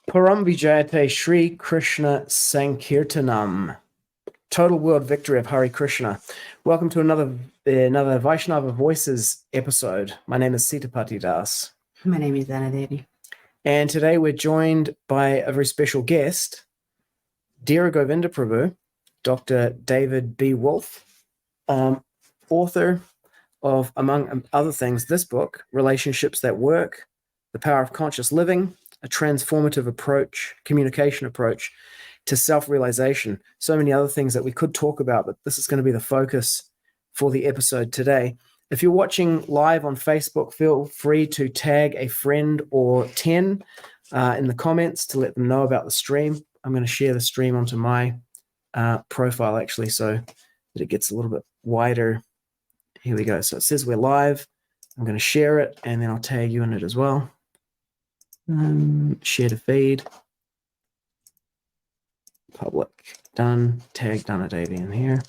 Param Vijayate Sri Krishna Sankirtanam. Total world victory of Hare Krishna. Welcome to another Vaishnava Voices episode. My name is Sitapati Das. My name is Anadevi. And today we're joined by a very special guest, Dhira Govinda Prabhu, Dr. David B. Wolfe, author of, among other things, this book, Relationships That Work, The Power of Conscious Living, a transformative approach, communication approach to self-realization. So many other things that we could talk about, but this is going to be the focus for the episode today. If you're watching live on Facebook, feel free to tag a friend or 10 in the comments to let them know about the stream. I'm going to share the stream onto my profile, actually, so that it gets a little bit wider. Here we go. So it says we're live. I'm going to share it, and then I'll tag you in it as well. Share to feed. Public. Done. Tag Anadevi in here.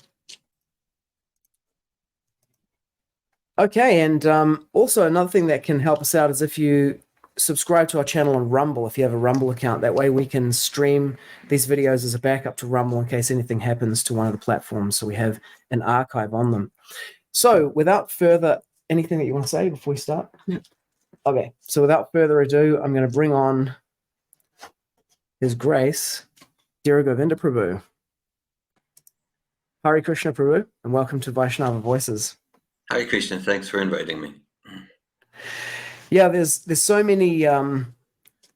Okay, and also another thing that can help us out is if you subscribe to our channel on Rumble, if you have a Rumble account. That way we can stream these videos as a backup to Rumble in case anything happens to one of the platforms, so we have an archive on them. So without further, anything that you want to say before we start? Yeah. Okay, so without further ado, I'm going to bring on His Grace, Dhira Govinda Prabhu. Hare Krishna Prabhu, and welcome to Vaishnava Voices. Hare Krishna, thanks for inviting me. Yeah, there's so many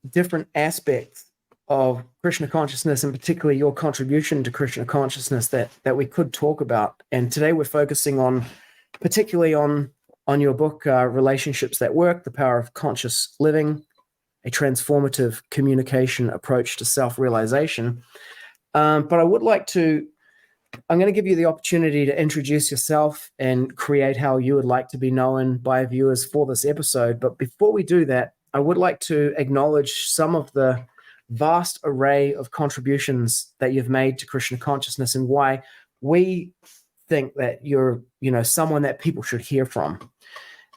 different aspects of Krishna consciousness, and particularly your contribution to Krishna consciousness that we could talk about. And today we're focusing on, particularly on your book, Relationships That Work, The Power of Conscious Living, a transformative communication approach to self-realization. But I would like to, I'm going to give you the opportunity to introduce yourself and create how you would like to be known by viewers for this episode. But before we do that, I would like to acknowledge some of the vast array of contributions that you've made to Krishna consciousness and why we think that you're, someone that people should hear from,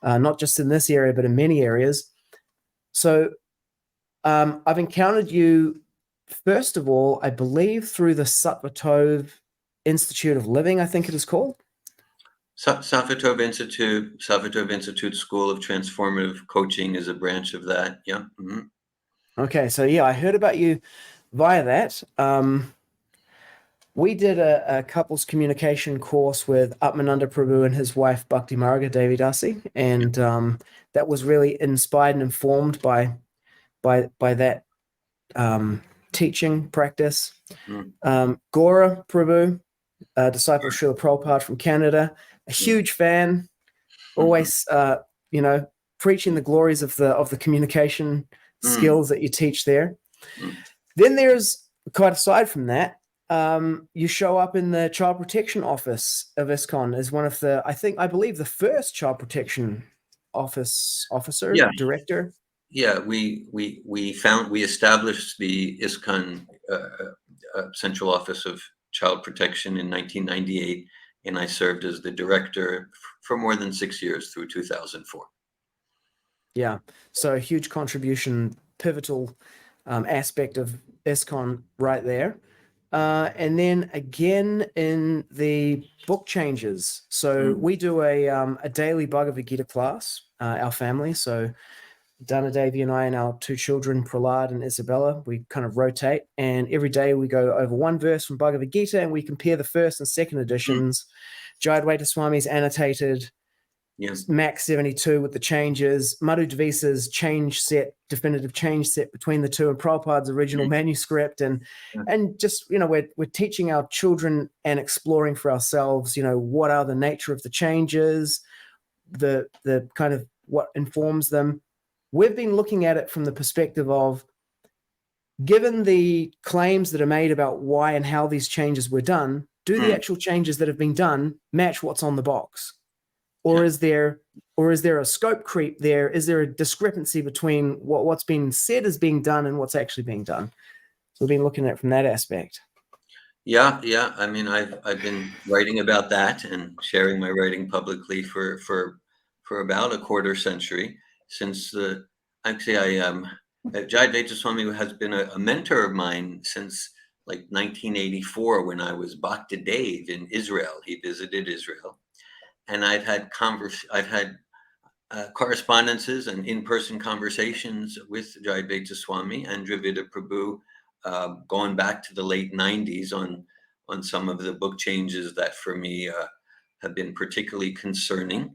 not just in this area, but in many areas. So I've encountered you, first of all, I believe through the Satvatove Institute of Living, I think it is called. Satvatove Institute School of Transformative Coaching is a branch of that. Yeah. Mm-hmm. Okay, so yeah, I heard about you via that. We did a couples communication course with Atmananda Prabhu and his wife Bhakti Marga Devi Dasi, and that was really inspired and informed by that teaching practice. Mm-hmm. Gora Prabhu, disciple of Srila Prabhupada from Canada, a huge fan, always preaching the glories of the communication skills that you teach there. Then there's, quite aside from that, you show up in the Child Protection Office of ISKCON as one of the, I believe the first Child Protection officer, director. Yeah, we established the ISKCON Central Office of Child Protection in 1998, and I served as the director for more than 6 years through 2004. Yeah, so a huge contribution, pivotal aspect of ISKCON right there. And then again in the book changes. So we do a daily Bhagavad Gita class, our family. So Anadevi and I and our two children, Prahlad and Isabella, we kind of rotate. And every day we go over one verse from Bhagavad Gita and we compare the first and second editions. Jayadvaita Swami's annotated, Max 72 with the changes, Madhu Devisa's definitive change set between the two, and Prabhupada's original manuscript, and just we're teaching our children and exploring for ourselves, what are the nature of the changes, the kind of what informs them. We've been looking at it from the perspective of, given the claims that are made about why and how these changes were done, do the actual changes that have been done match what's on the box? Or is there a scope creep there? Is there a discrepancy between what's been said is being done and what's actually being done? So we've been looking at it from that aspect. Yeah. I mean, I've been writing about that and sharing my writing publicly for about a quarter century since I Jayadvaita Swami has been a mentor of mine since like 1984 when I was Bhakti Dev in Israel. He visited Israel, and I've had correspondences and in-person conversations with Jayadvaita Swami and Dravida Prabhu, going back to the late 90s on some of the book changes that for me have been particularly concerning.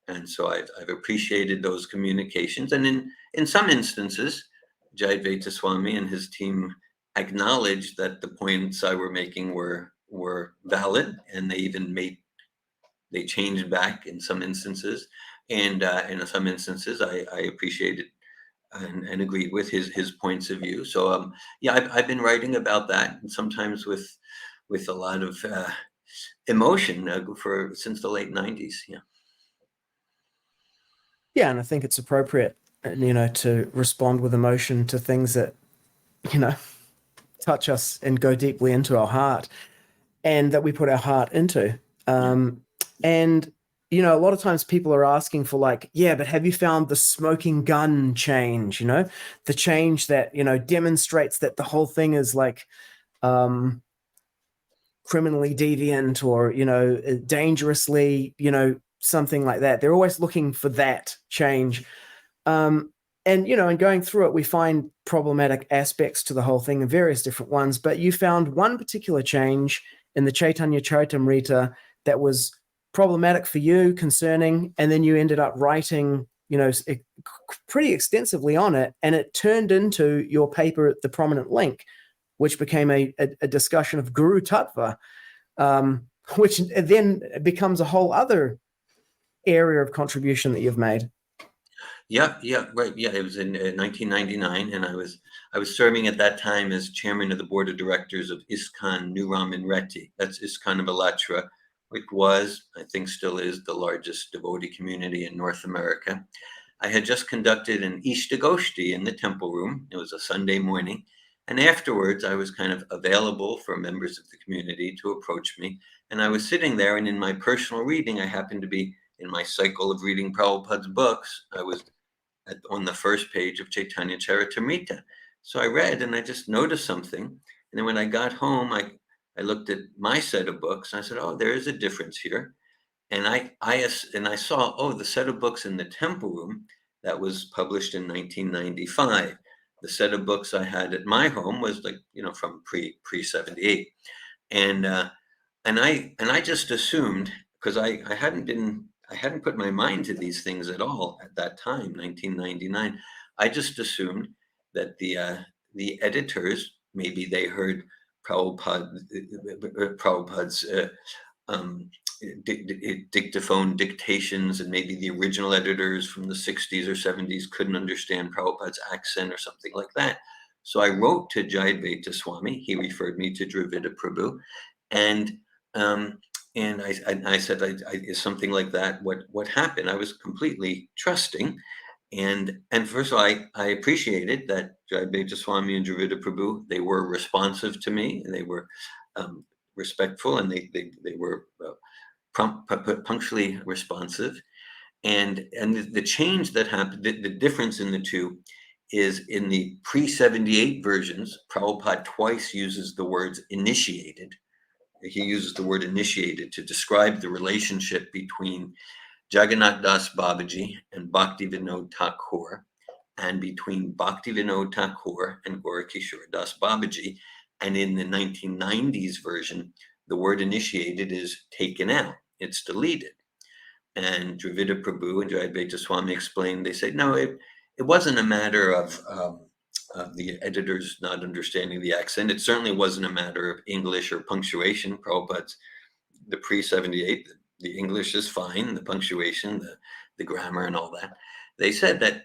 And so I've appreciated those communications. And in some instances, Jayadvaita Swami and his team acknowledged that the points I were making were valid, and they changed back in some instances. And in some instances, I appreciated and agreed with his points of view. So yeah, I've been writing about that, and sometimes with a lot of emotion since the late 90s. Yeah. Yeah, and I think it's appropriate, to respond with emotion to things that, you know, touch us and go deeply into our heart, and that we put our heart into. And a lot of times people are asking for, like, yeah, but have you found the smoking gun change? The change that demonstrates that the whole thing is like criminally deviant, or dangerously, something like that. They're always looking for that change. And going through it, we find problematic aspects to the whole thing, and various different ones. But you found one particular change in the Chaitanya Charitamrita that was problematic for you, concerning, and then you ended up writing, pretty extensively on it, and it turned into your paper, The Prominent Link, which became a discussion of Guru Tattva, which then becomes a whole other area of contribution that you've made. Yeah, right. Yeah, it was in 1999, and I was serving at that time as chairman of the board of directors of ISKCON New Raman Reti. That's ISKCON of Alatra, which was, I think still is, the largest devotee community in North America. I had just conducted an Ishtagoshti in the temple room. It was a Sunday morning. And afterwards, I was kind of available for members of the community to approach me. And I was sitting there, and in my personal reading, I happened to be in my cycle of reading Prabhupada's books. I was on the first page of Chaitanya Charitamrita. So I read, and I just noticed something. And then when I got home, I looked at my set of books, and I said, oh, there is a difference here. And I saw, oh, the set of books in the temple room that was published in 1995. The set of books I had at my home was like, from pre 78. And I just assumed, because I hadn't put my mind to these things at all at that time, 1999. I just assumed that the editors, maybe they heard Prabhupada's dictaphone dictations, and maybe the original editors from the 60s or 70s couldn't understand Prabhupada's accent or something like that. So I wrote to Jayadvaita Swami. He referred me to Dravida Prabhu, and I said, is something like that what happened? I was completely trusting, and first of all, I appreciated that Jayadvaita Swami and Dravida Prabhu, they were responsive to me, and they were respectful, and they were punctually responsive. And the change that happened, the difference in the two, is in the pre-78 versions, Prabhupada twice uses the words initiated. He uses the word initiated to describe the relationship between Jagannath Das Babaji and Bhakti Vinod Thakur, and between Bhakti Vinod Thakur and Gaurakishore Das Babaji. And in the 1990s version, the word initiated is taken out. It's deleted. And Dravida Prabhu and Jayadvaita Swami explained, they said, no, it wasn't a matter of the editors not understanding the accent. It certainly wasn't a matter of English or punctuation. Prabhupada's, the pre-78, the English is fine, the punctuation, the grammar and all that. They said that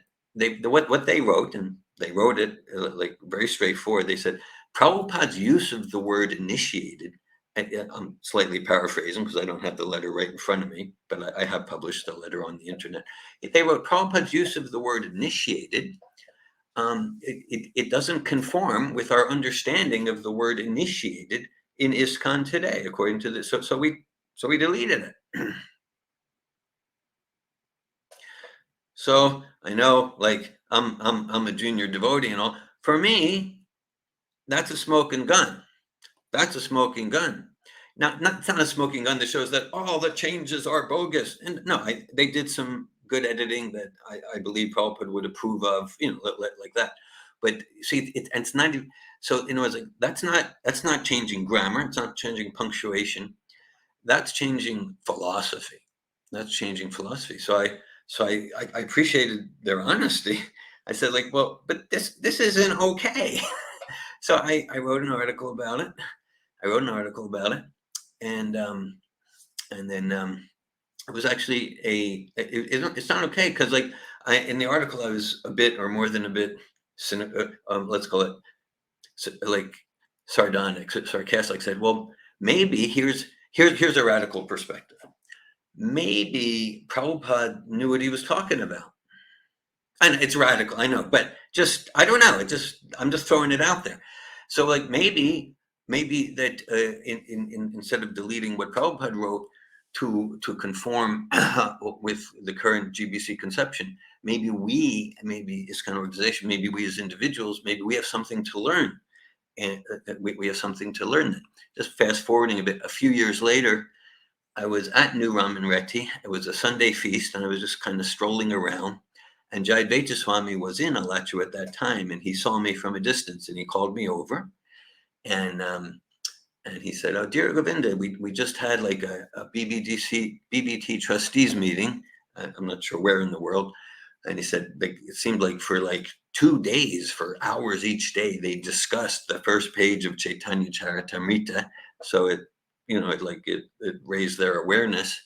what they wrote, and they wrote it like very straightforward. They said, Prabhupada's use of the word initiated, I'm slightly paraphrasing because I don't have the letter right in front of me, but I have published the letter on the internet. They wrote, Prabhupada's use of the word initiated, it doesn't conform with our understanding of the word initiated in ISKCON today, according to this. So we deleted it. So I know, like, I'm a junior devotee and all. For me, that's a smoking gun. That's a smoking gun. It's not a smoking gun that shows that all the changes are bogus. And no, they did some good editing that I believe Prabhupada would approve of, like that. But see, it's not even, so in other words, like, that's not changing grammar. It's not changing punctuation. That's changing philosophy. That's changing philosophy. So I appreciated their honesty. I said, like, well, but this isn't okay. So I wrote an article about it. And then it was actually it's not okay, because like in the article I was a bit, or more than a bit, let's call it like sarcastic. Said, well, maybe here's a radical perspective. Maybe Prabhupada knew what he was talking about. And it's radical, I know, but just, I don't know. I'm just throwing it out there. So like maybe that instead of deleting what Prabhupada wrote to conform with the current GBC conception, maybe ISKCON organization, maybe we as individuals, maybe we have something to learn. And we have something to learn. Just fast forwarding a bit, a few years later, I was at New Raman Reti. It was a Sunday feast, and I was just kind of strolling around. And Jayadvaita Swami was in Alachua at that time, and he saw me from a distance, and he called me over, and he said, "Oh, Dhira Govinda, we just had like a BBT trustees meeting. I'm not sure where in the world." And he said, like, it seemed like for like 2 days, for hours each day, they discussed the first page of Chaitanya Charitamrita. So it raised their awareness.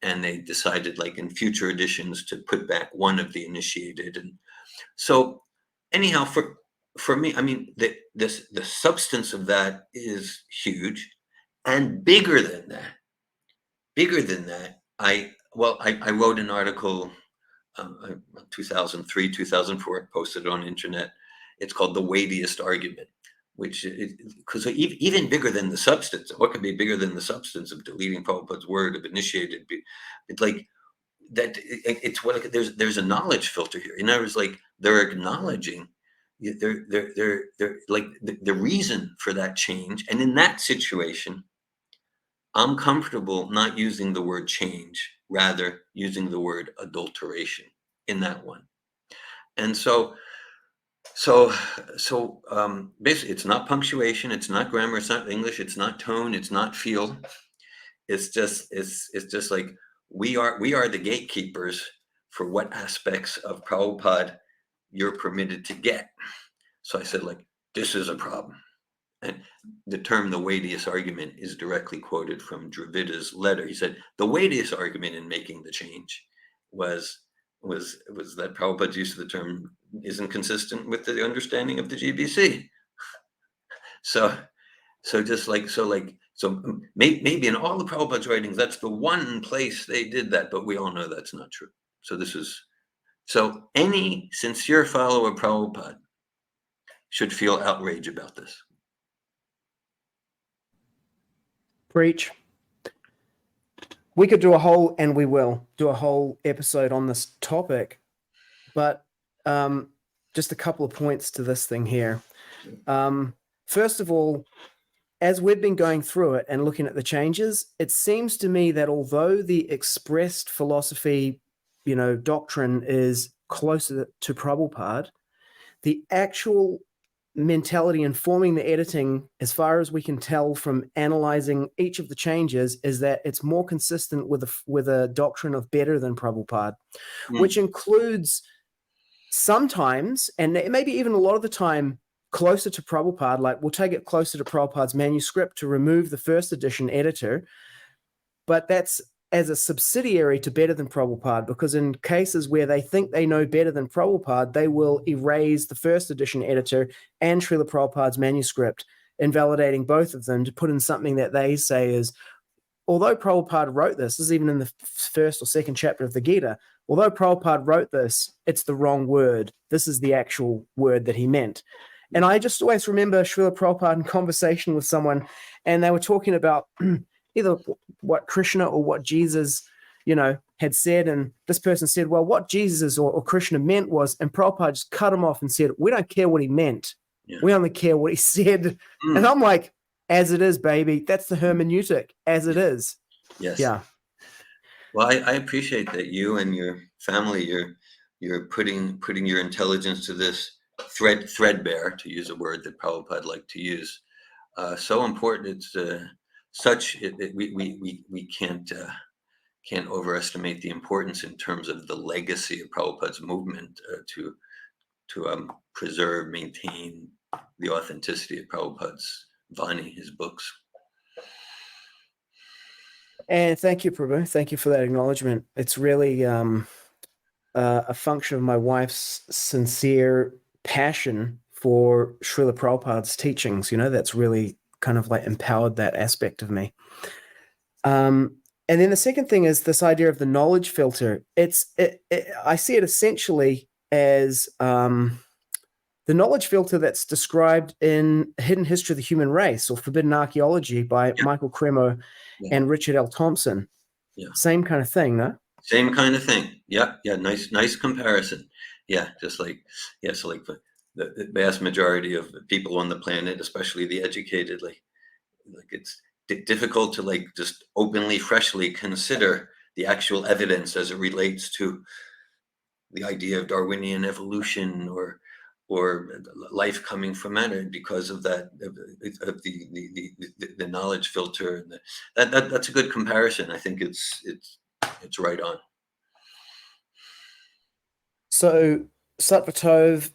And they decided, like, in future editions to put back one of the initiated. And so anyhow, for me, I mean, the substance of that is huge. And bigger than that, I wrote an article 2003, 2004, posted it on the internet. It's called The Weightiest Argument, which, because even bigger than the substance, what could be bigger than the substance of deleting Prabhupada's word, of initiated? It's like that. It's what there's a knowledge filter here. In other words, like, they're acknowledging they're like the reason for that change. And in that situation, I'm comfortable not using the word change, rather using the word adulteration in that one. And so basically, it's not punctuation, it's not grammar, it's not English, it's not tone, it's not feel. It's just like we are the gatekeepers for what aspects of Prabhupada you're permitted to get. So I said, like, this is a problem. And the term "the weightiest argument" is directly quoted from Dravida's letter. He said the weightiest argument in making the change was that Prabhupada's use of the term isn't consistent with the understanding of the GBC. So maybe in all the Prabhupada's writings, that's the one place they did that, but we all know that's not true. So any sincere follower of Prabhupada should feel outrage about this. Preach. We could do a whole, and we will do a whole episode on this topic, but just a couple of points to this thing here. First of all, as we've been going through it and looking at the changes, it seems to me that although the expressed philosophy, doctrine is closer to Prabhupada, the actual mentality informing the editing, as far as we can tell from analyzing each of the changes, is that it's more consistent with a doctrine of better than Prabhupada, which includes sometimes, and maybe even a lot of the time, closer to Prabhupada. Like, we'll take it closer to Prabhupada's manuscript to remove the first edition editor, but that's as a subsidiary to better than Prabhupada, because in cases where they think they know better than Prabhupada, they will erase the first edition editor and Srila Prabhupada's manuscript, invalidating both of them, to put in something that they say is, although Prabhupada wrote this is even in the first or second chapter of the Gita, although Prabhupada wrote this, it's the wrong word. This is the actual word that he meant. And I just always remember Srila Prabhupada in conversation with someone, and they were talking about either what Krishna or what Jesus, had said, and this person said, well, what Jesus or Krishna meant was, and Prabhupada just cut him off and said, we don't care what he meant. Yeah. We only care what he said. And I'm like, as it is, baby. That's the hermeneutic, as it is. Yes. Yeah. Well, I appreciate that you and your family, you're putting your intelligence to this threadbare, to use a word that Prabhupada liked to use. So important. It's we can't overestimate the importance in terms of the legacy of Prabhupada's movement to preserve, maintain the authenticity of Prabhupada's Vani, his books. And thank you, Prabhu. Thank you for that acknowledgement. It's really a function of my wife's sincere passion for Srila Prabhupada's teachings. That's really kind of like empowered that aspect of me. And then the second thing is this idea of the knowledge filter. I see it essentially as the knowledge filter that's described in Hidden History of the Human Race or Forbidden Archaeology by Michael Cremo and Richard L. Thompson. Yeah. Same kind of thing, no? Same kind of thing. Yeah. Nice comparison. Yeah, just like so like the vast majority of people on the planet, especially the educated, like it's difficult to like just openly, freshly consider the actual evidence as it relates to the idea of Darwinian evolution or life coming from matter because of that of the knowledge filter. And that's a good comparison. I think it's right on. So Satvatove,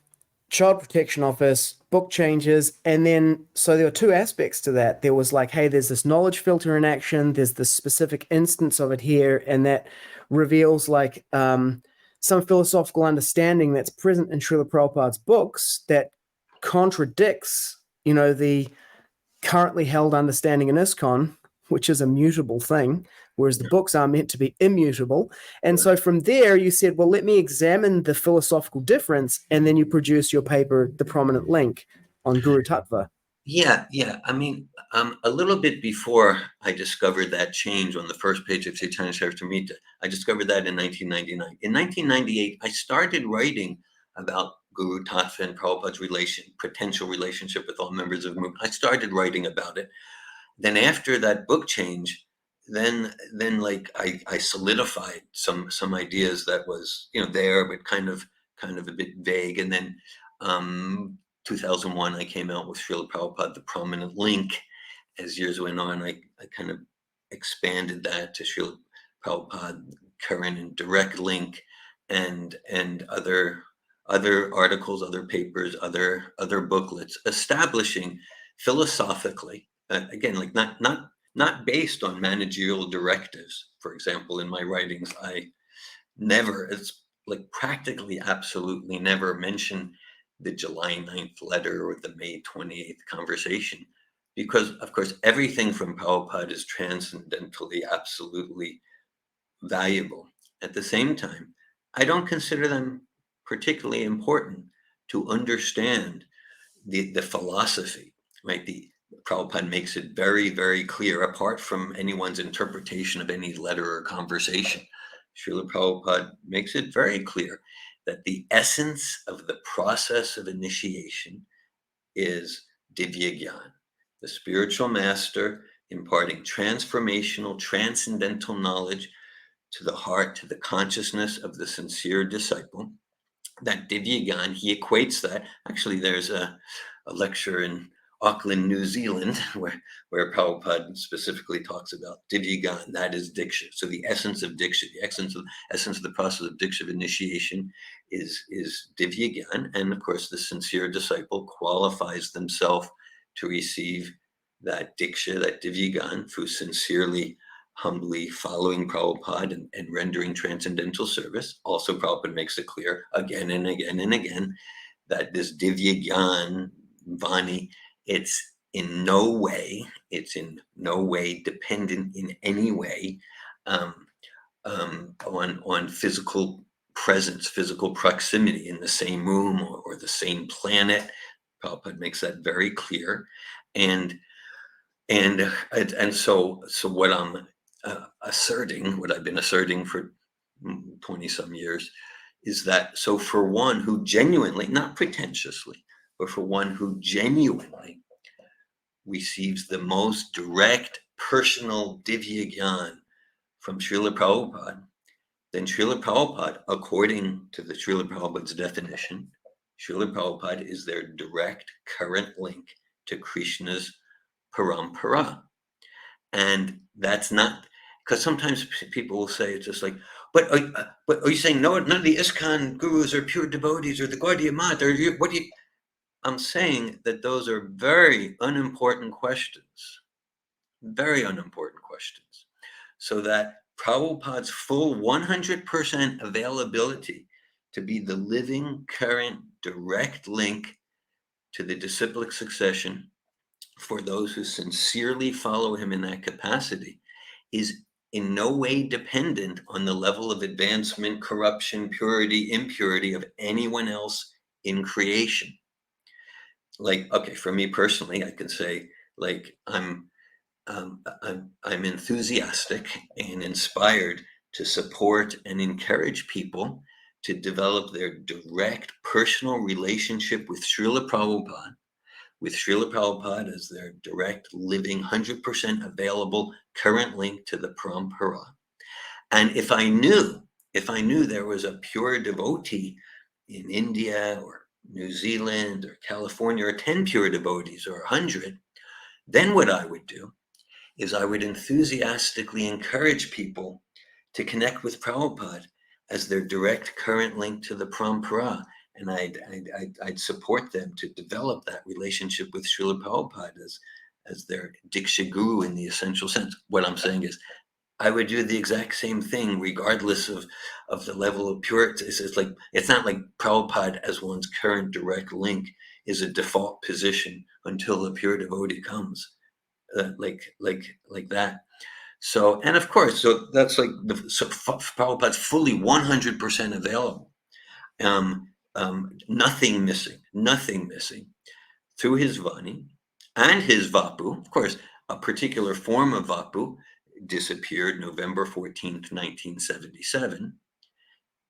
Child Protection Office, book changes, and then so there were two aspects to that. There was like, hey, there's this knowledge filter in action, there's this specific instance of it here, and that reveals like some philosophical understanding that's present in Srila Prabhupada's books that contradicts, the currently held understanding in ISKCON, which is a mutable thing, whereas the books are meant to be immutable. And so from there, you said, well, let me examine the philosophical difference, and then you produce your paper, The Prominent Link, on Guru Tattva. Yeah. I mean, a little bit before I discovered that change on the first page of Chaitanya Charitamrita, I discovered that in 1999. In 1998, I started writing about Guru Tattva and Prabhupada's potential relationship with all members of the movement. I started writing about it. Then after that book change, then like I solidified some ideas that was there, but kind of a bit vague. And then 2001, I came out with Srila Prabhupada, The Prominent Link. As years went on, I kind of expanded that to Srila Prabhupada, Current and Direct Link, and other articles, other papers, other booklets, establishing philosophically, again, like not based on managerial directives. For example, in my writings, it's like practically absolutely never mention the July 9th letter or the May 28th conversation, because of course everything from Prabhupada is transcendentally absolutely valuable. At the same time, I don't consider them particularly important to understand the philosophy, right? Prabhupada makes it very, very clear, apart from anyone's interpretation of any letter or conversation. Srila Prabhupada makes it very clear that the essence of the process of initiation is Divya Gyan, the spiritual master imparting transformational, transcendental knowledge to the heart, to the consciousness of the sincere disciple. That Divya Gyan, he equates that. Actually, there's a lecture in Auckland, New Zealand, where Prabhupada specifically talks about Divya Gyan, that is Diksha. So the essence of Diksha, the essence of the process of Diksha, of initiation, is Divya Gyan. And of course, the sincere disciple qualifies themselves to receive that Diksha, that Divya Gyan, through sincerely, humbly following Prabhupada and rendering transcendental service. Also, Prabhupada makes it clear again and again and again that this Divya Gyan, Vani, it's in no way dependent in any way on physical presence, physical proximity in the same room or the same planet. Prabhupada makes that very clear. And so what I'm asserting, what I've been asserting for 20 some years, is that so for one who genuinely, not pretentiously, but for one who genuinely receives the most direct personal divya gyan from Srila Prabhupada, then Srila Prabhupada, according to the Srila Prabhupada's definition, Srila Prabhupada is their direct current link to Krishna's parampara. And that's not, because sometimes people will say, it's just like, but are you saying no, none of the ISKCON gurus are pure devotees, or the Gaudiya Math, or what do you? I'm saying that those are very unimportant questions, very unimportant questions. So that Prabhupada's full 100% availability to be the living, current, direct link to the disciplic succession for those who sincerely follow him in that capacity is in no way dependent on the level of advancement, corruption, purity, impurity of anyone else in creation. Like, okay, for me personally, I can say, like, I'm enthusiastic and inspired to support and encourage people to develop their direct personal relationship with Srila Prabhupada, with Srila Prabhupada as their direct, living, 100% available current link to the parampara. And if I knew there was a pure devotee in India or New Zealand or California, or 10 pure devotees or 100, then what I would do is I would enthusiastically encourage people to connect with Prabhupada as their direct current link to the parampara. And I'd support them to develop that relationship with Srila Prabhupada as their Diksha Guru in the essential sense. What I'm saying is, I would do the exact same thing regardless of the level of purity. It's like, it's not like Prabhupada as one's current direct link is a default position until a pure devotee comes. Like that. So, and of course, so that's like Prabhupada's fully 100% available. Nothing missing through his Vani and his Vapu. Of course, a particular form of Vapu disappeared November 14th, 1977.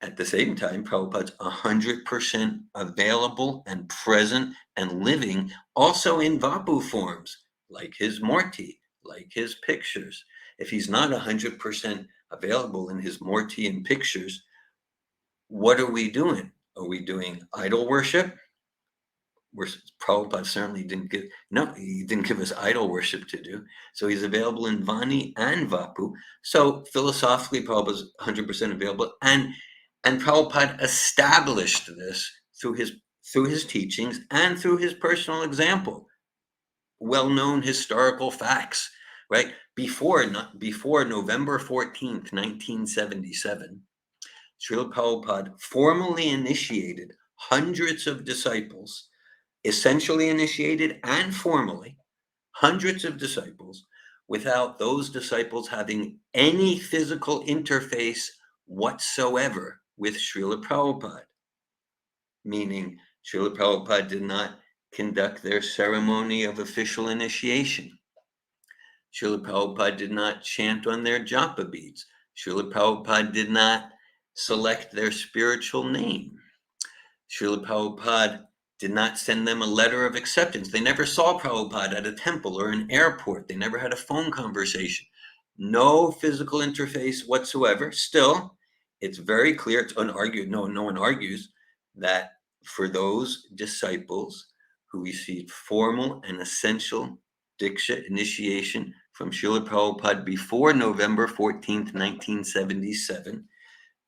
At the same time, Prabhupada's 100% available and present and living also in Vapu forms, like his Morti, like his pictures. If he's not 100% available in his Morti and pictures, what are we doing? Are we doing idol worship? Prabhupada certainly didn't give us idol worship to do. So he's available in Vani and Vapu. So philosophically, Prabhupada's 100% available. And Prabhupada established this through his teachings and through his personal example. Well-known historical facts, right? Before November 14th, 1977, Srila Prabhupada formally initiated hundreds of disciples, essentially initiated and formally, hundreds of disciples, without those disciples having any physical interface whatsoever with Srila Prabhupada. Meaning, Srila Prabhupada did not conduct their ceremony of official initiation. Srila Prabhupada did not chant on their japa beads. Srila Prabhupada did not select their spiritual name. Srila Prabhupada did not send them a letter of acceptance. They never saw Prabhupada at a temple or an airport. They never had a phone conversation. No physical interface whatsoever. Still, it's very clear, it's unargued, no one argues, that for those disciples who received formal and essential Diksha initiation from Srila Prabhupada before November 14th, 1977,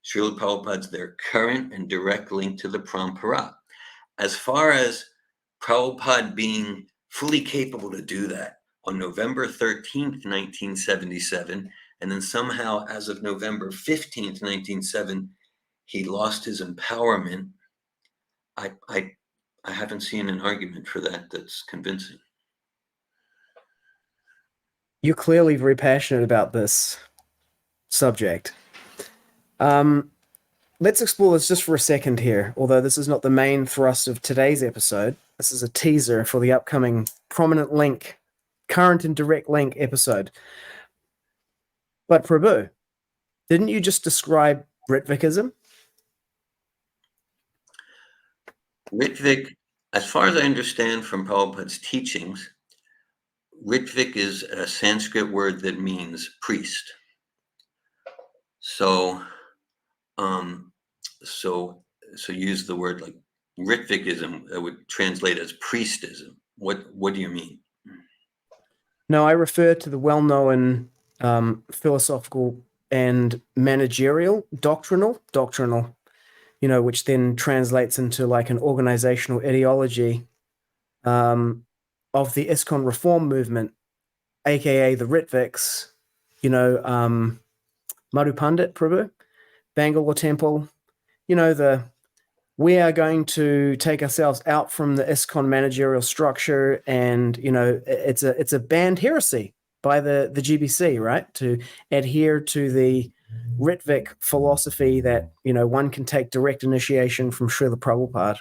Srila Prabhupada's their current and direct link to the parampara. As far as Prabhupada being fully capable to do that on November 13th, 1977, and then somehow as of November 15th, 1977, he lost his empowerment, I haven't seen an argument for that that's convincing. You're clearly very passionate about this subject. Let's explore this just for a second here, although this is not the main thrust of today's episode. This is a teaser for the upcoming prominent link, current and direct link episode. But Prabhu, didn't you just describe Ritvikism? Ritvik, as far as I understand from Prabhupada's teachings, Ritvik is a Sanskrit word that means priest. So, um, so use the word like Ritvikism. That would translate as priestism. What do you mean? No, I refer to the well-known philosophical and managerial, doctrinal, which then translates into like an organizational ideology of the ISKCON reform movement, aka the Ritviks, Madhu Pandit Prabhu, Bangalore Temple, we are going to take ourselves out from the ISKCON managerial structure, and it's a banned heresy by the GBC, right? To adhere to the Ritvik philosophy that one can take direct initiation from Srila Prabhupada.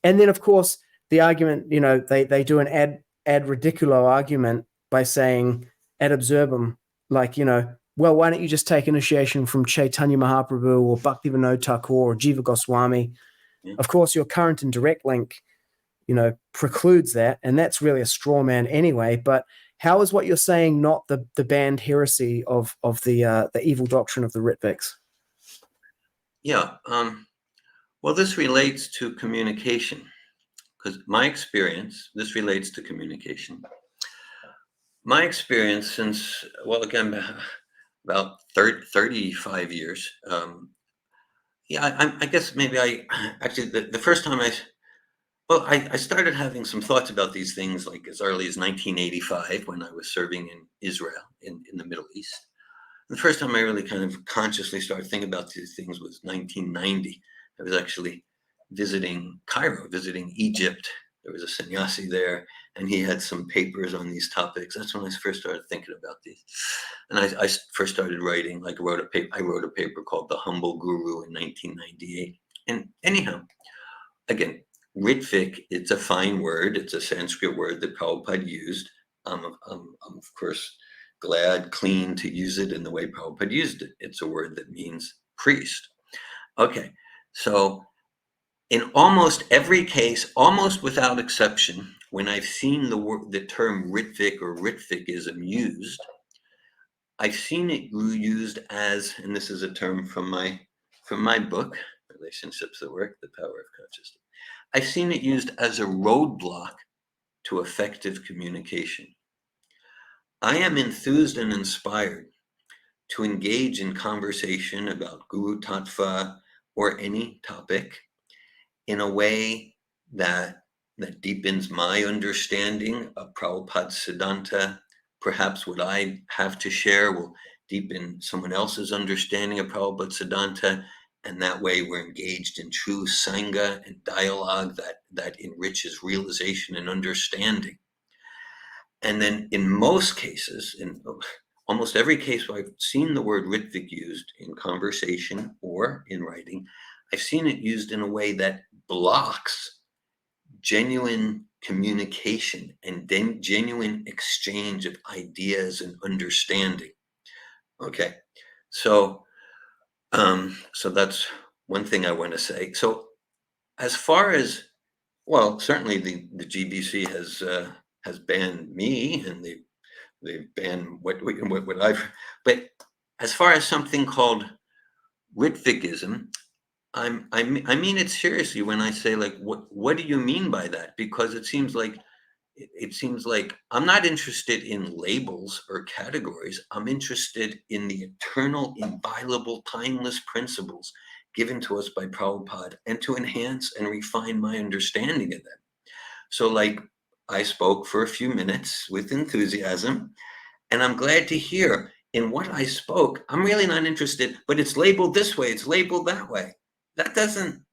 And then, of course, the argument, they do an ad ridiculo argument by saying ad absurdum, like, well, why don't you just take initiation from Chaitanya Mahaprabhu or Bhaktivinoda Thakur or Jiva Goswami? Yeah. Of course, your current and direct link, precludes that, and that's really a straw man anyway. But how is what you're saying not the banned heresy of the evil doctrine of the Ritviks? Yeah. Well, this relates to communication, because my experience, this relates to communication. My experience since, well, again, about 35 years. I guess maybe actually, the first time I started having some thoughts about these things like as early as 1985 when I was serving in Israel in the Middle East. The first time I really kind of consciously started thinking about these things was 1990. I was actually visiting Cairo, visiting Egypt. There was a sannyasi there, and he had some papers on these topics. That's when I first started thinking about these. And I first started writing, like I wrote a paper called The Humble Guru in 1998. And anyhow, again, Ritvik, it's a fine word. It's a Sanskrit word that Prabhupada used. I'm of course, clean to use it in the way Prabhupada used it. It's a word that means priest. Okay, so in almost every case, almost without exception, when I've seen the term Ritvik or Ritvikism used, I've seen it used as, and this is a term from my book, Relationships That Work, The Power of Consciousness. I've seen it used as a roadblock to effective communication. I am enthused and inspired to engage in conversation about Guru Tattva or any topic in a way that deepens my understanding of Prabhupada's Siddhanta. Perhaps what I have to share will deepen someone else's understanding of Prabhupada's Siddhanta, and that way we're engaged in true Sangha and dialogue that enriches realization and understanding. And then in most cases, in almost every case where I've seen the word Ritvik used in conversation or in writing, I've seen it used in a way that blocks genuine communication and genuine exchange of ideas and understanding. Okay, so that's one thing I want to say. So as far as, well, certainly the GBC has banned me, and they've banned what I've, but as far as something called Ritvikism, I mean it seriously when I say, like, what do you mean by that? Because it seems like I'm not interested in labels or categories. I'm interested in the eternal, inviolable, timeless principles given to us by Prabhupada, and to enhance and refine my understanding of them. So, like, I spoke for a few minutes with enthusiasm, and I'm glad to hear in what I spoke, I'm really not interested, but it's labeled this way, it's labeled that way. That doesn't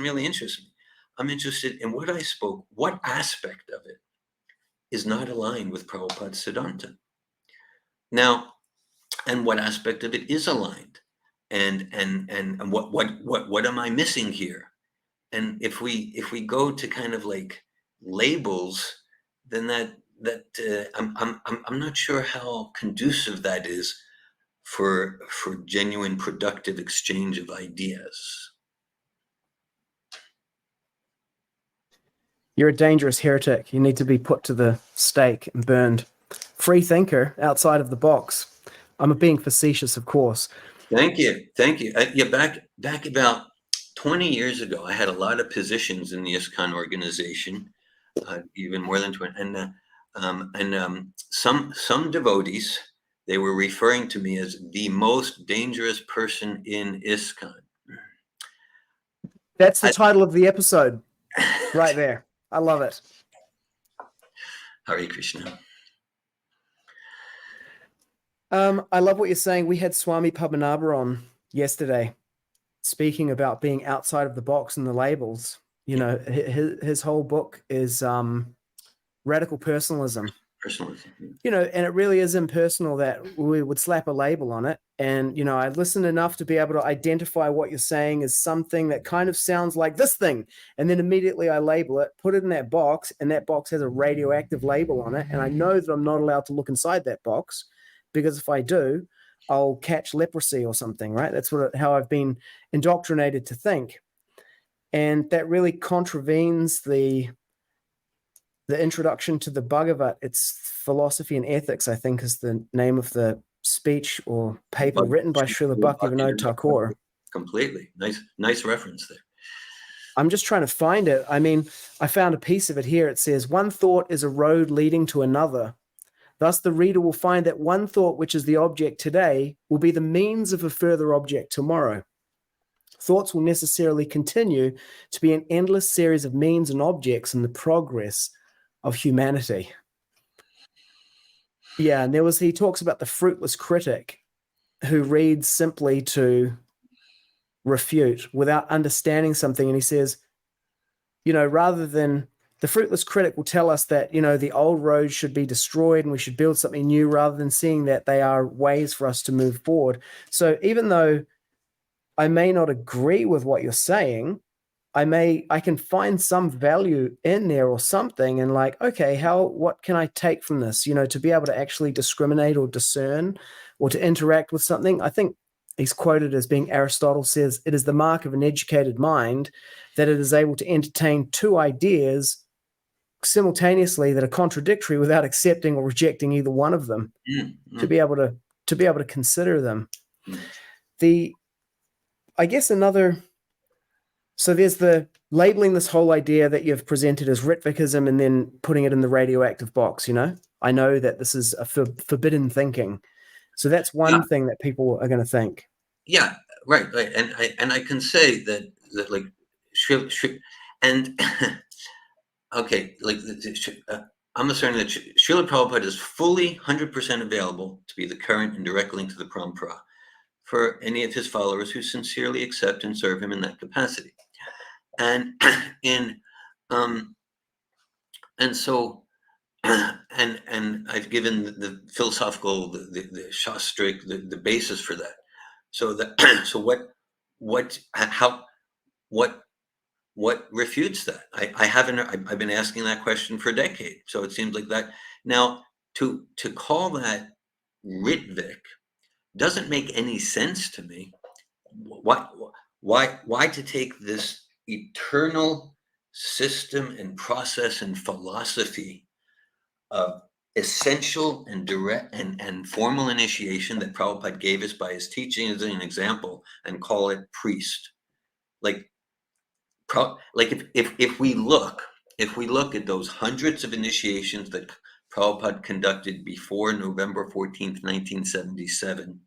really interest me. I'm interested in what I spoke, what aspect of it is not aligned with Prabhupada's Siddhanta. Now, and what aspect of it is aligned? And what am I missing here? And if we go to kind of like labels, then I'm not sure how conducive that is for genuine productive exchange of ideas. You're a dangerous heretic. You need to be put to the stake and burned. Free thinker outside of the box. I'm being facetious, of course. Thank you. Yeah, back about 20 years ago, I had a lot of positions in the ISKCON organization, even more than 20. And some devotees, they were referring to me as the most dangerous person in ISKCON. That's the title of the episode, right there. I love it. Hare Krishna. I love what you're saying. We had Swami Padmanabha on yesterday, speaking about being outside of the box and the labels. You know, his whole book is radical personalism. Personalism. You know, and it really is impersonal that we would slap a label on it. And, you know, I listened enough to be able to identify what you're saying as something that kind of sounds like this thing. And then immediately I label it, put it in that box, and that box has a radioactive label on it. And I know that I'm not allowed to look inside that box, because if I do, I'll catch leprosy or something, right? That's how I've been indoctrinated to think. And that really contravenes the introduction to the Bhagavat. It's Philosophy and Ethics, I think, is the name of the speech or paper written by Srila Bhaktivinoda Thakur. Completely. Nice reference there. I'm just trying to find it. I mean, I found a piece of it here. It says, one thought is a road leading to another. Thus, the reader will find that one thought, which is the object today, will be the means of a further object tomorrow. Thoughts will necessarily continue to be an endless series of means and objects in the progress of humanity. Yeah, and he talks about the fruitless critic who reads simply to refute without understanding something. And he says, you know, rather than the fruitless critic will tell us that, you know, the old roads should be destroyed and we should build something new, rather than seeing that they are ways for us to move forward. So even though I may not agree with what you're saying, I can find some value in there or something, and like, okay, what can I take from this, you know, to be able to actually discriminate or discern or to interact with something. I think he's quoted as being, Aristotle says, it is the mark of an educated mind that it is able to entertain two ideas simultaneously that are contradictory without accepting or rejecting either one of them, to be able to consider them. I guess so there's the labeling this whole idea that you've presented as Ritvikism and then putting it in the radioactive box, you know? I know that this is a forbidden thinking. So that's one thing that people are going to think. Yeah, right. And I can say that like, and okay, like I'm asserting that Srila Prabhupada is fully 100% available to be the current and direct link to the Parampara for any of his followers who sincerely accept and serve him in that capacity. And so I've given the philosophical, the shastric, the basis for that. So what refutes that? I've been asking that question for a decade. So it seems like that now to call that Ritvik doesn't make any sense to me. Why to take this eternal system and process and philosophy of essential and direct and formal initiation that Prabhupada gave us by his teaching as an example and call it priest? Like if we look at those hundreds of initiations that Prabhupada conducted before November 14th, 1977,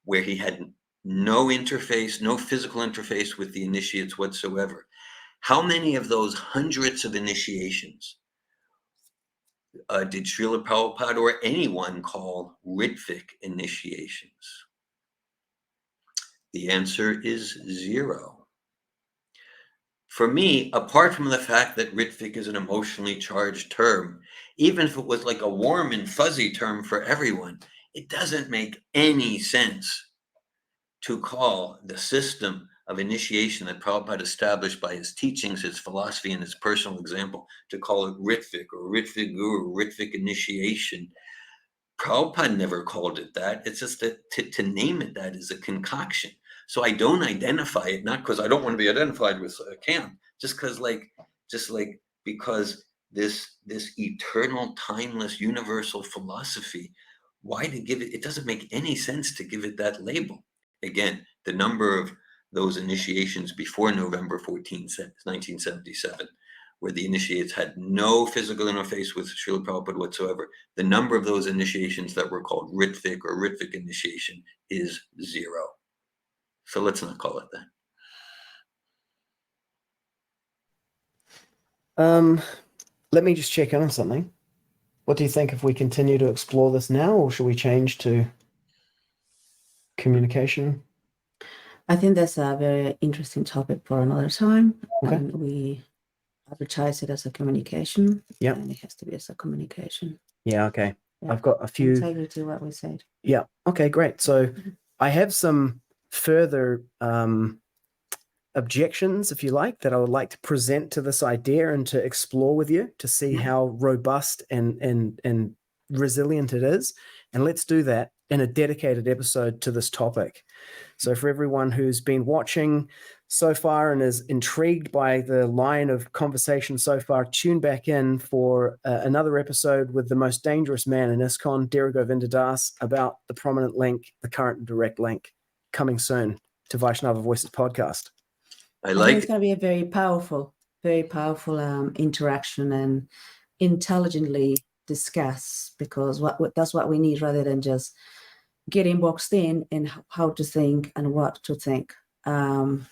where he had no physical interface with the initiates whatsoever. How many of those hundreds of initiations did Srila Prabhupada or anyone call Ritvik initiations? The answer is 0. For me, apart from the fact that Ritvik is an emotionally charged term, even if it was like a warm and fuzzy term for everyone, it doesn't make any sense to call the system of initiation that Prabhupada established by his teachings, his philosophy, and his personal example, to call it Ritvik or Ritvik Guru, Ritvik initiation. Prabhupada never called it that. It's just that to name it that is a concoction. So I don't identify it, not because I don't want to be identified with Cam, just because this eternal, timeless, universal philosophy, why to give it? It doesn't make any sense to give it that label. Again, the number of those initiations before November 14, 1977, where the initiates had no physical interface with Srila Prabhupada whatsoever, the number of those initiations that were called Ritvik or Ritvik initiation is 0. So let's not call it that. Let me just check in on something. What do you think if we continue to explore this now, or should we change to communication? I think that's a very interesting topic for another time. Okay. And we advertise it as a communication. Yeah. And it has to be as a communication. Yeah, okay. Yeah. I've got a few. Integrity, what we said. Yeah, okay, great. So I have some further objections, if you like, that I would like to present to this idea and to explore with you to see how robust and resilient it is. And let's do that in a dedicated episode to this topic. So for everyone who's been watching so far and is intrigued by the line of conversation so far, tune back in for another episode with the most dangerous man in ISKCON, Dhira Govinda Das, about the prominent link, the current and direct link, coming soon to Vaishnava Voices podcast. I think it's going to be a very powerful interaction and intelligently discuss, because that's what we need, rather than just getting boxed in how to think and what to think. And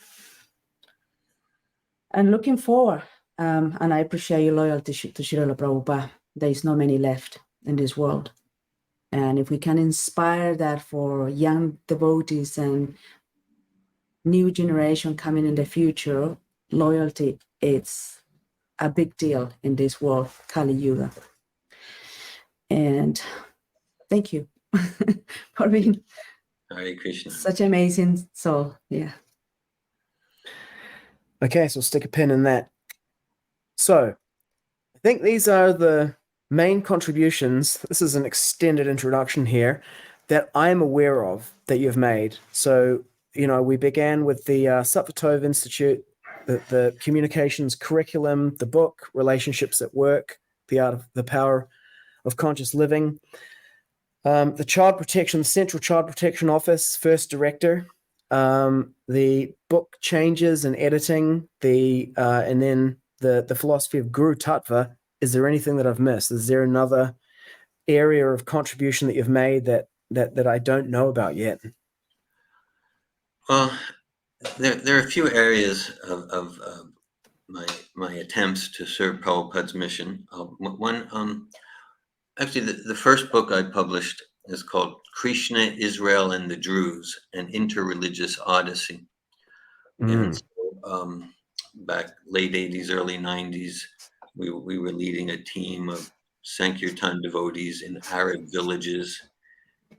looking forward, and I appreciate your loyalty to Srila Prabhupada. There is not many left in this world. And if we can inspire that for young devotees and new generation coming in the future, loyalty, it's a big deal in this world, Kali Yuga. And thank you for being Hare Krishna. Such amazing soul. Yeah. Okay, so stick a pin in that. So I think these are the main contributions. This is an extended introduction here that I'm aware of that you've made. So, you know, we began with the Satvatove Institute, the communications curriculum, the book, Relationships at Work, the Power of Conscious Living, the Child Protection, Central Child Protection Office, first director, the book Changes and Editing, and then the philosophy of Guru Tattva. Is there anything that I've missed? Is there another area of contribution that you've made that I don't know about yet? Well, there are a few areas of my attempts to serve Prabhupada's mission. Actually, the first book I published is called Krishna, Israel, and the Druze, an Interreligious Odyssey. And so, back late 80s, early 90s, we were leading a team of Sankirtan devotees in Arab villages.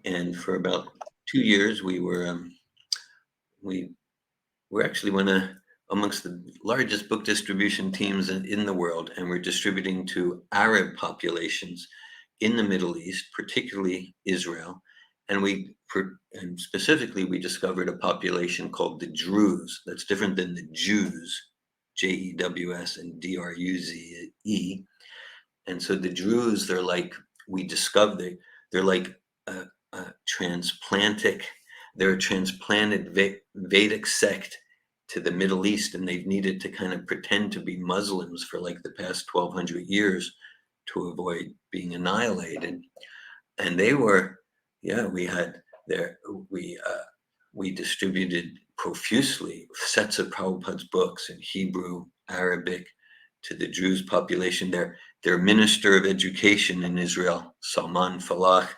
And for about 2 years, we were actually amongst the largest book distribution teams in the world, and we're distributing to Arab populations in the Middle East, particularly Israel. And specifically, we discovered a population called the Druze. That's different than the Jews, Jews and Druze. And so the Druze, they're like they're a transplanted Vedic sect to the Middle East, and they've needed to kind of pretend to be Muslims for like the past 1,200 years to avoid being annihilated. And they were, we distributed profusely sets of Prabhupada's books in Hebrew, Arabic to the Druze population. Their minister of education in Israel, Salman Falach,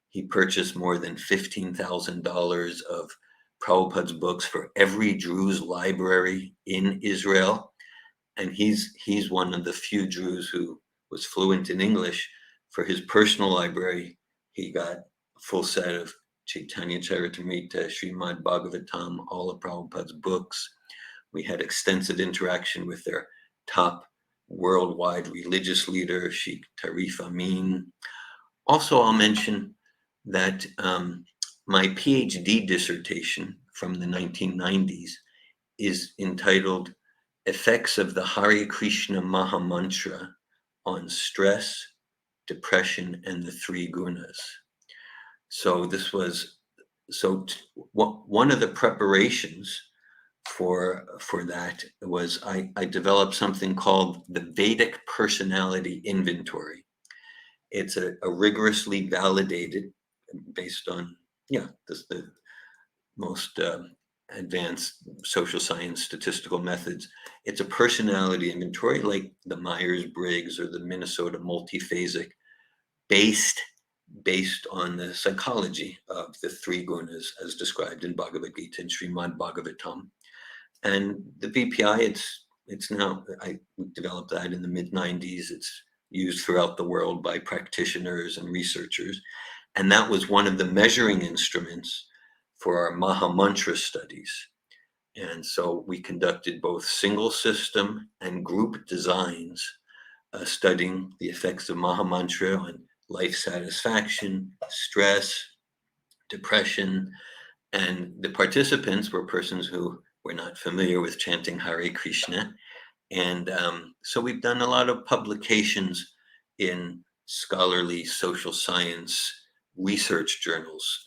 he purchased more than $15,000 of Prabhupada's books for every Druze library in Israel. And he's one of the few Druze who was fluent in English. For his personal library, he got a full set of Chaitanya Charitamrita, Srimad Bhagavatam, all of Prabhupada's books. We had extensive interaction with their top worldwide religious leader, Sheikh Tarif Amin. Also, I'll mention that my PhD dissertation from the 1990s is entitled Effects of the Hare Krishna Maha Mantra on Stress, Depression, and the Three Gunas. So this was, one of the preparations for that was I developed something called the Vedic Personality Inventory. It's a rigorously validated, based on the most advanced social science statistical methods. It's a personality inventory like the Myers-Briggs or the Minnesota multiphasic, based on the psychology of the three gunas as described in Bhagavad Gita and Srimad Bhagavatam. And the VPI, it's now, I developed that in the mid-90s. It's used throughout the world by practitioners and researchers. And that was one of the measuring instruments for our Maha Mantra studies. And so we conducted both single system and group designs, studying the effects of Maha Mantra on life satisfaction, stress, depression. And the participants were persons who were not familiar with chanting Hare Krishna. And so we've done a lot of publications in scholarly social science research journals,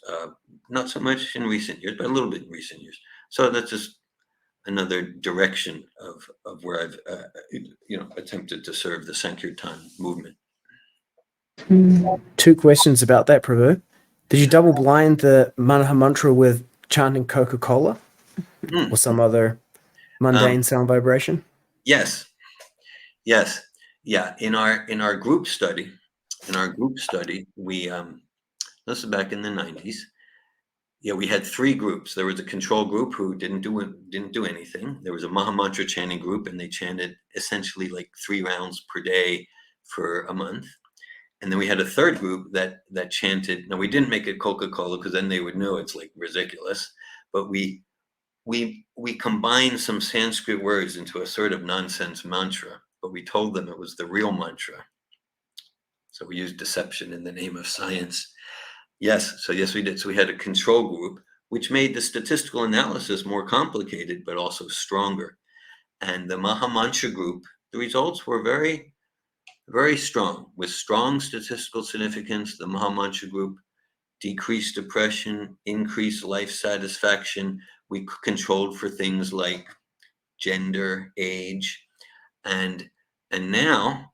not so much in recent years, but a little bit in recent years. So that's just another direction of where I've attempted to serve the Sankirtan movement. Two questions about that, Prabhu. Did you double blind the Maha Mantra with chanting Coca-Cola or some other mundane sound vibration? Yes. Yeah. In our group study, we this is back in the 90s. Yeah, we had three groups. There was a control group who didn't do anything. There was a Maha Mantra chanting group, and they chanted essentially like 3 rounds per day for a month. And then we had a third group that chanted. Now we didn't make it Coca-Cola because then they would know it's like ridiculous. But we combined some Sanskrit words into a sort of nonsense mantra, but we told them it was the real mantra. So we used deception in the name of science. Yes, we did. So we had a control group, which made the statistical analysis more complicated, but also stronger. And the Maha Mantra group, the results were very, very strong, with strong statistical significance. The Maha Mantra group decreased depression, increased life satisfaction. We controlled for things like gender, age, and now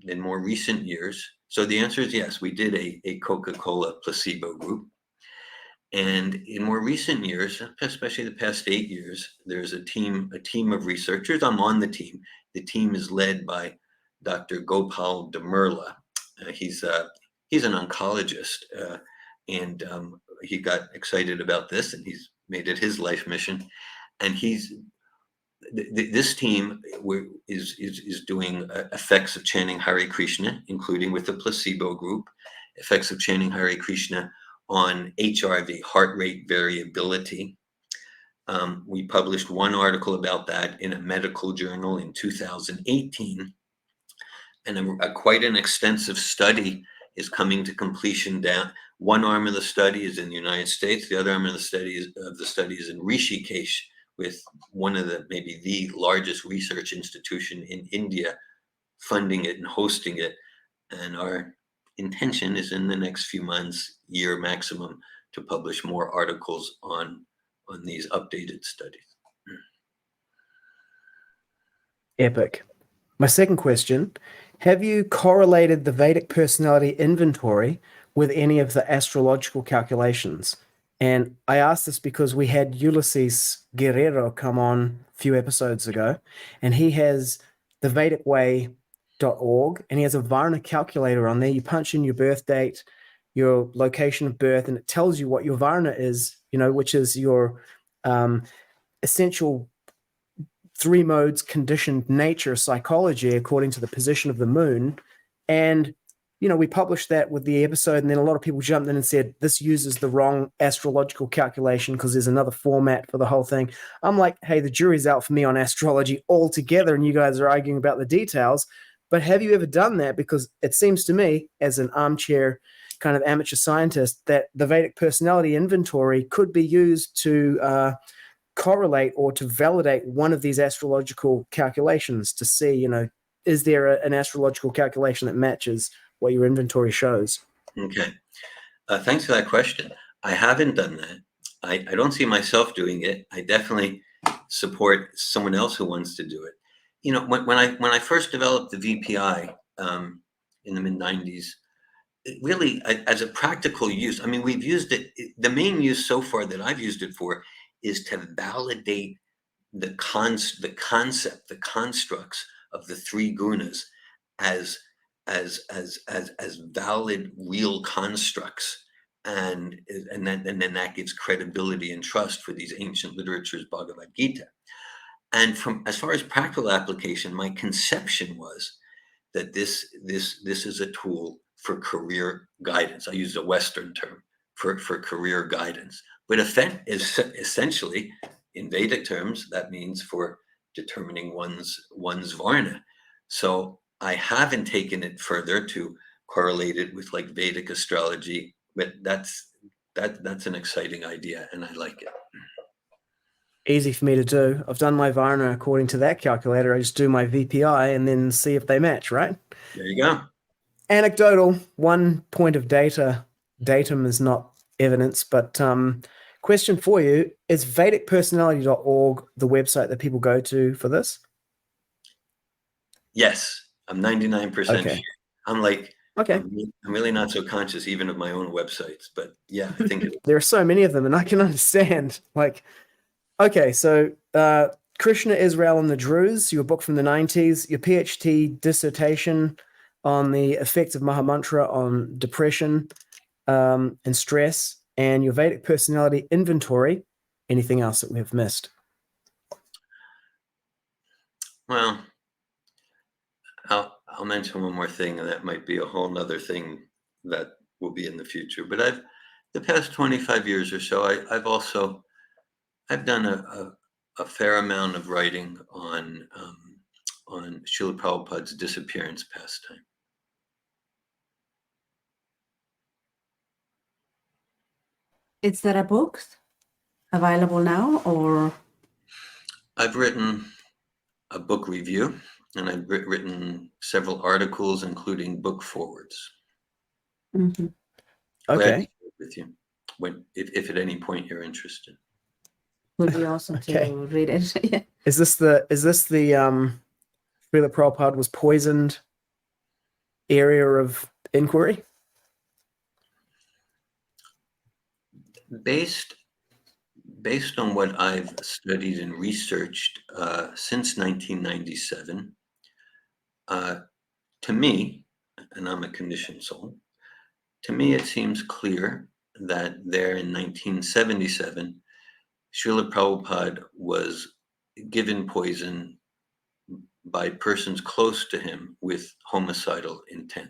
in more recent years. So the answer is yes, we did a Coca-Cola placebo group. And in more recent years, especially the past 8 years, there's a team of researchers. I'm on the team. The team is led by Dr. Gopal Damirla. He's an oncologist, and he got excited about this, and he's made it his life mission. And this team is doing effects of chanting Hare Krishna, including with the placebo group, effects of chanting Hare Krishna on HRV, heart rate variability. We published one article about that in a medical journal in 2018, and quite an extensive study is coming to completion. Down one arm of the study is in the United States, the other arm of the study is in Rishikesh, with one of maybe the largest research institution in India funding it and hosting it. And our intention is in the next few months, year maximum, to publish more articles on these updated studies. Epic. My second question, have you correlated the Vedic Personality Inventory with any of the astrological calculations? And I asked this because we had Ulysses Guerrero come on a few episodes ago, and he has the VedicWay.org, and he has a Varna calculator on there. You punch in your birth date, your location of birth, and it tells you what your Varna is, which is your essential 3 modes conditioned nature psychology according to the position of the moon. And we published that with the episode, and then a lot of people jumped in and said, this uses the wrong astrological calculation because there's another format for the whole thing. I'm like, hey, the jury's out for me on astrology altogether, and you guys are arguing about the details. But have you ever done that? Because it seems to me, as an armchair kind of amateur scientist, that the Vedic Personality Inventory could be used to correlate or to validate one of these astrological calculations to see, you know, is there an astrological calculation that matches what your inventory shows? Okay. Thanks for that question. I haven't done that. I don't see myself doing it. I definitely support someone else who wants to do it. You know, when I first developed the VPI in the mid-90s, really, as a practical use, I mean, we've used it. The main use so far that I've used it for is to validate the concept, the constructs of the three gunas as valid, real constructs, and then that gives credibility and trust for these ancient literatures, Bhagavad Gita. And from as far as practical application, my conception was that this is a tool for career guidance. I use a Western term for career guidance, but essentially, in Vedic terms, that means for determining one's varna. So I haven't taken it further to correlate it with like Vedic astrology, but that's an exciting idea, and I like it. Easy for me to do. I've done my Varna according to that calculator. I just do my VPI and then see if they match, right? There you go. Anecdotal, one point of datum is not evidence, but question for you, is vedicpersonality.org the website that people go to for this? Yes, I'm 99% Okay. sure. I'm like, Okay. I'm really not so conscious even of my own websites, but yeah, I think there are so many of them, and I can understand. Like, okay, so Krishna, Israel, and the Druze, your book from the 90s, your PhD dissertation on the effects of Mahamantra on depression and stress, and your Vedic Personality Inventory. Anything else that we have missed? well, I'll mention one more thing, and that might be a whole nother thing that will be in the future. But the past 25 years or so, I've done a fair amount of writing on Srila Prabhupada's disappearance pastime. Is there a book available now, or? I've written a book review, and I've written several articles, including book forwards. Mm-hmm. Glad to Okay. share it with you if at any point you're interested. Would be awesome Okay. to read it. Yeah. Is this the Srila Prabhupada was poisoned area of inquiry? Based on what I've studied and researched since 1997, to me, and I'm a conditioned soul, to me it seems clear that there in 1977, Srila Prabhupada was given poison by persons close to him with homicidal intent.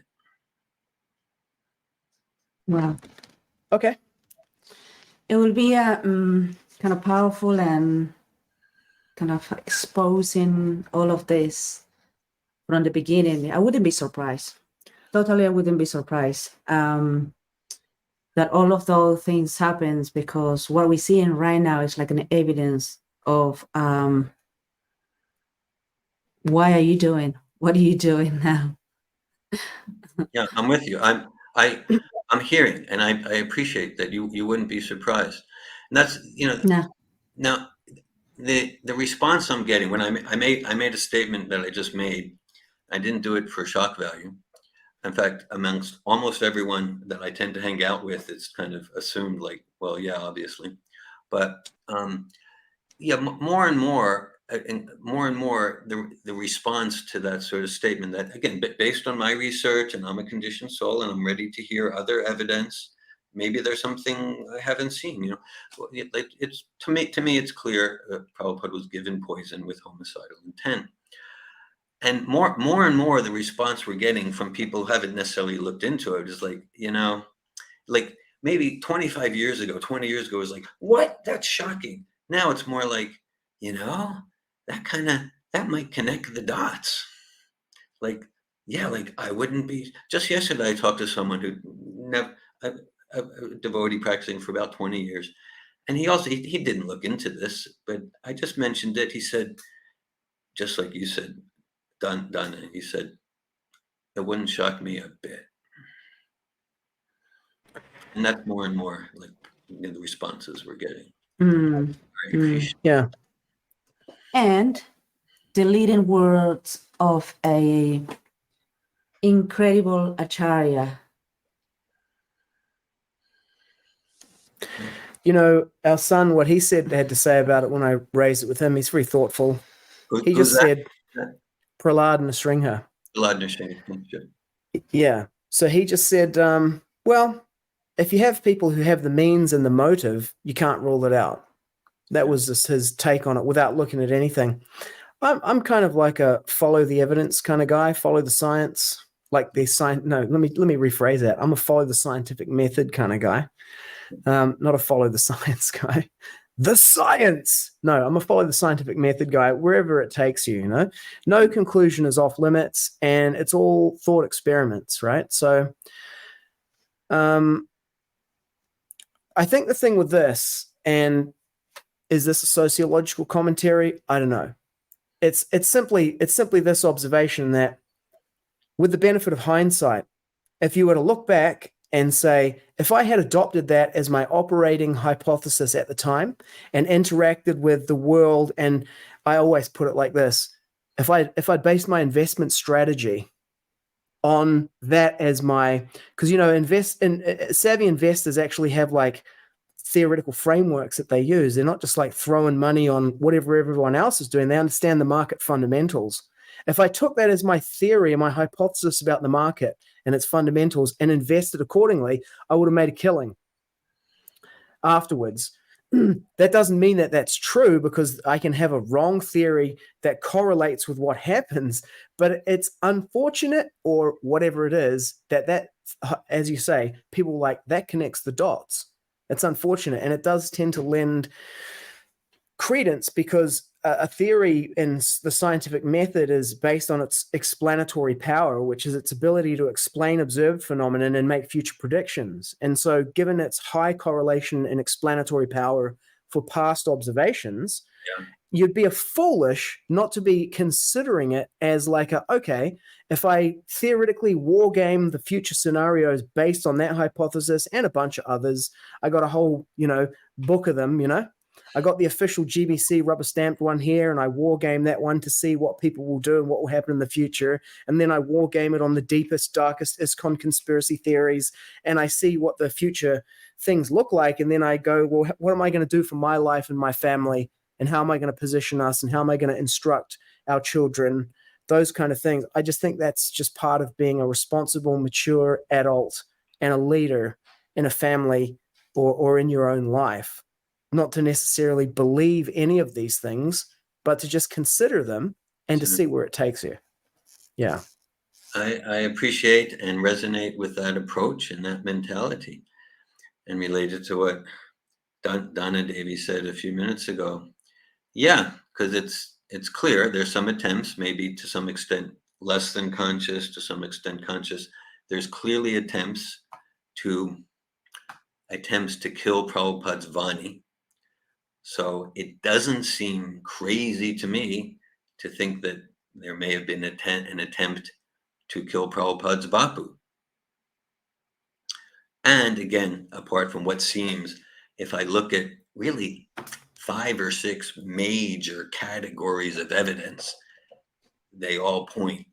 Wow. Okay. It will be a kind of powerful and kind of exposing all of this from the beginning. I wouldn't be surprised. Totally, I wouldn't be surprised that all of those things happens, because what we're seeing right now is like an evidence of why are you doing? What are you doing now? Yeah, I'm with you. I'm hearing, and I appreciate that you wouldn't be surprised. And that's, No. now the response I'm getting when I made a statement that I just made. I didn't do it for shock value. In fact, amongst almost everyone that I tend to hang out with, it's kind of assumed like, well, yeah, obviously. But yeah, more and more, the response to that sort of statement, that again, based on my research, and I'm a conditioned soul, and I'm ready to hear other evidence. Maybe there's something I haven't seen. It's to me, it's clear Prabhupada was given poison with homicidal intent. And more and more, the response we're getting from people who haven't necessarily looked into it is like, like maybe 20 years ago, it was like, what? That's shocking. Now it's more like, that might connect the dots. Like, yeah, like I wouldn't be. Just yesterday, I talked to someone who a devotee practicing for about 20 years. And he didn't look into this, but I just mentioned it. He said, just like you said, Donna, he said, it wouldn't shock me a bit. And that's more and more like the responses we're getting. Mm. Very appreciative. Yeah. And the leading words of a incredible acharya. You know, our son, what he had to say about it when I raised it with him, he's very thoughtful. He Who's just that? said, Prahlad Nrsimha. Prahlad Nrsimha. Yeah. So he just said, well, if you have people who have the means and the motive, you can't rule it out. That was just his take on it without looking at anything. I'm kind of like a follow the evidence kind of guy, follow the science, like the science. No, let me rephrase that. I'm a follow the scientific method kind of guy, not a follow the science guy. The science. No, I'm a follow the scientific method guy wherever it takes you, you know. No conclusion is off limits, and it's all thought experiments, right? So I think the thing with this, and is this a sociological commentary? I don't know. It's simply this observation that with the benefit of hindsight, if you were to look back and say, if I had adopted that as my operating hypothesis at the time and interacted with the world, and I always put it like this, if I'd based my investment strategy on that as my, because, you know, savvy investors actually have like theoretical frameworks that they use. They're not just like throwing money on whatever everyone else is doing. They understand the market fundamentals. If I took that as my theory and my hypothesis about the market and its fundamentals and invested accordingly, I would have made a killing afterwards. That doesn't mean that that's true, because I can have a wrong theory that correlates with what happens, but it's unfortunate, or whatever it is, that as you say, people like that connects the dots. It's unfortunate, and it does tend to lend credence, because a theory in the scientific method is based on its explanatory power, which is its ability to explain observed phenomenon and make future predictions. And so given its high correlation and explanatory power for past observations, you'd be foolish not to be considering it as like okay, if I theoretically war game the future scenarios based on that hypothesis and a bunch of others, I got a whole, you know, book of them, you know. I got the official GBC rubber stamped one here, and I war game that one to see what people will do and what will happen in the future. And then I war game it on the deepest, darkest ISKCON conspiracy theories, and I see what the future things look like. And then I go, well, what am I going to do for my life and my family? And how am I going to position us? And how am I going to instruct our children? Those kind of things. I just think that's just part of being a responsible, mature adult and a leader in a family or in your own life. Not to necessarily believe any of these things, but to just consider them and to see where it takes you. Yeah. I appreciate and resonate with that approach and that mentality. And related to what Donna Devi said a few minutes ago, yeah, because it's clear there's some attempts, maybe to some extent less than conscious, to some extent conscious. There's clearly attempts to kill Prabhupada's Vani. So it doesn't seem crazy to me to think that there may have been an attempt to kill Prabhupada's Bapu. And again, apart from what seems, if I look at really 5 or 6 major categories of evidence, they all point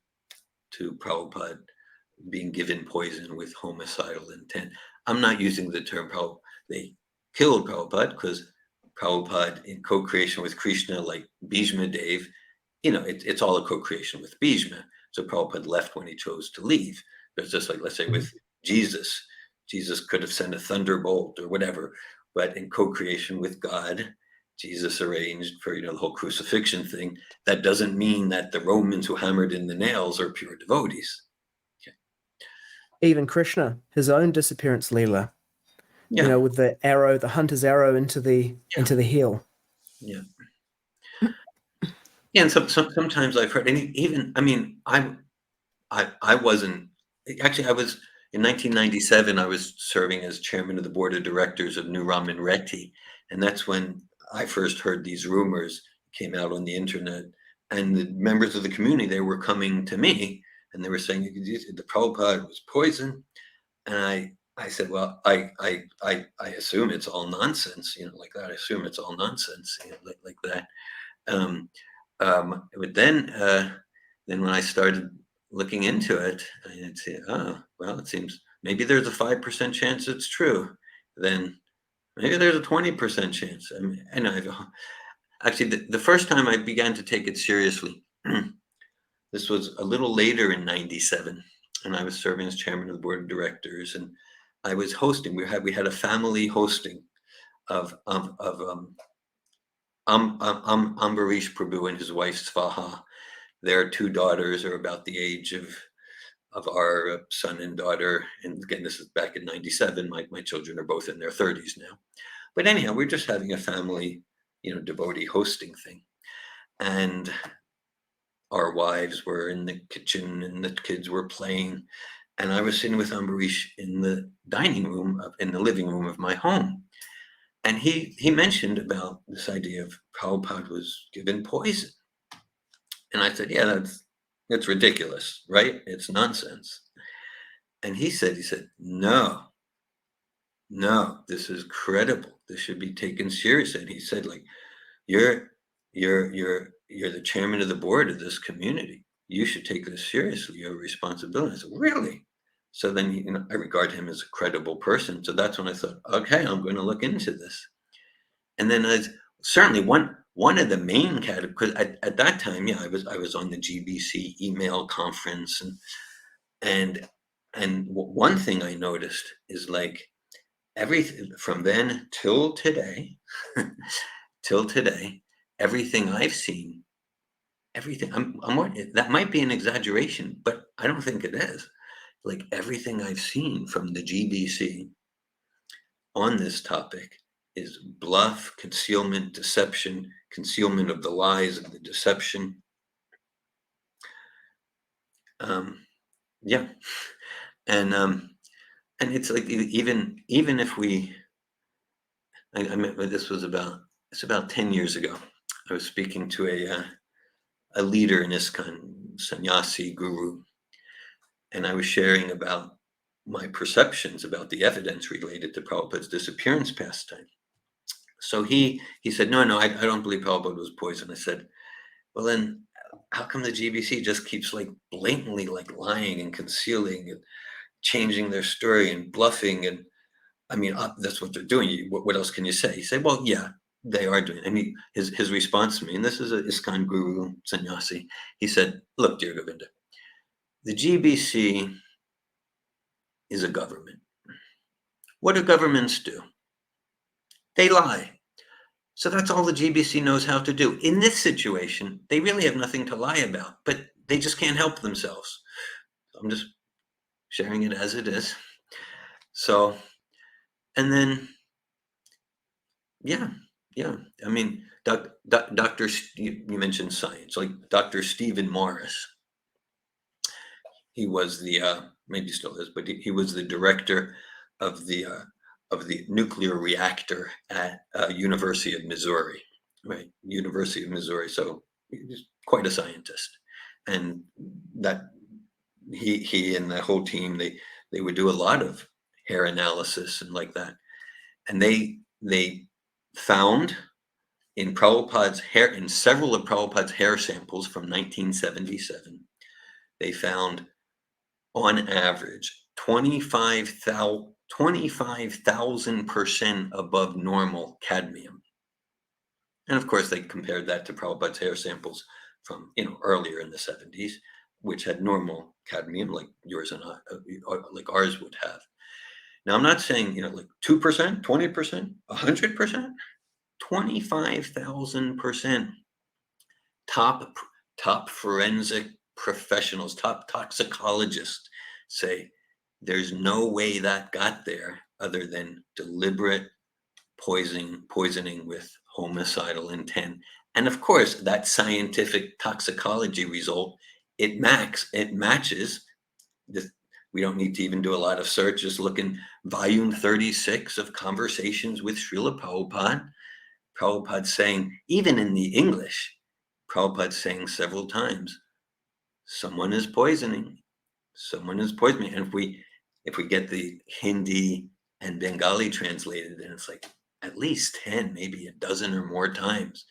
to Prabhupada being given poison with homicidal intent. I'm not using the term they killed Prabhupada, because Prabhupada in co-creation with Krishna, like Bhishma Dev, you know, it's all a co-creation with Bhishma. So Prabhupada left when he chose to leave. But it's just like, let's say with Jesus could have sent a thunderbolt or whatever, but in co-creation with God, Jesus arranged for, you know, the whole crucifixion thing. That doesn't mean that the Romans who hammered in the nails are pure devotees. Okay. Even Krishna, his own disappearance leela, Yeah. you know, with the arrow, the hunter's arrow into the heel. Yeah. Yeah, and sometimes I've heard, and even, I mean, I wasn't, actually I was, in 1997, I was serving as chairman of the board of directors of New Raman Reti. And that's when I first heard these rumors, came out on the internet. And the members of the community, they were coming to me and they were saying, the Prabhupada was poisoned. And I said, well, I assume it's all nonsense, like that. I assume it's all nonsense, like that. But then when I started looking into it, I'd say, oh, well, it seems maybe there's a 5% chance it's true. Then maybe there's a 20% chance. I mean, and actually, the first time I began to take it seriously, this was a little later in '97, and I was serving as chairman of the board of directors, and I was hosting. We had a family hosting of Ambarish Prabhu and his wife Svaha. Their two daughters are about the age of our son and daughter. And again, this is back in '97. My children are both in their 30s now. But anyhow, we're just having a family, devotee hosting thing. And our wives were in the kitchen and the kids were playing. And I was sitting with Ambarish in the dining room, in the living room of my home. And he mentioned about this idea of Prabhupada was given poison. And I said, yeah, that's ridiculous, right? It's nonsense. And he said, no, this is credible. This should be taken seriously. And he said, like, you're the chairman of the board of this community. You should take this seriously. You have a responsibility. I said, really? So then, I regard him as a credible person. So that's when I thought, okay, I'm going to look into this. And then certainly one of the main categories, because at that time, I was on the GBC email conference, and one thing I noticed is like everything from then till today, everything I've seen, everything that might be an exaggeration, but I don't think it is. Like everything I've seen from the GBC on this topic is bluff, concealment, deception, concealment of the lies and the deception. Yeah, and it's like even if we, I mean, this was about 10 years ago. I was speaking to a leader in ISKCON, sannyasi guru, and I was sharing about my perceptions about the evidence related to Prabhupada's disappearance pastime. So he said, no, I don't believe Prabhupada was poisoned. I said, well, then how come the GBC just keeps like blatantly like lying and concealing and changing their story and bluffing? And I mean, that's what they're doing. What else can you say? He said, well, yeah, they are doing it. I mean, his response to me, and this is a ISKCON guru, sannyasi, he said, look, Dhira Govinda, the GBC is a government. What do governments do? They lie. So that's all the GBC knows how to do. In this situation, they really have nothing to lie about, but they just can't help themselves. I'm just sharing it as it is. So, and then, yeah. I mean, Dr. You mentioned science, like Dr. Stephen Morris. He was the, maybe still is, but he was the director of the nuclear reactor at University of Missouri, right? University of Missouri. So he's quite a scientist, and that he and the whole team, they would do a lot of hair analysis and like that, and they found in Prabhupada's hair, in several of Prabhupada's hair samples from 1977, they found on average 25,000% above normal cadmium. And of course, they compared that to Prabhupada's hair samples from earlier in the 70s, which had normal cadmium like yours and like ours would have. Now, I'm not saying like 2%, 20%, 100%, 25,000%. Top forensic professionals, top toxicologists say there's no way that got there other than deliberate poisoning with homicidal intent. And of course, that scientific toxicology result, it matches We don't need to even do a lot of search. Just look in volume 36 of Conversations with Srila Prabhupada. Prabhupada saying, even in the English, Prabhupada saying several times, someone is poisoning. Someone is poisoning. And if we get the Hindi and Bengali translated, then it's like at least 10, maybe a dozen or more times.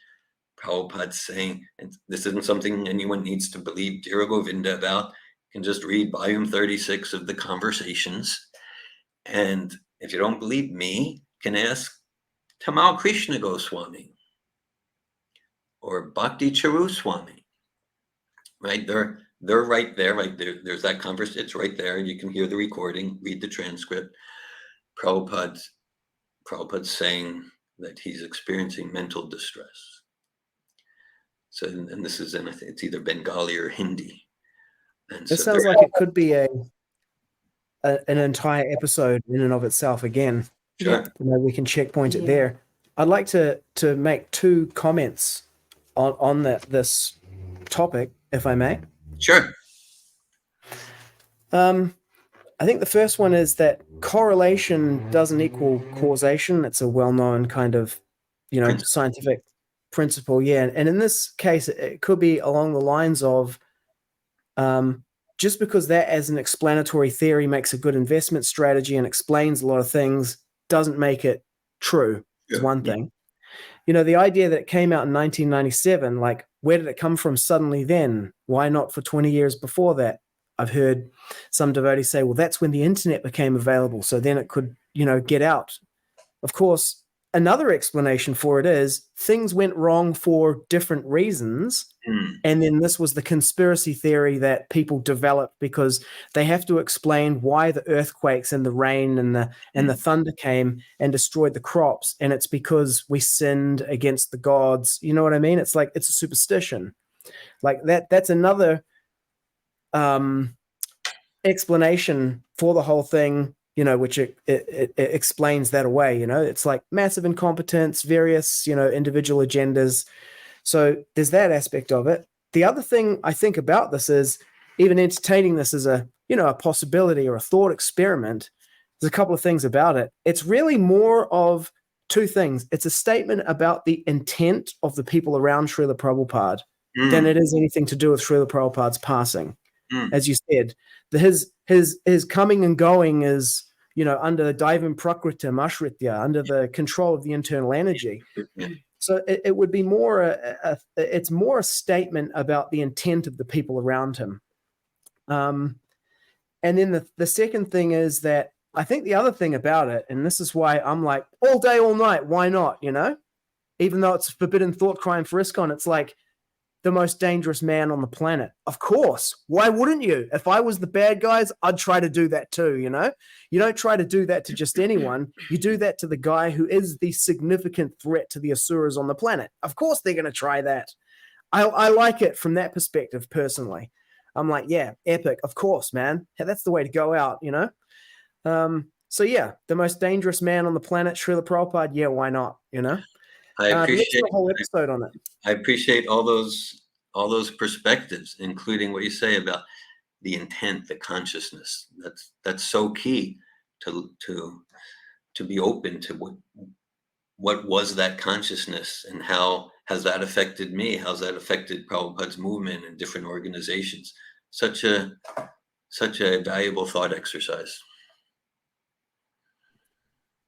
Prabhupada saying, and this isn't something anyone needs to believe Dhira Govinda about. You can just read volume 36 of the Conversations. And if you don't believe me, you can ask Tamal Krishna Goswami or Bhakti Charu Swami, right? They're right there, right there. There's that conversation. It's right there. You can hear the recording, read the transcript. Prabhupada's saying that he's experiencing mental distress. So, and this is in, I think it's either Bengali or Hindi. And It sounds like it could be an entire episode in and of itself again. Sure. We can checkpoint it there. I'd like to make two comments on this topic, if I may. Sure. I think the first one is that correlation doesn't equal causation. It's a well-known kind of, scientific principle. Yeah. And in this case, it could be along the lines of just because that as an explanatory theory makes a good investment strategy and explains a lot of things doesn't make it true. Is one thing. The idea that it came out in 1997, like, where did it come from suddenly then? Why not for 20 years before that? I've heard some devotees say, well, that's when the internet became available. So then it could, get out. Of course, another explanation for it is things went wrong for different reasons. And then this was the conspiracy theory that people developed because they have to explain why the earthquakes and the rain and the thunder came and destroyed the crops. And it's because we sinned against the gods. You know what I mean? It's like, it's a superstition. Like that's another explanation for the whole thing, which it explains that away. It's like massive incompetence, various, individual agendas. So there's that aspect of it. The other thing I think about this is even entertaining this as a possibility or a thought experiment. There's a couple of things about it. It's really more of two things. It's a statement about the intent of the people around Srila Prabhupada than it is anything to do with Srila Prabhupada's passing. As you said, his coming and going is, under the Daivam Prakritam Ashritya, under the control of the internal energy. So it would be more it's more a statement about the intent of the people around him. And then the second thing is that I think the other thing about it, and this is why I'm like, all day, all night, why not? Even though it's a forbidden thought crime for ISKCON, it's like the most dangerous man on the planet. Of course. Why wouldn't you? If I was the bad guys, I'd try to do that too, You don't try to do that to just anyone. You do that to the guy who is the significant threat to the Asuras on the planet. Of course they're going to try that. I like it from that perspective personally. I'm like, yeah, epic. Of course, man. That's the way to go out, So yeah, the most dangerous man on the planet, Srila Prabhupada. Yeah, why not? I appreciate let's do a whole episode on it. I appreciate all those perspectives, including what you say about the intent, the consciousness. That's so key to be open to what was that consciousness and how has that affected me? How's that affected Prabhupada's movement and different organizations? Such a valuable thought exercise.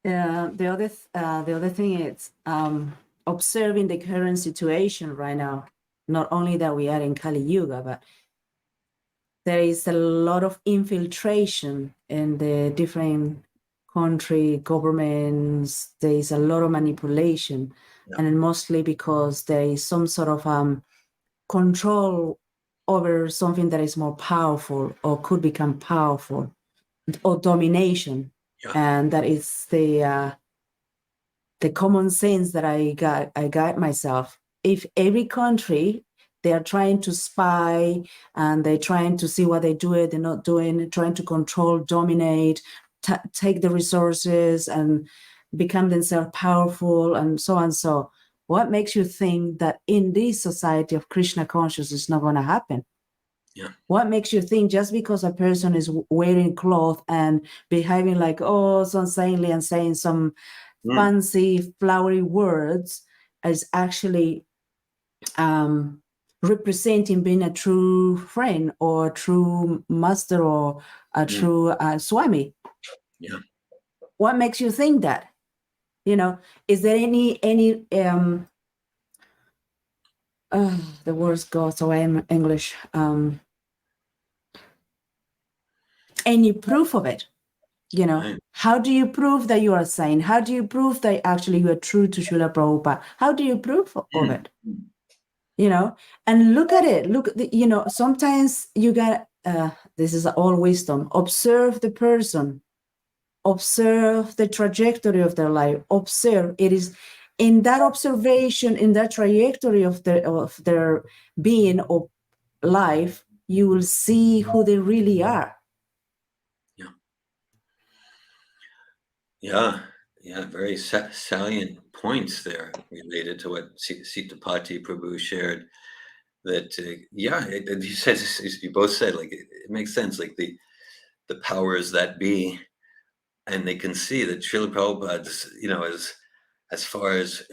The other thing is observing the current situation right now. Not only that we are in Kali Yuga, but there is a lot of infiltration in the different country governments. There is a lot of manipulation, and mostly because there is some sort of control over something that is more powerful or could become powerful, or domination. And that is the common sense that I got myself. If every country, they are trying to spy and they're trying to see what they do, they're not doing, trying to control, dominate, take the resources and become themselves powerful and so on. So what makes you think that in this society of Krishna consciousness is not going to happen? Yeah. What makes you think just because a person is wearing cloth and behaving like, oh, so saintly and saying some fancy, flowery words is actually representing being a true friend or a true master or a true swami? Yeah. What makes you think that? You know, is there any the words go so in English, any proof of it? You know, Right. how do you prove that you are sane? How do you prove that actually you are true to Srila Prabhupada? How do you prove of it? You know, and look at it. Look, you know, sometimes you got, this is all wisdom. Observe the person. Observe the trajectory of their life. Observe. It is in that observation, in that trajectory of their being or life, you will see who they really are. Yeah, very salient points there related to what Sitapati Prabhu shared. That you said, you both said, like it makes sense. Like the powers that be, and they can see that Srila Prabhupada's, you know, as far as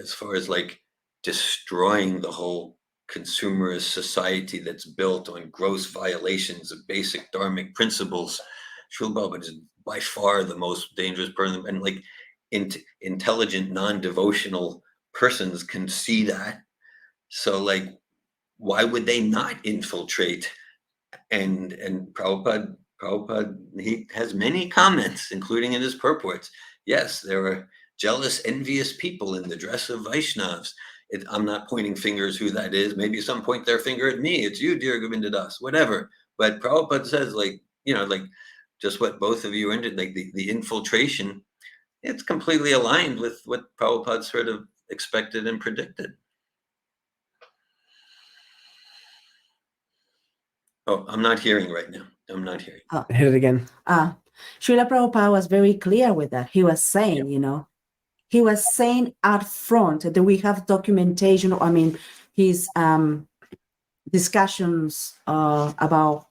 like destroying the whole consumerist society that's built on gross violations of basic dharmic principles. Srila Prabhupada is by far the most dangerous person, and like intelligent, non-devotional persons can see that. So like, why would they not infiltrate? And Prabhupada, he has many comments, including in his purports. Yes, there are jealous, envious people in the dress of Vaishnavas. I'm not pointing fingers who that is. Maybe some point their finger at me. It's you, Dhira Govinda Das, whatever. But Prabhupada says, like, you know, like just what both of you are into, like the infiltration, it's completely aligned with what Prabhupada sort of expected and predicted. Oh, I'm not hearing right now. I'm not hearing. Oh. Hit it again. Srila Prabhupada was very clear with that. He was saying, you know, he was saying out front that we have documentation. I mean, his discussions about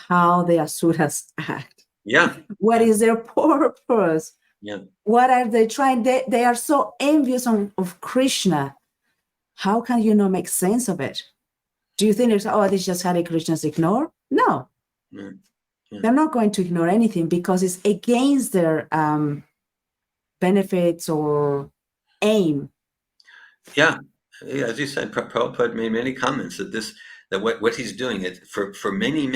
how the asuras act. Yeah. What is their purpose? Yeah. What are they trying? They are so envious of Krishna. How can you not make sense of it? Do you think it's, oh, this just Hare Krishnas ignore? No. Yeah. Yeah. They're not going to ignore anything because it's against their benefits or aim. Yeah, as you said, Prabhupada made many comments that what he's doing, it for many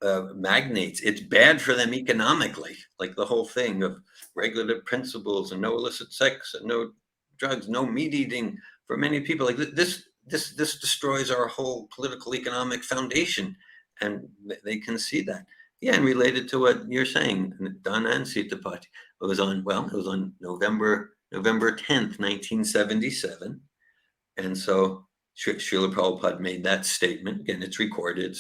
magnates, it's bad for them economically. Like the whole thing of regulative principles and no illicit sex and no drugs, no meat eating for many people. Like this destroys our whole political economic foundation, and they can see that. Yeah, and related to what you're saying, Dana and Sitapati, it was on November 10th, 1977. And so Srila Prabhupada made that statement. Again, it's recorded.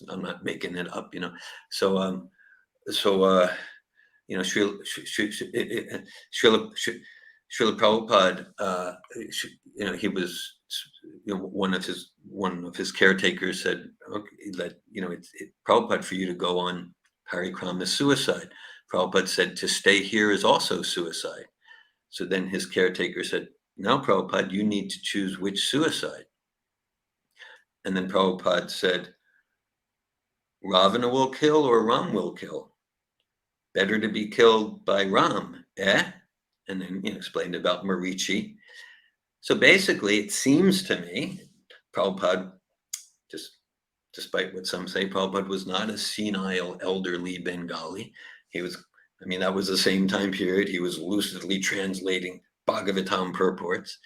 I'm not making it up, you know. So, you know, Srila Prabhupada, you know, he was, you know, one of his caretakers said, okay, that, you know, Prabhupada, for you to go on parikram is suicide. Prabhupada said, to stay here is also suicide. So then his caretaker said, now, Prabhupada, you need to choose which suicide. And then Prabhupada said, Ravana will kill or Ram will kill. Better to be killed by Ram, eh? And then, you know, explained about Marichi. So basically, it seems to me, Prabhupada, just despite what some say, Prabhupada was not a senile, elderly Bengali. He was, I mean, that was the same time period. He was lucidly translating Bhagavatam purports.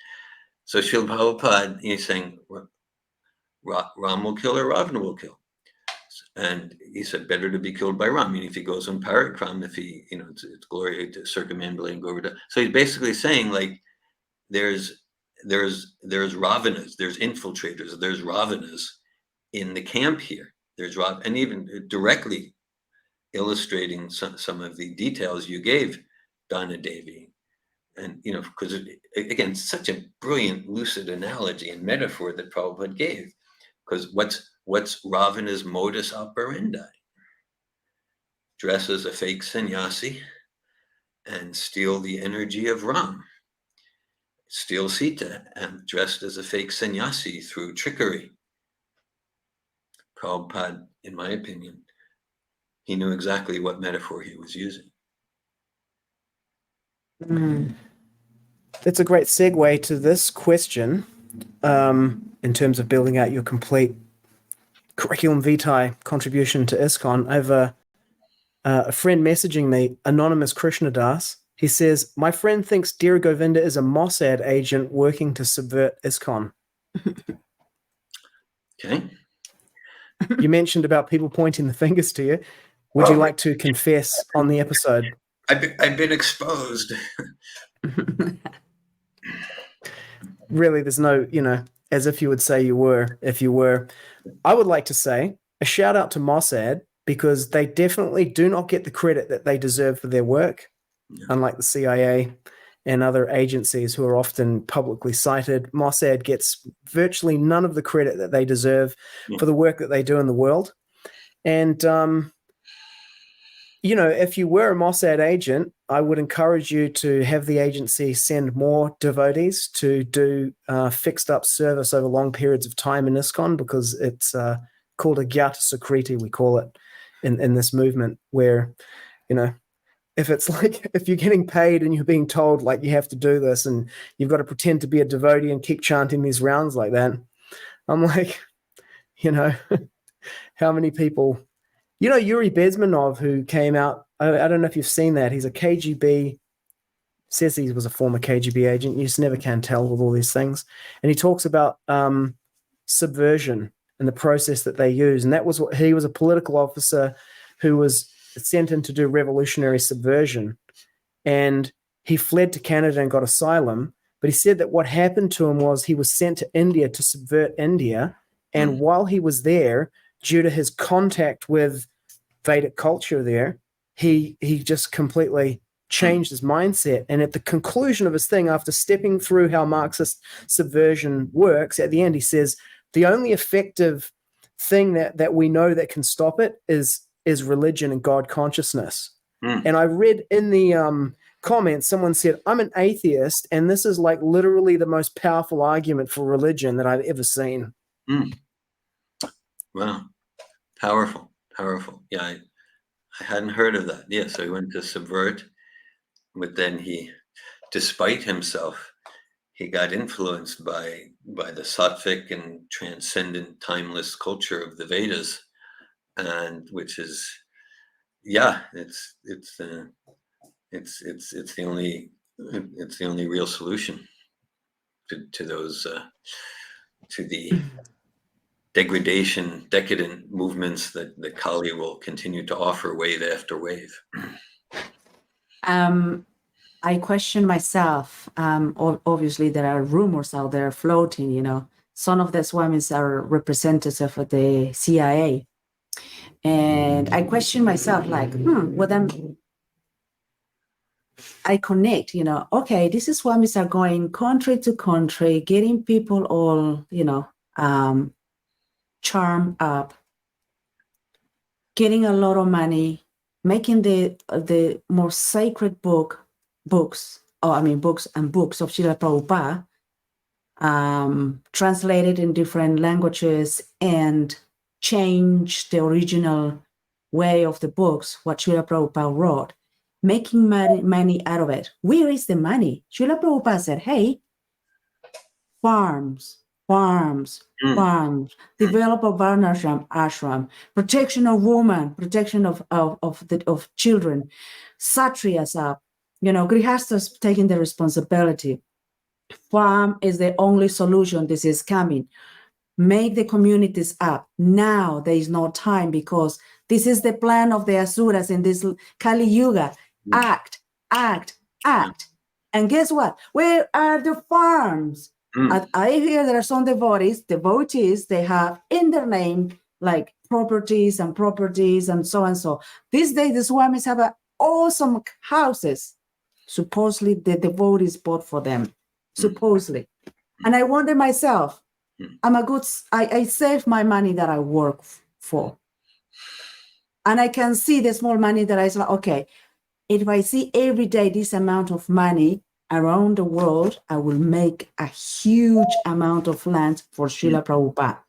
So Srila Prabhupada, he's saying, Ram will kill or Ravana will kill. And he said, better to be killed by Ram. I mean, if he goes on parikram, if he, you know, it's glory to circumambulate Govardhan. So he's basically saying, like, there's Ravanas, there's infiltrators, there's Ravanas in the camp here. There's and even directly illustrating some of the details you gave, Dana Devi. And, you know, because again, such a brilliant, lucid analogy and metaphor that Prabhupada gave. Because What's Ravana's modus operandi? Dress as a fake sannyasi and steal the energy of Ram. Steal Sita and dressed as a fake sannyasi through trickery. Prabhupada, in my opinion, he knew exactly what metaphor he was using. That's a great segue to this question, in terms of building out your complete curriculum vitae contribution to ISKCON. I have a friend messaging me, Anonymous Krishna Das. He says, my friend thinks Dhira Govinda is a Mossad agent working to subvert ISKCON. Okay. You mentioned about people pointing the fingers to you. Would you like to confess on the episode? I've been exposed. Really, there's no, as if you would say you were, if you were. I would like to say a shout out to Mossad, because they definitely do not get the credit that they deserve for their work, unlike the CIA and other agencies who are often publicly cited. Mossad gets virtually none of the credit that they deserve for the work that they do in the world. And, if you were a Mossad agent, I would encourage you to have the agency send more devotees to do fixed up service over long periods of time in ISKCON, because it's called a Gyata Sukriti, we call it in this movement, where, if it's like, if you're getting paid and you're being told like you have to do this and you've got to pretend to be a devotee and keep chanting these rounds like that, I'm like, how many people, Yuri Bezmenov, who came out, I don't know if you've seen that. He's a KGB, says he was a former KGB agent. You just never can tell with all these things. And he talks about subversion and the process that they use. And that was what he was a political officer who was sent in to do revolutionary subversion. And he fled to Canada and got asylum. But he said that what happened to him was he was sent to India to subvert India. And while he was there, due to his contact with Vedic culture there, he just completely changed his mindset. And at the conclusion of his thing, after stepping through how Marxist subversion works, at the end he says, the only effective thing that we know that can stop it is religion and God consciousness. And I read in the comments, someone said, I'm an atheist, and this is like literally the most powerful argument for religion that I've ever seen. Wow. Powerful. Yeah, I hadn't heard of that. Yeah, so he went to subvert, but then he, despite himself, he got influenced by the sattvic and transcendent, timeless culture of the Vedas, and which is, it's the only real solution to those to the degradation, decadent movements that the Kali will continue to offer wave after wave. I question myself. Obviously, there are rumors out there floating, Some of the Swamis are representatives of the CIA. And I question myself, like, I connect, okay, these Swamis are going country to country, getting people all, charmed up, getting a lot of money, making the more sacred books and books of Srila Prabhupada, translated in different languages and change the original way of the books, what Srila Prabhupada wrote, making money out of it. Where is the money? Srila Prabhupada said, hey, farms, develop a varnashram, ashram, protection of women, protection of children, satriyas up, grihastas taking the responsibility. Farm is the only solution. This is coming. Make the communities up. Now there is no time, because this is the plan of the Asuras in this Kali Yuga. Act. And guess what? Where are the farms? I hear there are some devotees, they have in their name like properties and so and so. These days, the Swamis have awesome houses. Supposedly, the devotees bought for them. Supposedly. And I wonder myself, I save my money that I work for. And I can see the small money that I say, okay, if I see every day this amount of money around the world, I will make a huge amount of land for Srila Prabhupada.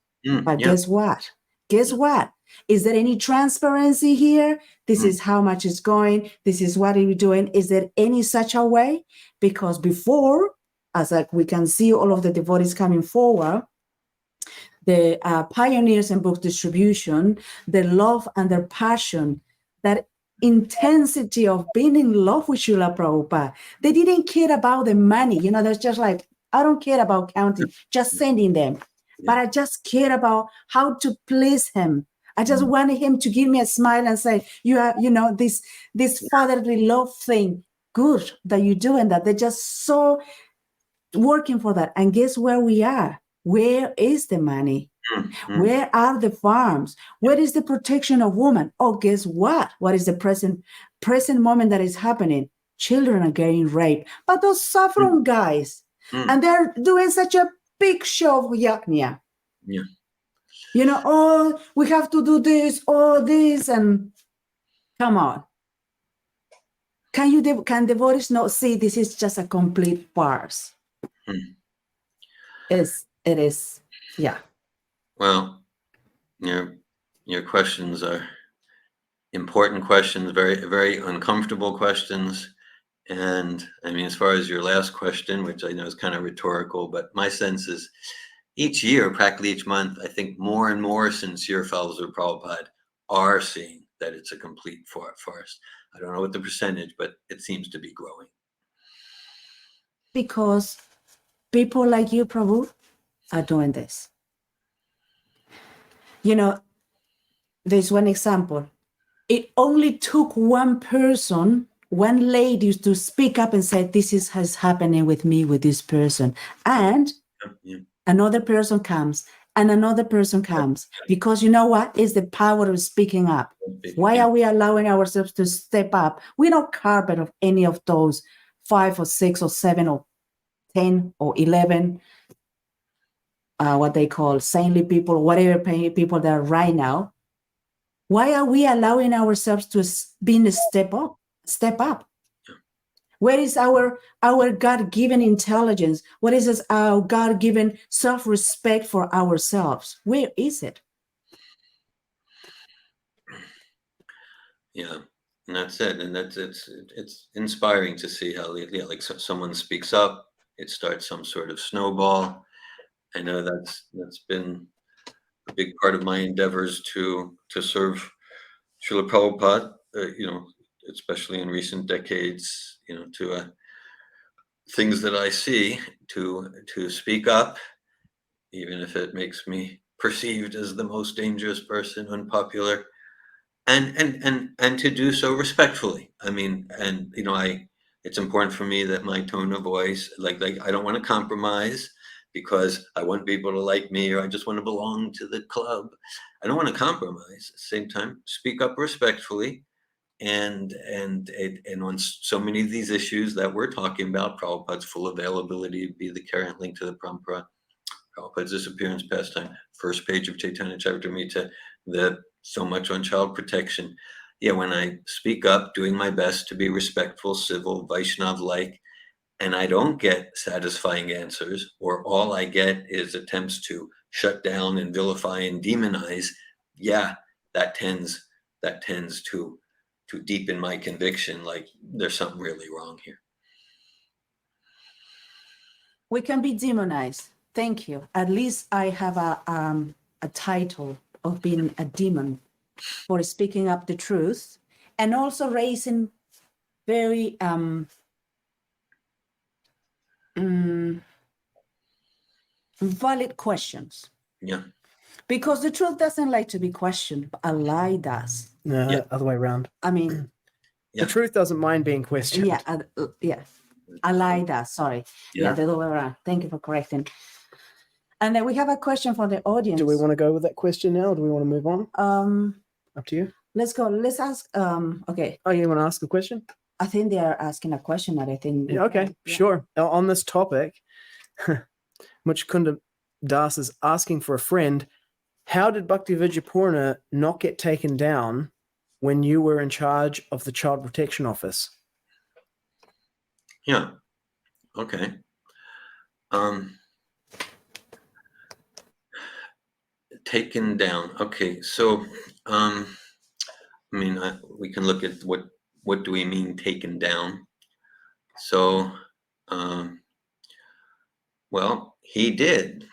But guess what? Guess what? Is there any transparency here? This is how much it's going. This is what we're doing. Is there any such a way? Because before, as like we can see all of the devotees coming forward, the pioneers in book distribution, their love and their passion, that intensity of being in love with Srila Prabhupada. They didn't care about the money. You know, they're just like, I don't care about counting, just sending them. But I just care about how to please him. I just wanted him to give me a smile and say, you are, you know, this fatherly love thing, good that you're doing that. They're just so working for that. And guess where we are? Where is the money? Where are the farms? Where is the protection of women? Oh, guess what? What is the present moment that is happening? Children are getting raped. But those saffron guys, and they're doing such a big show of yajna. Yeah. You know, oh, we have to do this, oh, this, and come on. Can devotees not see this is just a complete farce? It is, yeah. Well, your questions are important questions, very, very uncomfortable questions. And I mean, as far as your last question, which I know is kind of rhetorical, but my sense is each year, practically each month, I think more and more sincere followers of Prabhupada are seeing that it's a complete farce. I don't know what the percentage, but it seems to be growing. Because people like you, Prabhu, are doing this. You know, there's one example. It only took one person, one lady to speak up and say, this is happening with me, with this person. And another person comes and another person comes. Because you know what? It's the power of speaking up. Why are we allowing ourselves to step up? We don't carpet of any of those 5 or 6 or 7 or 10 or 11, what they call saintly people, whatever people that are right now. Why are we allowing ourselves to step up? Where is our God-given intelligence? What is our God-given self-respect for ourselves? Where is it? Yeah, and that's it. And it's inspiring to see how, like someone speaks up, it starts some sort of snowball. I know that's been a big part of my endeavors to serve Srila Prabhupada, you know, especially in recent decades, you know, to things that I see, to speak up, even if it makes me perceived as the most dangerous person, unpopular, and to do so respectfully. I mean, and you know, it's important for me that my tone of voice, like I don't want to compromise because I want people to like me, or I just want to belong to the club. I don't want to compromise. At the same time, speak up respectfully, and on so many of these issues that we're talking about, Prabhupada's full availability, be the current link to the Parampara, Prabhupada's disappearance pastime, first page of Chaitanya Charitamrita, the so much on child protection. Yeah, when I speak up, doing my best to be respectful, civil, Vaishnav-like, and I don't get satisfying answers, or all I get is attempts to shut down and vilify and demonize, yeah, that tends to deepen my conviction, like there's something really wrong here. We can be demonized. Thank you. At least I have a title of being a demon for speaking up the truth and also raising very valid questions. Yeah. Because the truth doesn't like to be questioned, but a lie does. No, Yeah. other way around. I mean, The truth doesn't mind being questioned. yeah, a lie does. Sorry. Yeah, the other way around. Thank you for correcting. And then we have a question for the audience. Do we want to go with that question now, or do we want to move on? Up to you. Let's go. Let's ask. Okay. Oh, you want to ask a question? I think they are asking a question that I think. Yeah, okay, sure. On this topic, Muchkunda Das is asking for a friend. How did Bhakti Vijayapurna not get taken down when you were in charge of the Child Protection Office? Yeah. Okay. Taken down. Okay. So, I mean, we can look at what do we mean taken down? So, well, he did.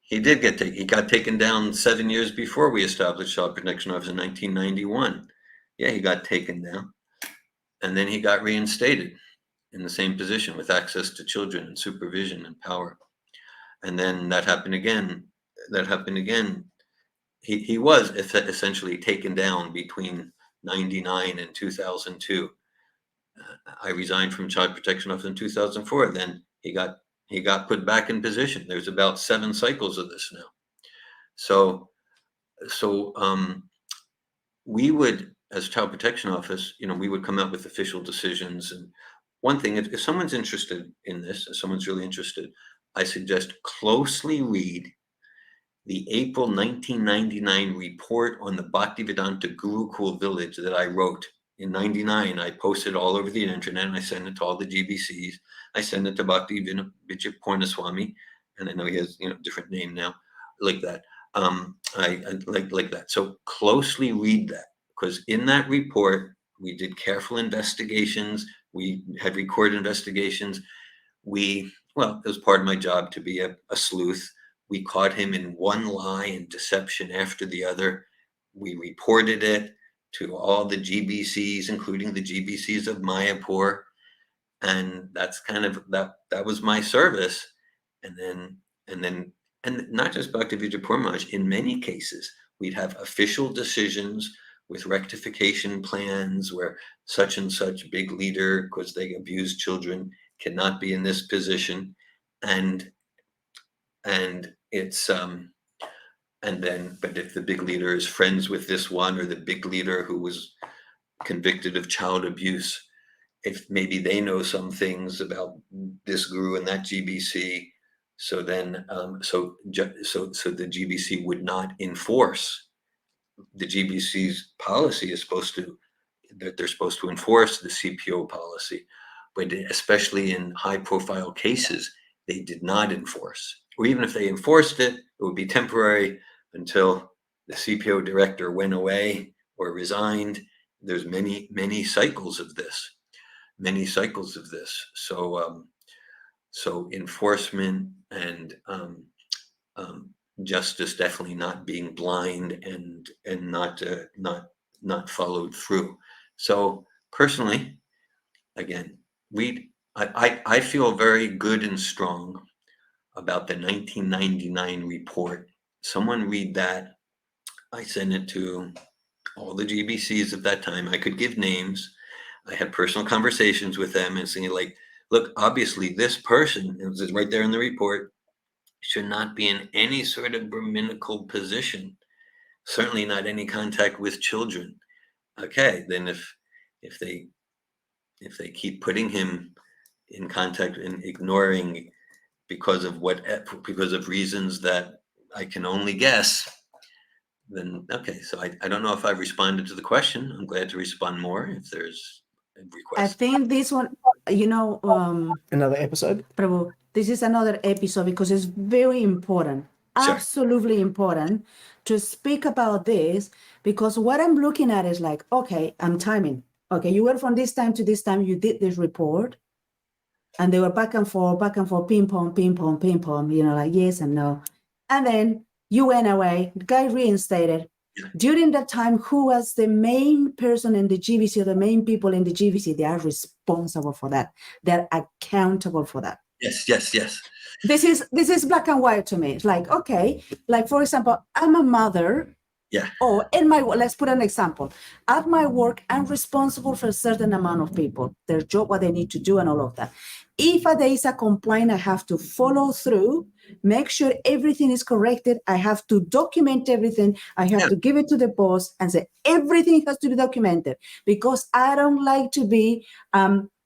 He did get taken. He got taken down 7 years before we established Child Protection Office in 1991. Yeah, he got taken down, and then he got reinstated in the same position with access to children and supervision and power. And then that happened again. He was essentially taken down between 99 and 2002. I resigned from Child Protection Office in 2004. Then he got put back in position. There's about 7 cycles of this now. So we would, as Child Protection Office, we would come out with official decisions. And one thing, if someone's interested in this, if someone's really interested, I suggest closely read the April 1999 report on the Bhaktivedanta Gurukul village that I wrote in 99. I posted all over the internet, and I sent it to all the GBCs. I sent it to Bhakti Vijayapurna Swami, and I know he has different name now, like that. I like that. So closely read that, because in that report we did careful investigations. We had recorded investigations. It was part of my job to be a sleuth. We caught him in one lie and deception after the other. We reported it to all the GBCs, including the GBCs of Mayapur. And that's kind of, that was my service. And not just Bhakti Vijayapurna Maharaj, in many cases, we'd have official decisions with rectification plans where such and such big leader, because they abuse children, cannot be in this position. And it's but if the big leader is friends with this one, or the big leader who was convicted of child abuse, if maybe they know some things about this guru and that GBC, so then so the GBC would not enforce. The GBC's policy is they're supposed to enforce the CPO policy, but especially in high profile cases, they did not enforce. Or even if they enforced it, it would be temporary until the CPO director went away or resigned. There's many cycles of this. So enforcement and justice definitely not being blind and not followed through. So personally, again, I feel very good and strong about the 1999 report. Someone read that. I sent it to all the GBCs at that time. I could give names. I had personal conversations with them and saying, like, look, obviously this person, it was right there in the report, should not be in any sort of Brahminical position, certainly not any contact with children. Okay, then if they keep putting him in contact and ignoring because of reasons that I can only guess, then okay. So I don't know if I've responded to the question. I'm glad to respond more if there's a request. I think this one, Another episode? Prabhu, this is another episode because it's very important, Sure. absolutely important to speak about this, because what I'm looking at is like, okay, I'm timing. Okay, you were from this time to this time, you did this report, and they were back and forth, ping pong, like yes and no. And then you went away, the guy reinstated. Yeah. During that time, who was the main person in the GBC, or the main people in the GBC? They are responsible for that. They're accountable for that. Yes. This is black and white to me. It's like, okay, like for example, I'm a mother. Yeah. Or let's put an example. At my work, I'm responsible for a certain amount of people, their job, what they need to do, and all of that. If there is a complaint, I have to follow through, make sure everything is corrected. I have to document everything. I have to give it to the boss and say everything has to be documented, because I don't like to be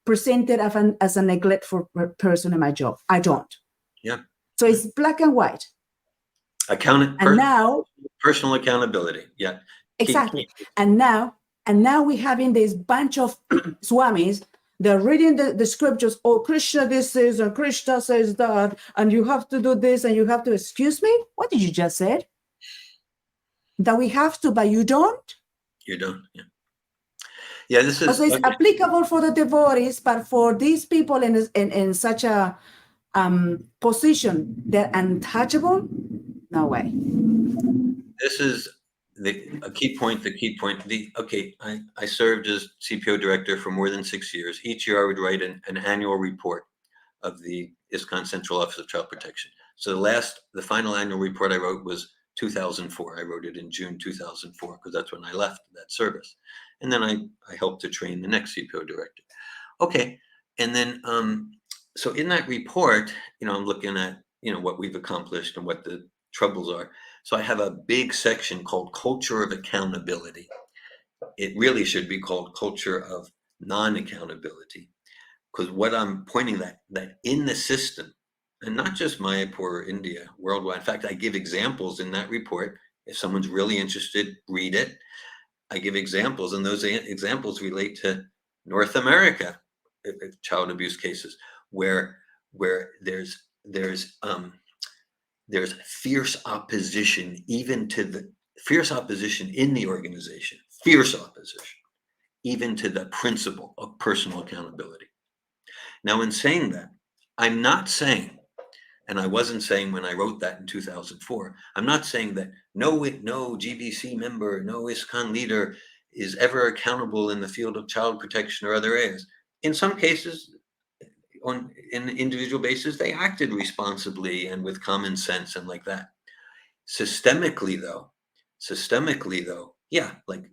presented as a neglectful person in my job. I don't. Yeah. So it's black and white. And now, personal accountability. Yeah. exactly. And now we're having this bunch of swamis. They're reading the scriptures. Oh, Krishna this is, and Krishna says that, and you have to do this, and you have to. Excuse me, what did you just say? That we have to, but you don't. You don't. Yeah. Yeah. This is. So it's applicable for the devotees, but for these people in such a position, they're untouchable. No way. This is a key point. I served as CPO director for more than 6 years. Each year I would write an annual report of the ISKCON Central Office of Child Protection. So the final annual report I wrote was 2004. I wrote it in June 2004 because that's when I left that service. And then I helped to train the next CPO director. Okay. And then, so in that report, I'm looking at, what we've accomplished and what the troubles are. So I have a big section called Culture of Accountability. It really should be called Culture of Non-Accountability, because what I'm pointing that in the system, and not just Mayapur or India, worldwide. In fact, I give examples in that report. If someone's really interested, read it. I give examples, and those examples relate to North America, child abuse cases, where there's fierce opposition, even to the fierce opposition in the organization, fierce opposition, even to the principle of personal accountability. Now, in saying that, I'm not saying, and I wasn't saying when I wrote that in 2004, I'm not saying that no GBC member, no ISKCON leader is ever accountable in the field of child protection or other areas. In some cases, in an individual basis, they acted responsibly and with common sense and like that. Systemically though, yeah, like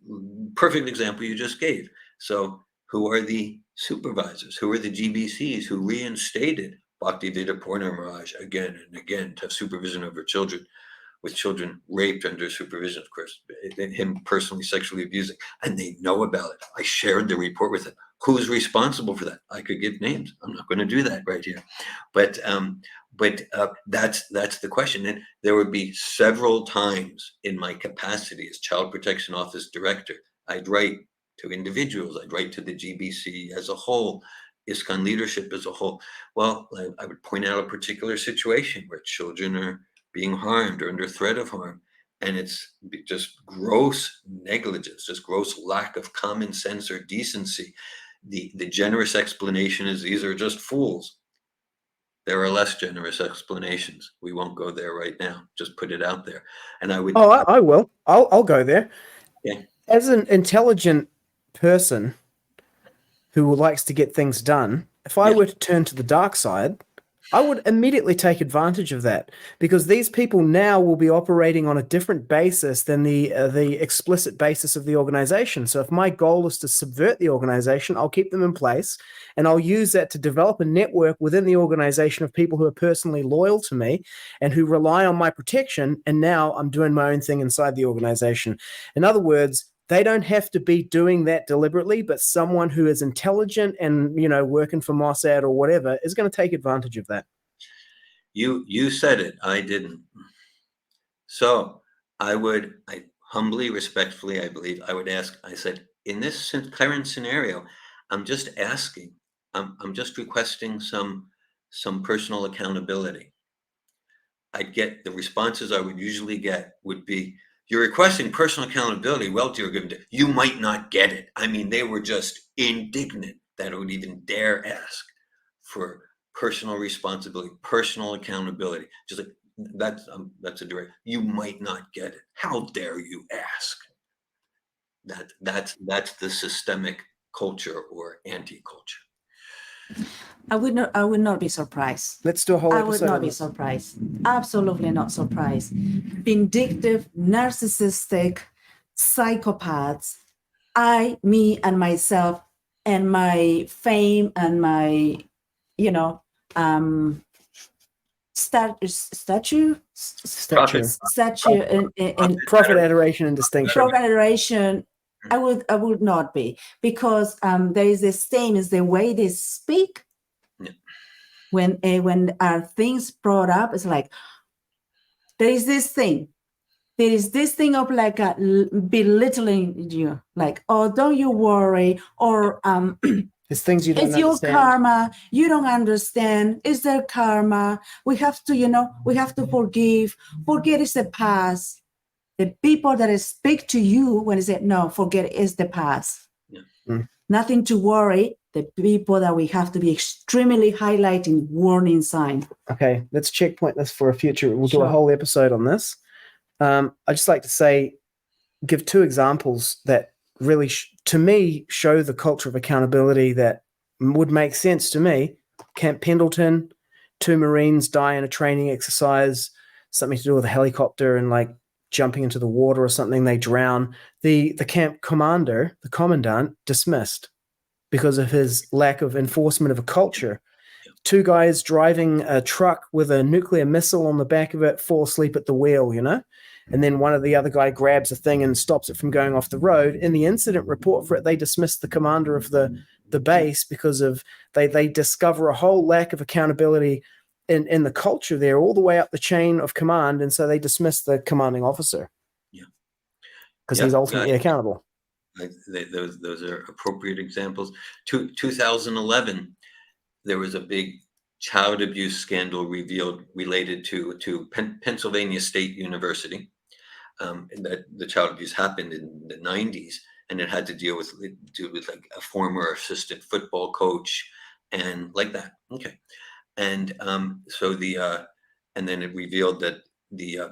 perfect example you just gave. So who are the supervisors? Who are the GBCs who reinstated Bhaktivedanta Purna Maharaj again and again to have supervision over children, with children raped under supervision, of course, him personally sexually abusing, and they know about it. I shared the report with them. Who's responsible for that? I could give names. I'm not going to do that right here, but that's the question. And there would be several times in my capacity as Child Protection Office Director, I'd write to individuals, I'd write to the GBC as a whole, ISKCON leadership as a whole. Well, I would point out a particular situation where children are being harmed or under threat of harm, and it's just gross negligence, just gross lack of common sense or decency. The generous explanation is these are just fools. There are less generous explanations. We won't go there right now. Just put it out there. And I would. Oh, I will. I'll go there. Yeah. As an intelligent person who likes to get things done, if I were to turn to the dark side, I would immediately take advantage of that, because these people now will be operating on a different basis than the explicit basis of the organization. So if my goal is to subvert the organization, I'll keep them in place, and I'll use that to develop a network within the organization of people who are personally loyal to me and who rely on my protection. And now I'm doing my own thing inside the organization. In other words, they don't have to be doing that deliberately, but someone who is intelligent and, working for Mossad or whatever is going to take advantage of that. You said it, I didn't. So I humbly, respectfully, I believe, I would ask, I said, in this current scenario, I'm just asking, I'm just requesting some personal accountability. I'd get the responses I would usually get would be, you're requesting personal accountability. Well, Dhira Govinda, you might not get it. I mean, they were just indignant that I would even dare ask for personal responsibility, personal accountability. Just like that's a direct. You might not get it. How dare you ask? That's the systemic culture or anti-culture. I would not be surprised. Let's do a whole I episode. would not be surprised. Absolutely not surprised. Vindictive, narcissistic, psychopaths. Me, and myself, and my fame, and my, statue and Profit, adoration, and distinction. Profit, adoration. I would not be, because there is this same is the way they speak. Yeah. when our things brought up, it's like, there is this thing of like belittling you, like, oh, don't you worry, or There's things you don't it's your understand. karma, you don't understand, it's their karma, we have to forgive, forget is the past. The people that speak to you when they say, no, forget is the past. Yeah. Nothing to worry. The people that we have to be extremely highlighting warning sign. Okay, let's checkpoint this for a future. We'll do a Sure. whole episode on this. I just like to say, give two examples that really, to me, show the culture of accountability that would make sense to me. Camp Pendleton, 2 Marines die in a training exercise, something to do with a helicopter and like jumping into the water or something, they drown. The camp commander, the commandant, dismissed because of his lack of enforcement of a culture. 2 guys driving a truck with a nuclear missile on the back of it fall asleep at the wheel, you know? And then one of the other guy grabs a thing and stops it from going off the road. In the incident report for it, they dismissed the commander of the base because of they discover a whole lack of accountability in the culture there, all the way up the chain of command. And so they dismiss the commanding officer. Yeah. Because he's ultimately accountable. Those are appropriate examples. 2011, there was a big child abuse scandal related to Pennsylvania State University. And that the child abuse happened in the 90s, and it had to do with like a former assistant football coach and like that. Okay. And so and then it revealed that the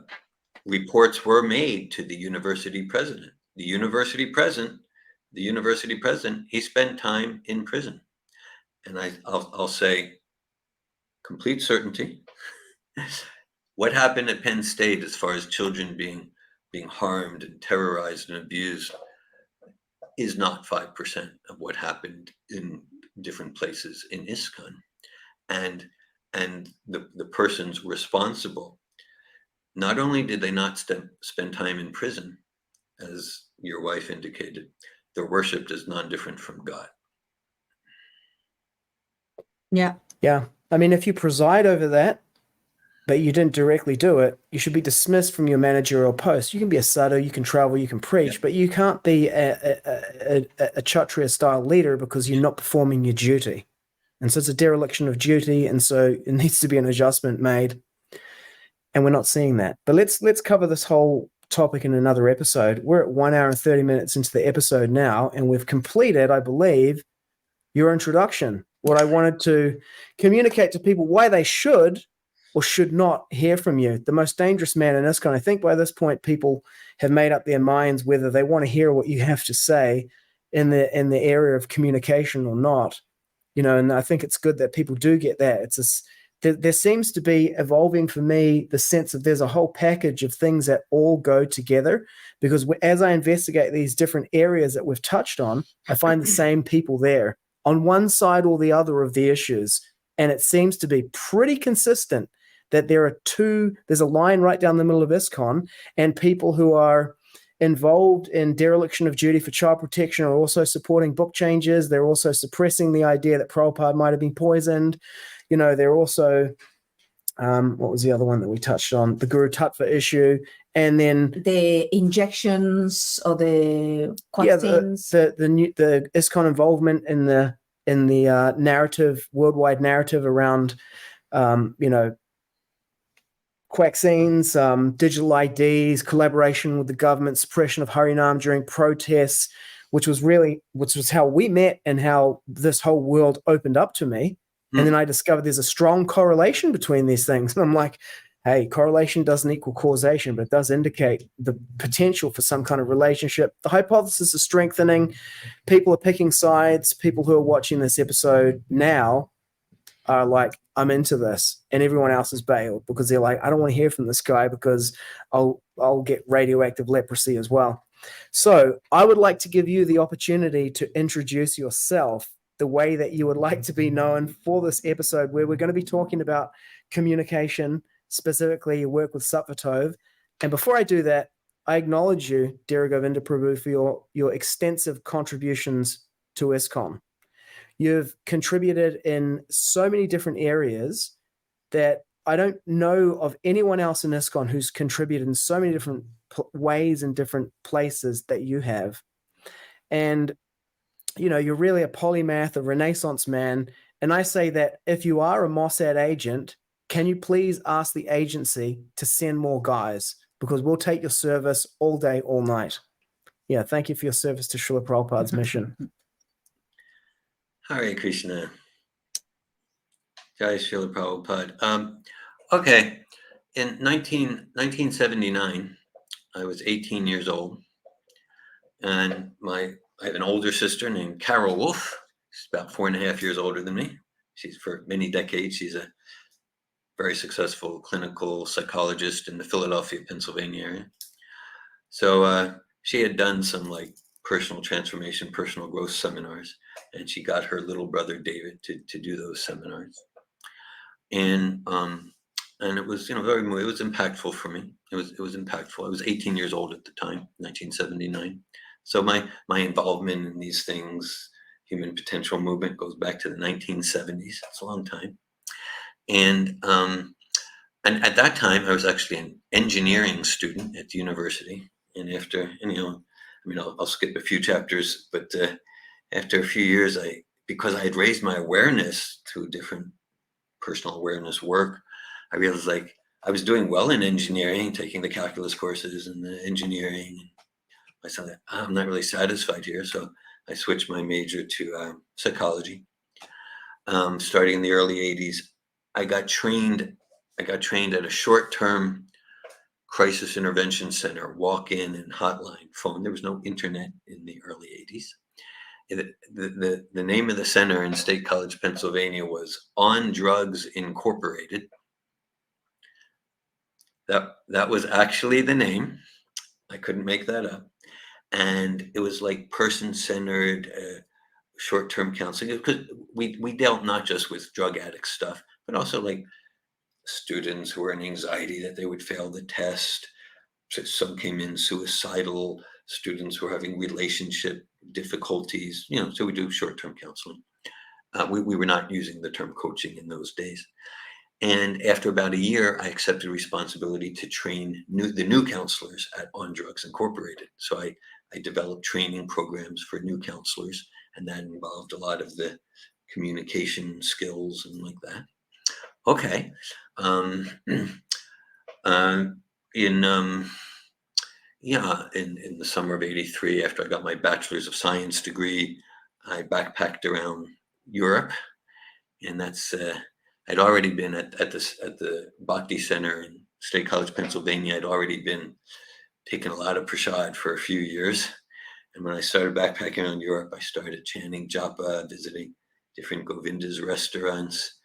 reports were made to the university president. The university president, he spent time in prison. And I'll say, complete certainty. What happened at Penn State as far as children being harmed and terrorized and abused is not 5% of what happened in different places in ISKCON. And the persons responsible, not only did they not spend time in prison, as your wife indicated, they're worshipped as non-different from God. Yeah. Yeah. I mean, if you preside over that, but you didn't directly do it, you should be dismissed from your managerial post. You can be a sadhu, you can travel, you can preach, but you can't be a Kshatriya-style leader because you're not performing your duty. And so it's a dereliction of duty, and so it needs to be an adjustment made. And we're not seeing that. But let's cover this whole topic in another episode. We're at 1 hour and 30 minutes into the episode now, and we've completed, I believe, your introduction. What I wanted to communicate to people, why they should or should not hear from you. The most dangerous man in ISKCON. I think by this point, people have made up their minds whether they want to hear what you have to say in the area of communication or not. You know, and I think it's good that people do get that. It's there seems to be evolving for me the sense of there's a whole package of things that all go together, because as I investigate these different areas that we've touched on, I find the same people there on one side or the other of the issues. And it seems to be pretty consistent that there's a line right down the middle of ISKCON, and people who are involved in dereliction of duty for child protection are also supporting book changes. They're also suppressing the idea that Prabhupada might have been poisoned. You know, they're also, what was the other one that we touched on? The Guru Tattva issue. And then the injections or the vaccines. the ISKCON involvement in the narrative, worldwide narrative around, vaccines, digital IDs, collaboration with the government, suppression of Harinam during protests, which was how we met and how this whole world opened up to me. And then I discovered there's a strong correlation between these things. And I'm like, hey, correlation doesn't equal causation, but it does indicate the potential for some kind of relationship. The hypothesis is strengthening. People are picking sides. People who are watching this episode now are like, I'm into this, and everyone else is bailed because they're like, I don't want to hear from this guy because I'll get radioactive leprosy as well. So I would like to give you the opportunity to introduce yourself the way that you would like to be known for this episode, where we're going to be talking about communication, specifically your work with Satvatove. And before I do that, I acknowledge you, Dhira Govinda Prabhu, for your extensive contributions to ISKCON. You've contributed in so many different areas that I don't know of anyone else in ISKCON who's contributed in so many different ways and different places that you have. And, you know, you're really a polymath, a Renaissance man. And I say that if you are a Mossad agent, can you please ask the agency to send more guys? Because we'll take your service all day, all night. Yeah, thank you for your service to Srila Prabhupada's mission. Hare Krishna. Jai Srila Prabhupada. Okay, in 1979, I was 18 years old, and I have an older sister named Carol Wolf. She's about 4.5 years older than me. She's for many decades. She's a very successful clinical psychologist in the Philadelphia, Pennsylvania area. So she had done some like personal transformation, personal growth seminars, and she got her little brother David to do those seminars. And it was, you know, it was impactful for me. It was impactful. I was 18 years old at the time, 1979. So my involvement in these things, human potential movement, goes back to the 1970s. It's a long time. And at that time, I was actually an engineering student at the university. And after, and, you know, I mean, I'll skip a few chapters, but after a few years, because I had raised my awareness through different personal awareness work, I realized like I was doing well in engineering, taking the calculus courses and the engineering. I said, I'm not really satisfied here. So I switched my major to psychology. Starting in the early 80s, I got trained at a short-term crisis intervention center, walk-in and hotline phone. There was no internet in the early 80s. The name of the center in State College, Pennsylvania was On Drugs Incorporated. That was actually the name. I couldn't make that up. And it was like person-centered short-term counseling, because we dealt not just with drug addict stuff, but also like students who were in anxiety that they would fail the test. So some came in suicidal, students who were having relationship difficulties, you know, so we do short-term counseling. We were not using the term coaching in those days. And after about a year, I accepted responsibility to train the new counselors at On Drugs Incorporated. So I developed training programs for new counselors, and that involved a lot of the communication skills and like that. Okay. In the summer of '83, after I got my bachelor's of science degree, I backpacked around Europe, and that's I'd already been at the Bhakti Center in State College, Pennsylvania. I'd already been taking a lot of prasad for a few years, and when I started backpacking around Europe, I started chanting japa, visiting different Govindas restaurants.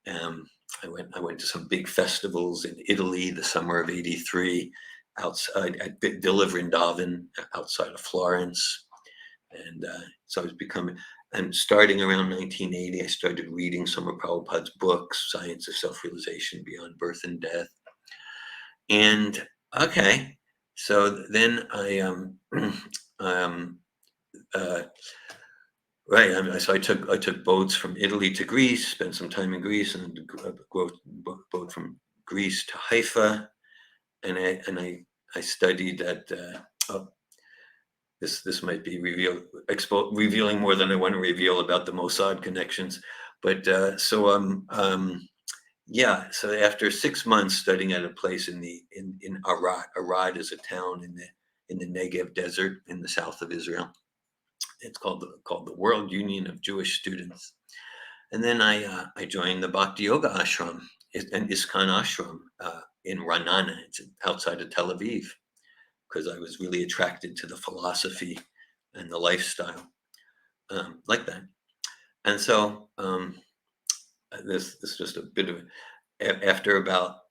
I went to some big festivals in Italy the summer of '83, outside at Villa Vrindavan outside of Florence. And so I was and starting around 1980, I started reading some of Prabhupada's books, Science of Self-Realization, Beyond Birth and Death. And okay, so then so I took boats from Italy to Greece, spent some time in Greece, and boat from Greece to Haifa, and I studied at. This might be revealing more than I want to reveal about the Mossad connections, but so after 6 months studying at a place in Arad. Arad is a town in the Negev desert in the south of Israel. It's called the World Union of Jewish Students. And then I joined the Bhakti Yoga Ashram, an ISKCON ashram in Ra'anana. It's outside of Tel Aviv, because I was really attracted to the philosophy and the lifestyle like that. And so this is just a bit of after about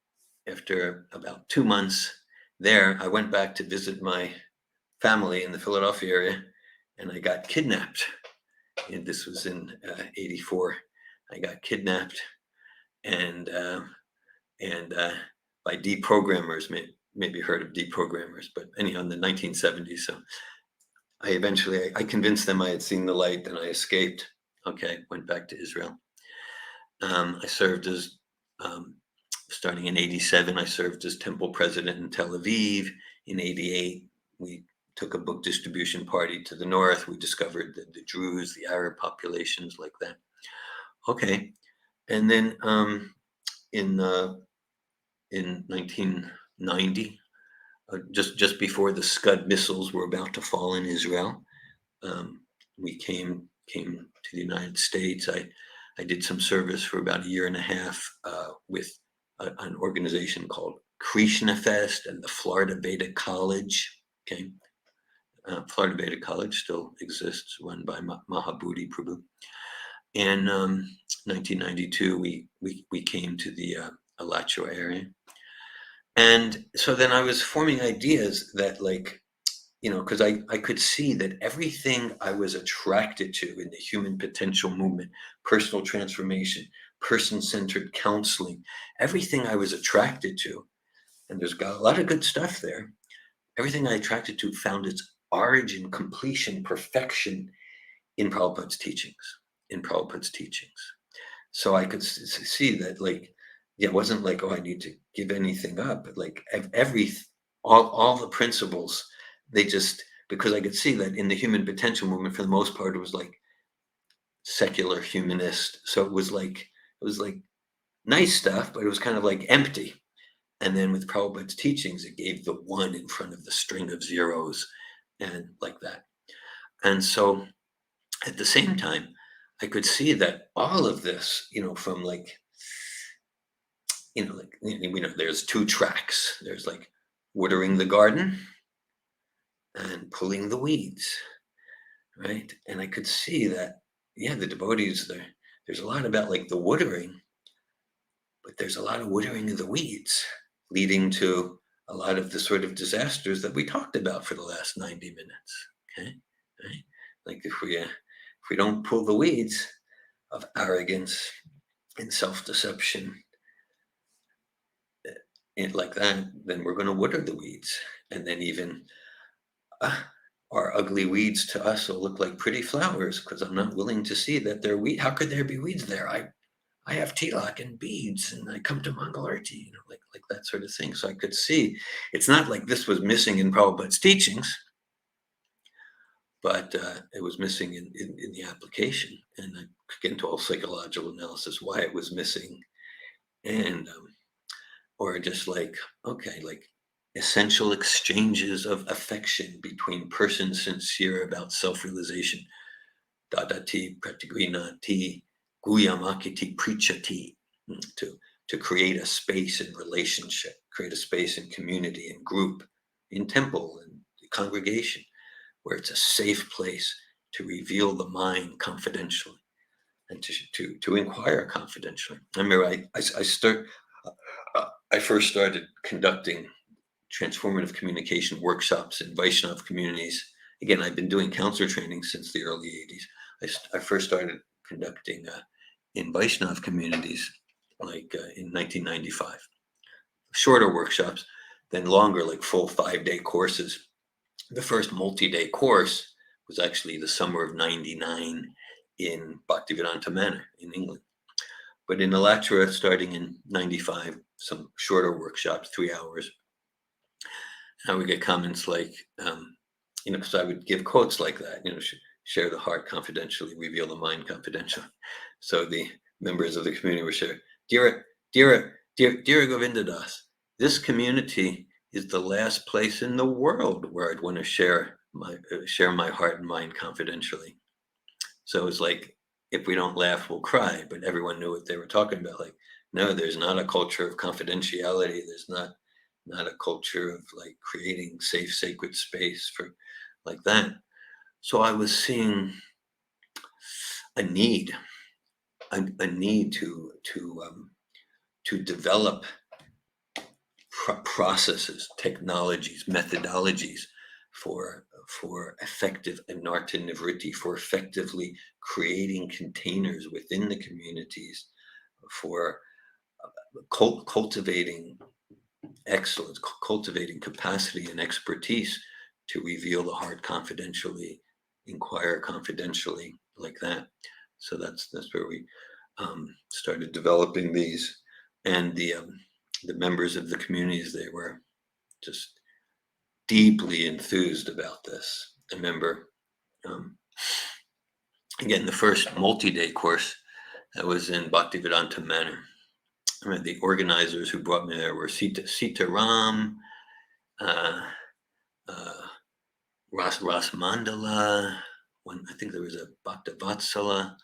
2 months there, I went back to visit my family in the Philadelphia area, and I got kidnapped. And this was in '84. I got kidnapped and by deprogrammers. Maybe heard of deprogrammers, but anyhow, in the 1970s. So I convinced them I had seen the light, and I escaped. Okay, went back to Israel. I served as, starting in 87, I served as temple president in Tel Aviv. In 88, we took a book distribution party to the north. We discovered the Druze, the Arab populations like that. Okay, and then in 1990, just before the Scud missiles were about to fall in Israel, we came to the United States. I did some service for about a year and a half with an organization called Krishna Fest and the Florida Vedic College. Okay, Florida Vedic College still exists, run by Mahabodhi Prabhu. In 1992, we came to the Alachua area, and so then I was forming ideas that, like, because I could see that everything I was attracted to in the human potential movement, personal transformation, person-centered counseling, everything I was attracted to, and there's got a lot of good stuff there, everything I attracted to found its origin, completion, perfection in Prabhupada's teachings. So I could see that, like, it wasn't like, oh, I need to give anything up, but like all the principles, they just, because I could see that in the human potential movement, for the most part, it was like secular humanist. So it was like nice stuff, but it was kind of like empty. And then with Prabhupada's teachings, it gave the one in front of the string of zeros and like that. And so at the same time, I could see that all of this, from like, there's two tracks. There's like watering the garden and pulling the weeds, right? And I could see that, the devotees, there's a lot about like the watering, but there's a lot of watering of the weeds, leading to a lot of the sort of disasters that we talked about for the last 90 minutes, okay? Right? Like if we don't pull the weeds of arrogance and self-deception, like that, then we're going to water the weeds, and then even our ugly weeds to us will look like pretty flowers, because I'm not willing to see that they're weeds. How could there be weeds there? I have tilak and beads, and I come to Mangalarti, like that sort of thing. So I could see it's not like this was missing in Prabhupada's teachings, but it was missing in the application. And I could get into all psychological analysis why it was missing, and or just like, okay, like essential exchanges of affection between persons sincere about self-realization. Dadati pratigrinati guyamakiti prichati, to create a space in relationship, create a space in community and group, in temple and congregation, where it's a safe place to reveal the mind confidentially and to inquire confidentially. I remember I first started conducting transformative communication workshops in Vaishnava communities. Again, I've been doing counselor training since the early 80s. I first started conducting in Vaishnava communities like in 1995. Shorter workshops, then longer, like full 5-day courses. The first multi-day course was actually the summer of '99 in Bhaktivedanta Manor in England. But in Alachua, starting in '95, some shorter workshops, 3 hours. I would get comments like, because I would give quotes like that, share the heart confidentially, reveal the mind confidentially. So the members of the community would share, Dhira Govinda Das, this community is the last place in the world where I'd want to share my heart and mind confidentially. So it's like, if we don't laugh, we'll cry. But everyone knew what they were talking about. Like, no, there's not a culture of confidentiality. There's not a culture of like creating safe, sacred space for like that. So I was seeing a need to develop processes, technologies, methodologies for effective anartha nivritti, for effectively creating containers within the communities, for cultivating excellence, cultivating capacity and expertise to reveal the heart confidentially, inquire confidentially, like that. So that's where we started developing these, and the members of the communities, they were just deeply enthused about this. I remember, again, the first multi-day course that was in Bhaktivedanta Manor. I mean, the organizers who brought me there were Sita Ram, Ras Mandala. I think there was a Bhaktavatsala.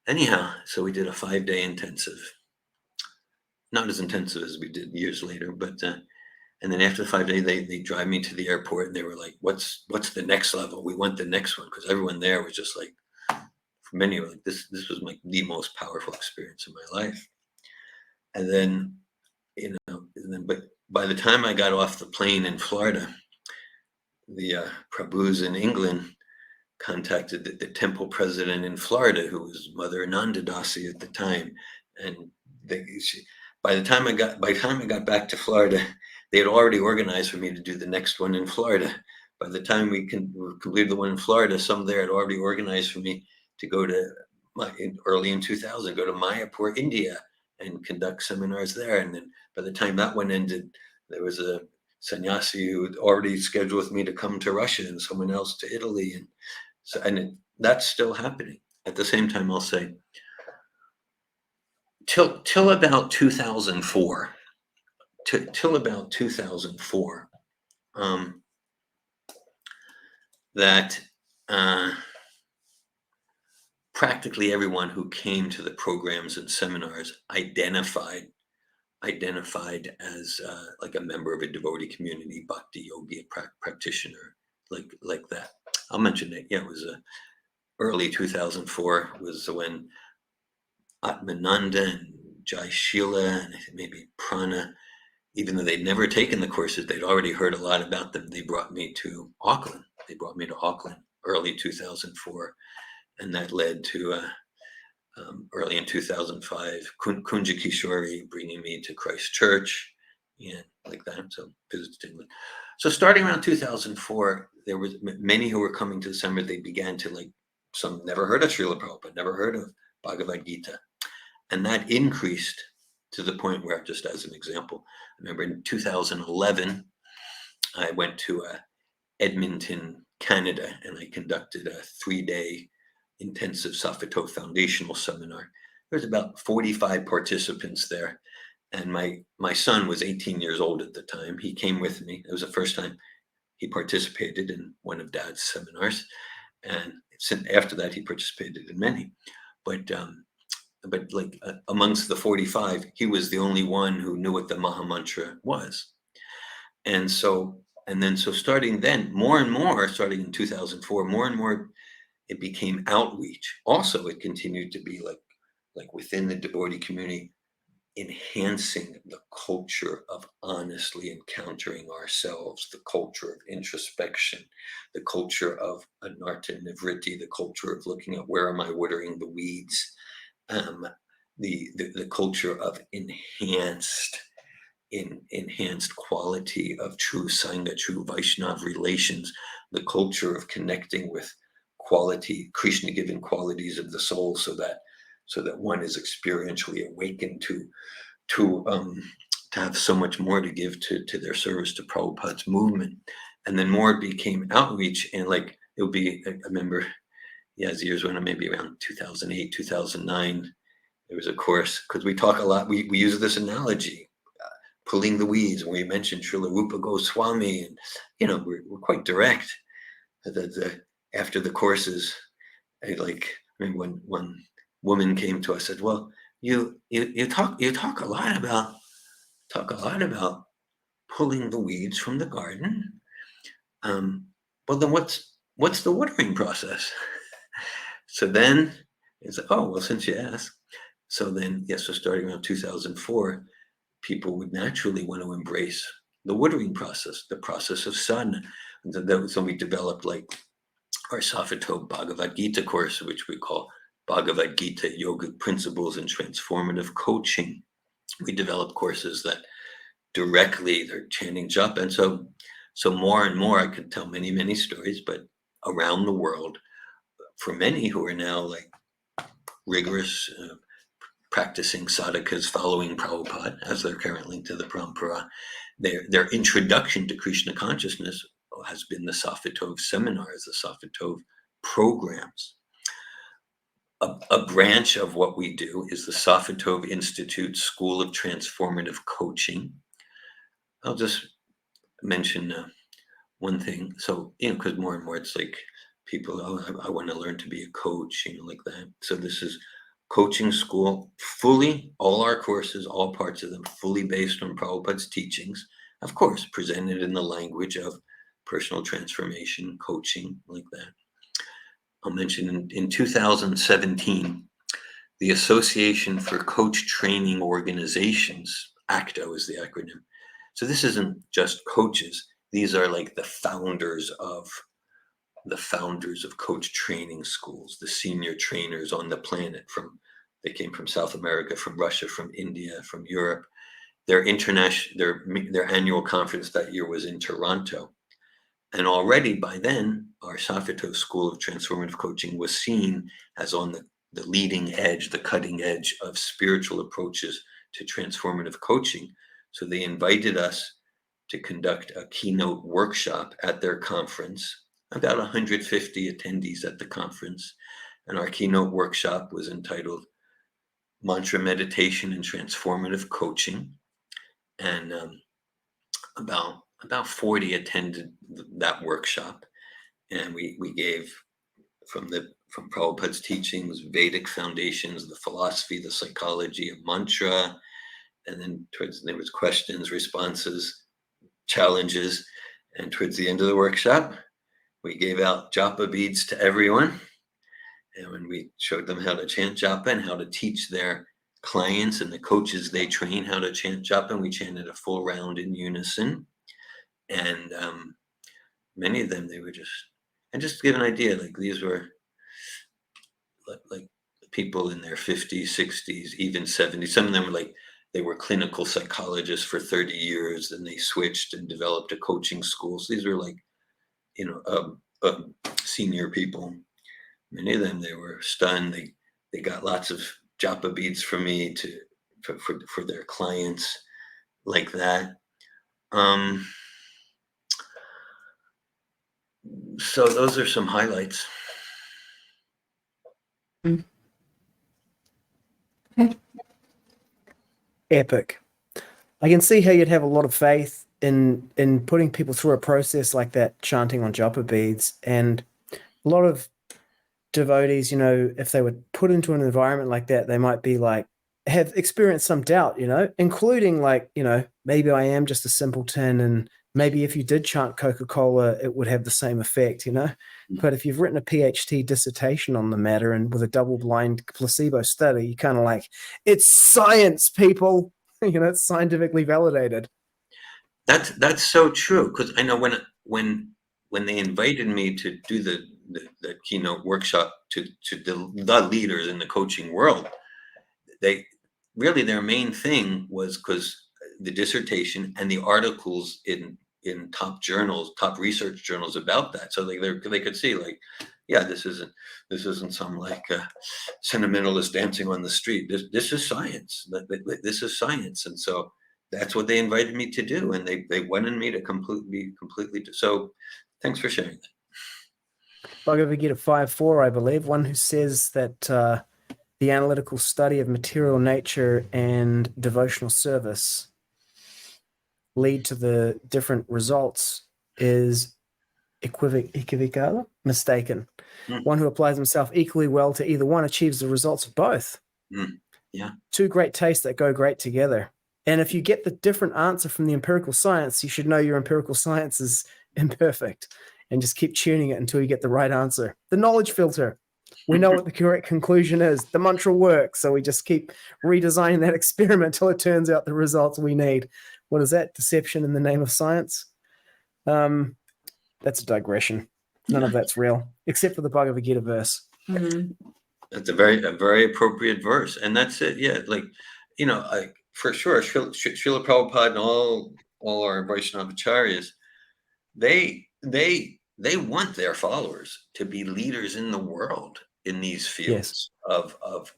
Anyhow, so we did a 5-day intensive. Not as intensive as we did years later, but and then after the 5 days, they drive me to the airport, and they were like, "What's the next level? We want the next one," because everyone there was just like, for many, like this was like the most powerful experience of my life. And then, but by the time I got off the plane in Florida, the Prabhus in England contacted the temple president in Florida, who was Mother Nandadasi at the time, and by the time I got back to Florida, they had already organized for me to do the next one in Florida. By the time we completed the one in Florida, some there had already organized for me to go to early in 2000, go to Mayapur, India, and conduct seminars there. And then by the time that one ended, there was a sannyasi who had already scheduled with me to come to Russia, and someone else to Italy. And so, that's still happening. At the same time, I'll say, till about 2004, that practically everyone who came to the programs and seminars identified as like a member of a devotee community, bhakti yogi, practitioner, like that. I'll mention it. Yeah, it was early 2004 was when Atmananda and Jai Shila and I think maybe Prana, even though they'd never taken the courses, they'd already heard a lot about them. They brought me to Auckland. Early 2004. And that led to early in 2005, Kunja Kishori bringing me to Christchurch, and like that. So visited. So starting around 2004, there was many who were coming to the seminar. They began to some never heard of Srila Prabhupada, never heard of Bhagavad Gita. And that increased to the point where, just as an example, I remember in 2011, I went to Edmonton, Canada, and I conducted a 3-day intensive Satvatove foundational seminar. There was about 45 participants there. And my son was 18 years old at the time. He came with me. It was the first time he participated in one of Dad's seminars. And after that, he participated in many. But amongst the 45, he was the only one who knew what the Maha Mantra was. And so starting then, more and more, starting in 2004, more and more, it became outreach. Also, it continued to be like within the devotee community, enhancing the culture of honestly encountering ourselves, the culture of introspection, the culture of anartha nivritti, the culture of looking at where am I watering the weeds, the culture of enhanced quality of true Sangha, true Vaishnava relations, the culture of connecting with quality, Krishna given qualities of the soul, so that one is experientially awakened to have so much more to give to their service to Prabhupada's movement. And then more became outreach, and it would be, I remember, as years went on, maybe around 2008, 2009, there was a course, because we talk a lot, we use this analogy, pulling the weeds, when we mentioned Srila Rupa Goswami, and we're quite direct. After the courses, I remember one woman came to us and said, "Well, you talk a lot about pulling the weeds from the garden. Well, then what's the watering process?" So then it's like, oh, well, since you ask. So then, yes, so starting around 2004, people would naturally want to embrace the watering process, the process of sadhana. And that was when we developed our Satvatove Bhagavad Gita course, which we call Bhagavad Gita Yogic Principles and Transformative Coaching. We developed courses that directly, they're chanting japa. And so more and more, I could tell many stories, but around the world, for many who are now rigorous, practicing sadhakas, following Prabhupada as they're currently to the Parampara. Their introduction to Krishna consciousness has been the Satvatove seminars, the Satvatove programs. A branch of what we do is the Satvatove Institute School of Transformative Coaching. I'll just mention one thing. So, because more and more it's like people, I want to learn to be a coach, like that. So this is coaching school, fully, all our courses, all parts of them, fully based on Prabhupada's teachings, of course, presented in the language of personal transformation, coaching, like that. I'll mention in 2017, the Association for Coach Training Organizations, ACTO is the acronym. So this isn't just coaches. These are like the founders of coach training schools, the senior trainers on the planet. They came from South America, from Russia, from India, from Europe. Their annual conference that year was in Toronto. And already by then, our Satvatove School of Transformative Coaching was seen as on the leading edge, the cutting edge of spiritual approaches to transformative coaching. So they invited us to conduct a keynote workshop at their conference, about 150 attendees at the conference. And our keynote workshop was entitled Mantra Meditation and Transformative Coaching. And about 40 attended that workshop. And we gave from Prabhupada's teachings, Vedic foundations, the philosophy, the psychology of mantra. And then there was questions, responses, challenges. And towards the end of the workshop, we gave out japa beads to everyone. And when we showed them how to chant japa and how to teach their clients and the coaches they train how to chant japa, and we chanted a full round in unison. And many of them, they were just to give an idea, like these were like people in their 50s, 60s, even 70s. Some of them were like, they were clinical psychologists for 30 years, and they switched and developed a coaching school. So these were like, senior people. Many of them, they were stunned. They got lots of japa beads from me for their clients, like that. So those are some highlights. Okay. Epic. I can see how you'd have a lot of faith in putting people through a process like that, chanting on japa beads. And a lot of devotees, if they were put into an environment like that, they might be like, have experienced some doubt, including like, maybe I am just a simpleton, and maybe if you did chant Coca-Cola, it would have the same effect, But if you've written a PhD dissertation on the matter and with a double-blind placebo study, you kind of like, it's science, people. It's scientifically validated. That's so true, because I know when they invited me to do the keynote workshop to the leaders in the coaching world, they really, their main thing was because the dissertation and the articles in top journals, top research journals about that. So they could see like, yeah, this isn't some like sentimentalist dancing on the street. This is science. This is science. And so that's what they invited me to do. And they wanted me to completely. So thanks for sharing that. Bhagavad Gita 5.4, I believe, one who says that the analytical study of material nature and devotional service lead to the different results is equivocal, mistaken. One who applies himself equally well to either one achieves the results of both. Yeah. Two great tastes that go great together. And if you get the different answer from the empirical science, you should know your empirical science is imperfect, and just keep tuning it until you get the right answer. The knowledge filter. We know what the correct conclusion is. The mantra works, so we just keep redesigning that experiment till it turns out the results we need. What is that? Deception in the name of science? That's a digression. None of that's real, except for the Bhagavad Gita verse. Mm-hmm. That's a very appropriate verse, and that's it. Yeah, like for sure, Srila Prabhupada and all our Vaishnava acharyas, they want their followers to be leaders in the world. in these Yes. fields of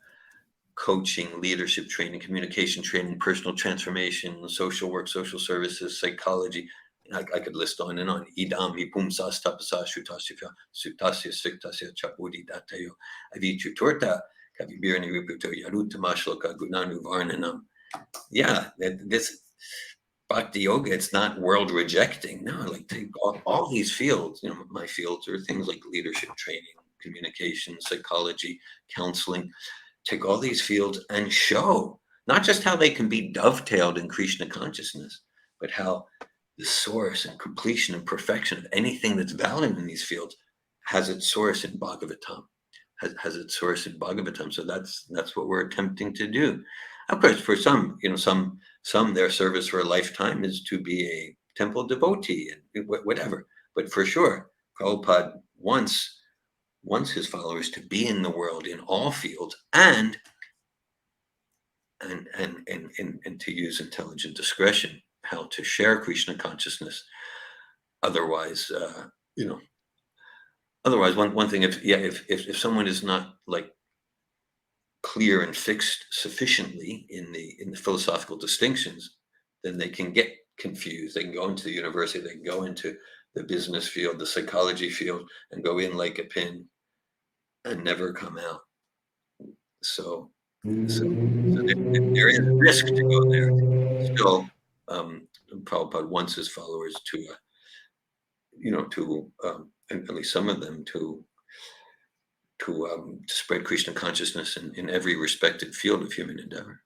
coaching, leadership training, communication training, personal transformation, social work, social services, psychology. I could list on and on. Idam hipumsas tapasa shutasya sutasya siktasya chapudi datayo avichu torta kavibirni riputo yarutamashloka gunanu varnanam. Yeah, this bhakti yoga, it's not world rejecting. No, like take all these fields. My fields are things like leadership training, communication, psychology, counseling. Take all these fields and show not just how they can be dovetailed in Krishna consciousness, but how the source and completion and perfection of anything that's valid in these fields has its source in Bhagavatam, has its source in Bhagavatam. So that's what we're attempting to do. Of course, for some, some their service for a lifetime is to be a temple devotee and whatever. But for sure, Prabhupada wants his followers to be in the world in all fields and to use intelligent discretion, how to share Krishna consciousness. Otherwise, one thing, if someone is not like clear and fixed sufficiently in the philosophical distinctions, then they can get confused. They can go into the university, they can go into the business field, the psychology field, and go in like a pin and never come out. So there is risk to go there. Still, Prabhupada wants his followers to, at least some of them, to spread Krishna consciousness in every respected field of human endeavor.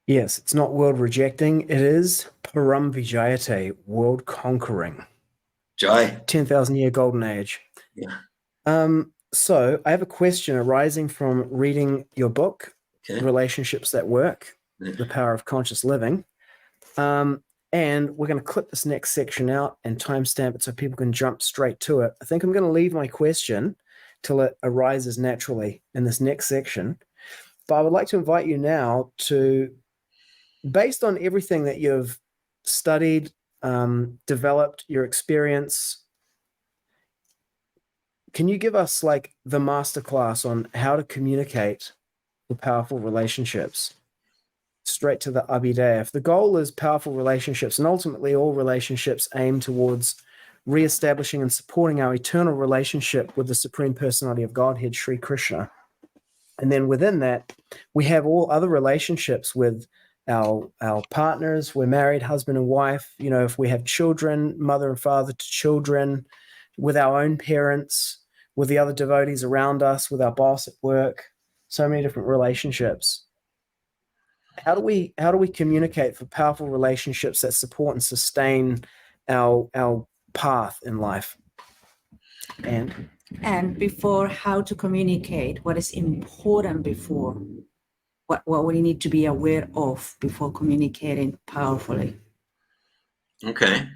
Yes, it's not world rejecting. It is Param Vijayate, world conquering. Jai. 10,000 year golden age. Yeah. So I have a question arising from reading your book, Okay. Relationships That Work, Yeah. The Power of Conscious Living. And we're going to clip this next section out and timestamp it so people can jump straight to it. I think I'm going to leave my question till it arises naturally in this next section. But I would like to invite you now to, based on everything that you've studied, developed, your experience, can you give us like the masterclass on how to communicate the powerful relationships? Straight to the Abhidheya. If the goal is powerful relationships, and ultimately all relationships aim towards reestablishing and supporting our eternal relationship with the Supreme Personality of Godhead, Sri Krishna. And then within that, we have all other relationships with our partners. We're married, husband and wife. If we have children, mother and father to children, with our own parents, with the other devotees around us, with our boss at work, so many different relationships. How do we communicate for powerful relationships that support and sustain our path in life? And before, how to communicate, what is important before, what we need to be aware of before communicating powerfully. Okay.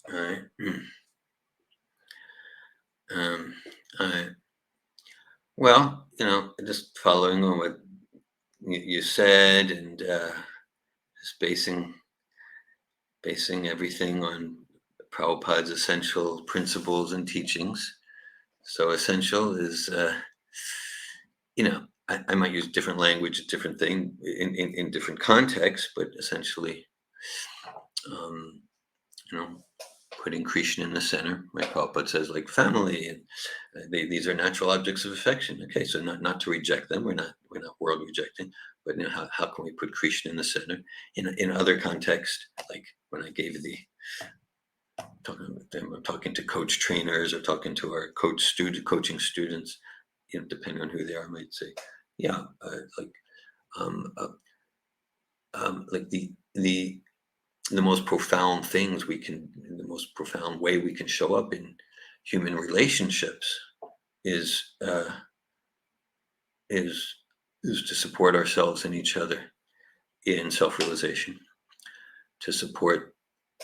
All right. All right. Well, just following on what you said, and just basing everything on Prabhupada's essential principles and teachings. So essential is, I might use different language, different thing in different contexts, but essentially, putting Krishna in the center. Like Prabhupada says, like family, and these are natural objects of affection. Okay, so not to reject them. We're not world rejecting, but how can we put Krishna in the center? In other contexts, like when I gave talking to coach trainers or talking to our coaching students, depending on who they are, I might say, like the most profound the most profound way we can show up in human relationships is to support ourselves and each other in self-realization, to support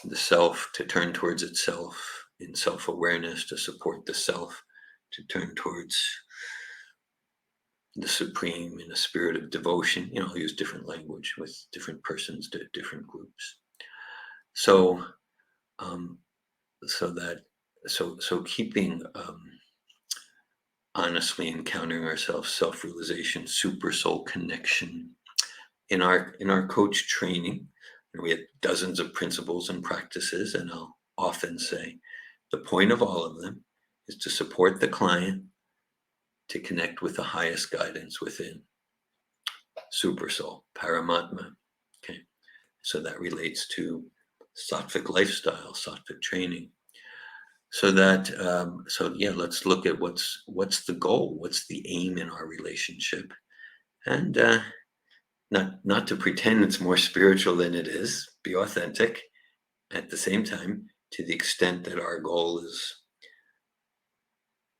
the self to turn towards itself in self-awareness, to support the self to turn towards the Supreme in a spirit of devotion. I'll use different language with different persons, different groups. So that so keeping honestly encountering ourselves, self-realization, super soul connection. In our coach training, we have dozens of principles and practices, and I'll often say the point of all of them is to support the client to connect with the highest guidance within, super soul, Paramatma. Okay, so that relates to sattvic lifestyle, sattvic training. So that let's look at what's the goal, what's the aim in our relationship, and not to pretend it's more spiritual than it is. Be authentic. At the same time, to the extent that our goal is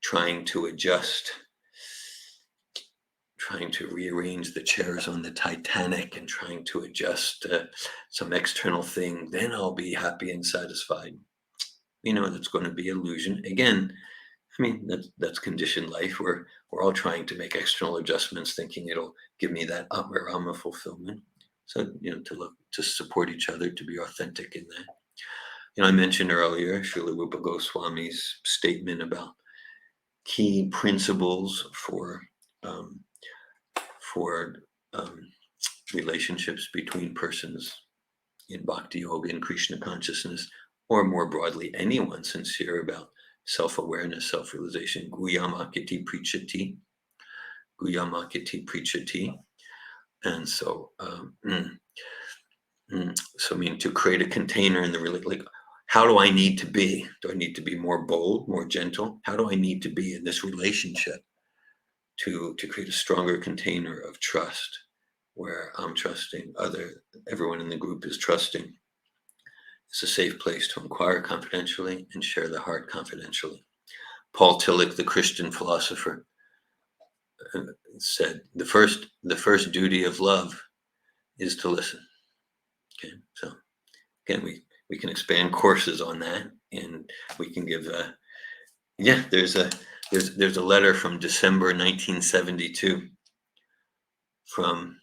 trying to adjust, trying to rearrange the chairs on the Titanic and trying to adjust some external thing, then I'll be happy and satisfied. That's going to be illusion. Again, I mean, that's conditioned life. We're all trying to make external adjustments, thinking it'll give me that Atma fulfillment. So, to support each other, to be authentic in that. I mentioned earlier Srila Rupa Goswami's statement about key principles for relationships between persons in Bhakti Yoga and Krishna Consciousness, or more broadly, anyone sincere about self-awareness, self-realization. Guyamakiti Prichati. Guyamakiti Prichati. And so, to create a container in the how do I need to be? Do I need to be more bold, more gentle? How do I need to be in this relationship to create a stronger container of trust, where I'm trusting everyone in the group is trusting. It's a safe place to inquire confidentially and share the heart confidentially. Paul Tillich, the Christian philosopher, said the first duty of love is to listen. Okay, so again, we can expand courses on that, and we can give there's a letter from December 1972 from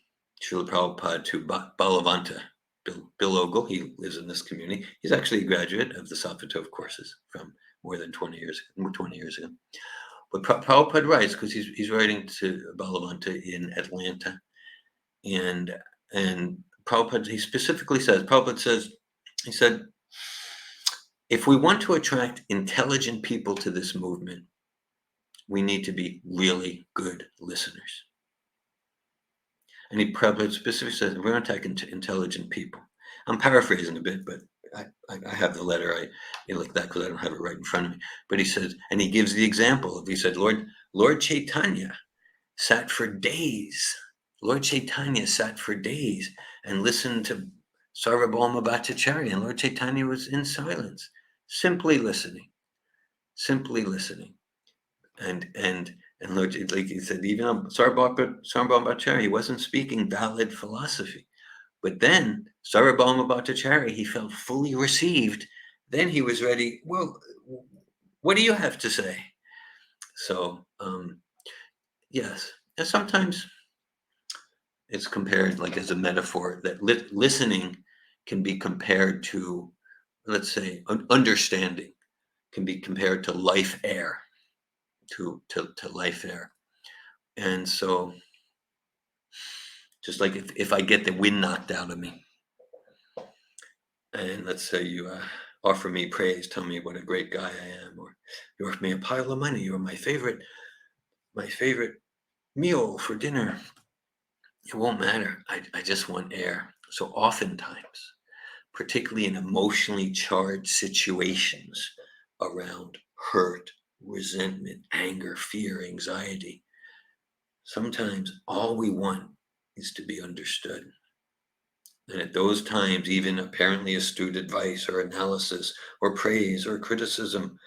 Srila Prabhupada to Balavanta, Bill Ogle. He lives in this community. He's actually a graduate of the Satvatove courses from more than 20 years ago. But Prabhupada writes, because he's writing to Balavanta in Atlanta, and Prabhupada, he specifically says, he said, if we want to attract intelligent people to this movement, we need to be really good listeners. And Prabhupada specifically says, we want to attract intelligent people. I'm paraphrasing a bit, but I have the letter. I like that because I don't have it right in front of me. But he says, and he gives the example. He said, Lord Chaitanya sat for days. Lord Chaitanya sat for days and listened to Sarvabhauma Bhattacharya, and Lord Chaitanya was in silence, simply listening. And Lord, like he said, even Sarvabhauma Bhattacharya, he wasn't speaking valid philosophy. But then Sarvabhauma Bhattacharya, he felt fully received. Then he was ready. Well, what do you have to say? So, yes. And sometimes it's compared like as a metaphor that listening can be compared to, let's say, understanding can be compared to life air, to life air. And so just like if I get the wind knocked out of me, and let's say you offer me praise, tell me what a great guy I am, or you offer me a pile of money, you're my favorite meal for dinner, it won't matter. I just want air. So oftentimes, particularly in emotionally charged situations around hurt, resentment, anger, fear, anxiety, sometimes all we want is to be understood. And at those times, even apparently astute advice or analysis or praise or criticism,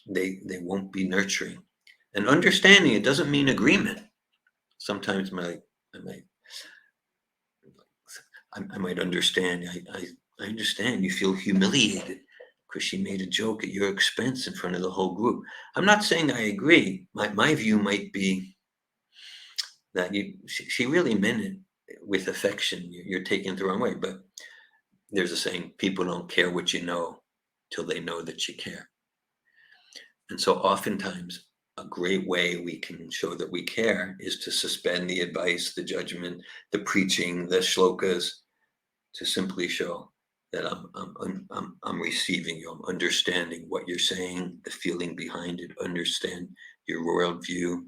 they won't be nurturing. And understanding, it doesn't mean agreement. Sometimes I might understand. I understand you feel humiliated because she made a joke at your expense in front of the whole group. I'm not saying I agree. My view might be that she really meant it with affection. You're taking it the wrong way. But there's a saying, people don't care what you know, till they know that you care. And so oftentimes a great way we can show that we care is to suspend the advice, the judgment, the preaching, the shlokas, to simply show that I'm receiving you, I'm understanding what you're saying, the feeling behind it, understand your worldview.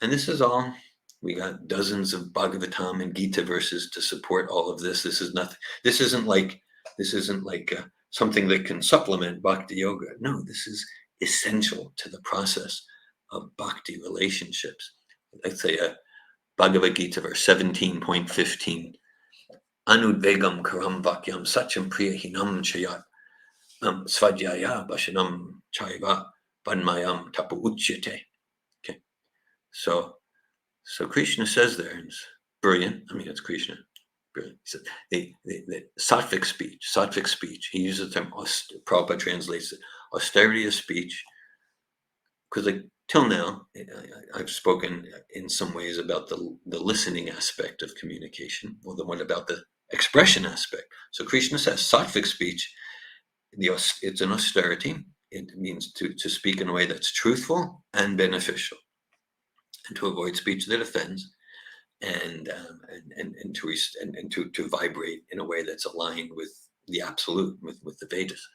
And this is all, we got dozens of Bhagavatam and Gita verses to support all of this. This is nothing, this isn't like something that can supplement bhakti yoga. No, this is essential to the process of bhakti relationships. Let's say Bhagavad Gita verse 17.15. Anudvegam karam vakyam sacham priyahinam chayat svadhyaya bashanam chaiva vanmayam tapu uchyate. Okay, so Krishna says there, and it's brilliant. I mean, it's Krishna. Brilliant. He said the sattvic speech. He uses the term, Prabhupada translates it, austerity of speech, because like till now, I've spoken in some ways about the listening aspect of communication. Well, then what about the expression aspect? So Krishna says sattvic speech, it's an austerity. It means to speak in a way that's truthful and beneficial, and to avoid speech that offends, and to vibrate in a way that's aligned with the absolute, with the Vedas.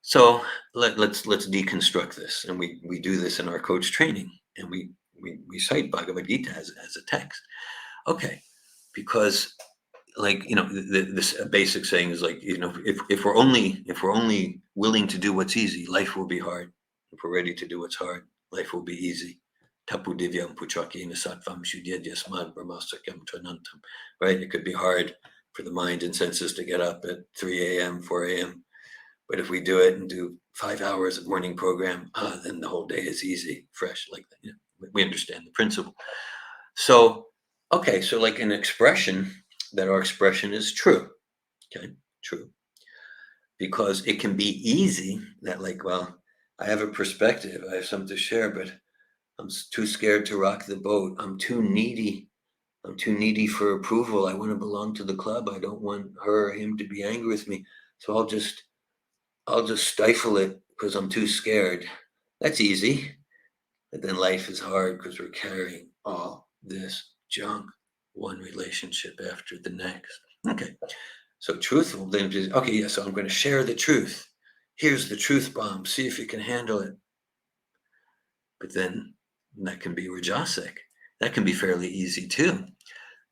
So let's deconstruct this, and we do this in our coach training, and we cite Bhagavad Gita as a text. Okay, because like this basic saying is like, if we're only willing to do what's easy, life will be hard. If we're ready to do what's hard, life will be easy. Tapu divyam puchakena sattvam shudyasmad brahmasakyam tranantam. Right? It could be hard for the mind and senses to get up at 3 a.m., 4 a.m. But if we do it and do 5 hours of morning program, then the whole day is easy, fresh, like that. We understand the principle. So, okay, so like an expression, that our expression is true. Okay, true. Because it can be easy that like, well, I have a perspective, I have something to share, but I'm too scared to rock the boat. I'm too needy for approval. I want to belong to the club. I don't want her or him to be angry with me. So I'll just stifle it because I'm too scared. That's easy. But then life is hard because we're carrying all this junk, one relationship after the next. Okay. So truthful, then, okay, yeah, so I'm going to share the truth. Here's the truth bomb. See if you can handle it. But then that can be rajasic. That can be fairly easy too.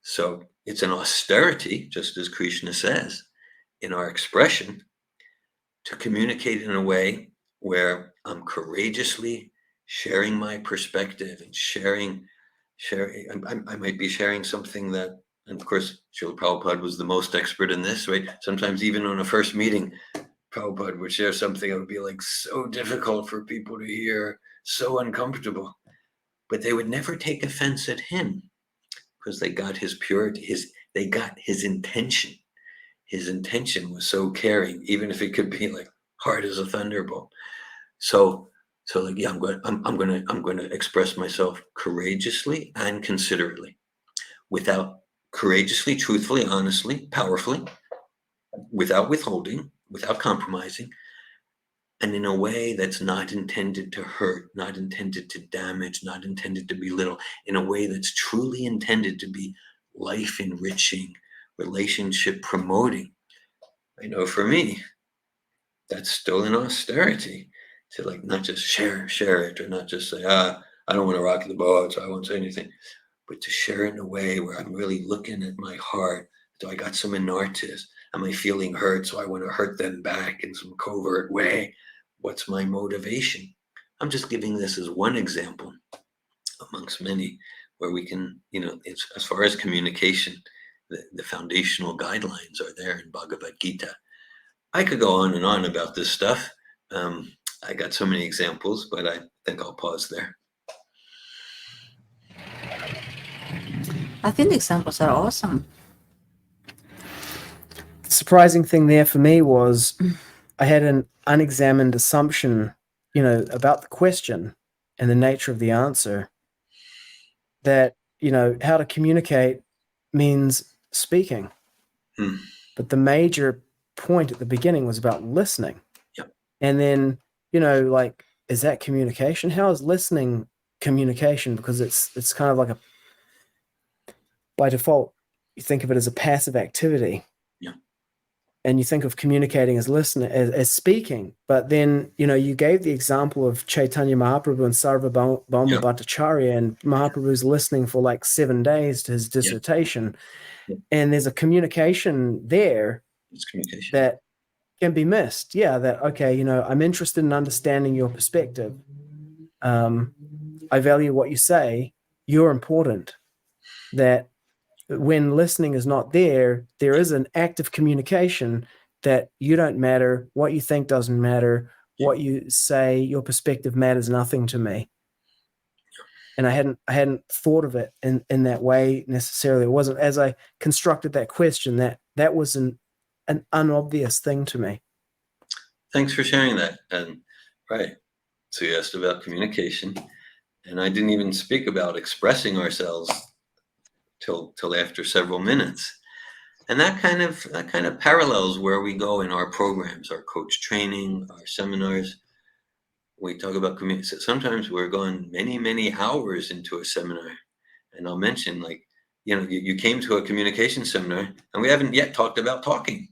So it's an austerity, just as Krishna says, in our expression, to communicate in a way where I'm courageously sharing my perspective and sharing. I might be sharing something that, and of course, Srila Prabhupada was the most expert in this, right? Sometimes even on a first meeting, Prabhupada would share something that would be like so difficult for people to hear, so uncomfortable, but they would never take offense at him because they got his purity, they got his intention. His intention was so caring, even if it could be like hard as a thunderbolt. So like, yeah, I'm going to express myself courageously and considerately, without courageously, truthfully, honestly, powerfully, without withholding, without compromising, and in a way that's not intended to hurt, not intended to damage, not intended to belittle, in a way that's truly intended to be life enriching, relationship promoting. I know for me, that's still an austerity, to like not just share it, or not just say, I don't want to rock the boat, so I won't say anything, but to share it in a way where I'm really looking at my heart. So I got some inartis. Am I feeling hurt? So I want to hurt them back in some covert way. What's my motivation? I'm just giving this as one example amongst many where we can, it's, as far as communication, the foundational guidelines are there in Bhagavad Gita. I could go on and on about this stuff. I got so many examples, but I think I'll pause there. I think the examples are awesome. The surprising thing there for me was I had an unexamined assumption, about the question and the nature of the answer, that, how to communicate means speaking. But the major point at the beginning was about listening. Yep. And then, like, is that communication? How is listening communication? Because it's kind of like by default, you think of it as a passive activity. Yeah. And you think of communicating as listening, as speaking. But then, you gave the example of Chaitanya Mahaprabhu and Sarvabhauma Bhattacharya, and Mahaprabhu's listening for like 7 days to his dissertation. Yeah. And there's a communication there. It's communication that can be missed. Yeah, that, okay, I'm interested in understanding your perspective. I value what you say. You're important. That when listening is not there, there is an active communication that you don't matter, what you think doesn't matter, what you say, your perspective matters nothing to me. And I hadn't thought of it in that way necessarily. It wasn't, as I constructed that question, that was an unobvious thing to me. Thanks for sharing that. And right, so you asked about communication, and I didn't even speak about expressing ourselves till after several minutes. And that kind of parallels where we go in our programs, our coach training, our seminars. We talk about communication. Sometimes we're going many hours into a seminar, and I'll mention, like, you came to a communication seminar and we haven't yet talked about talking.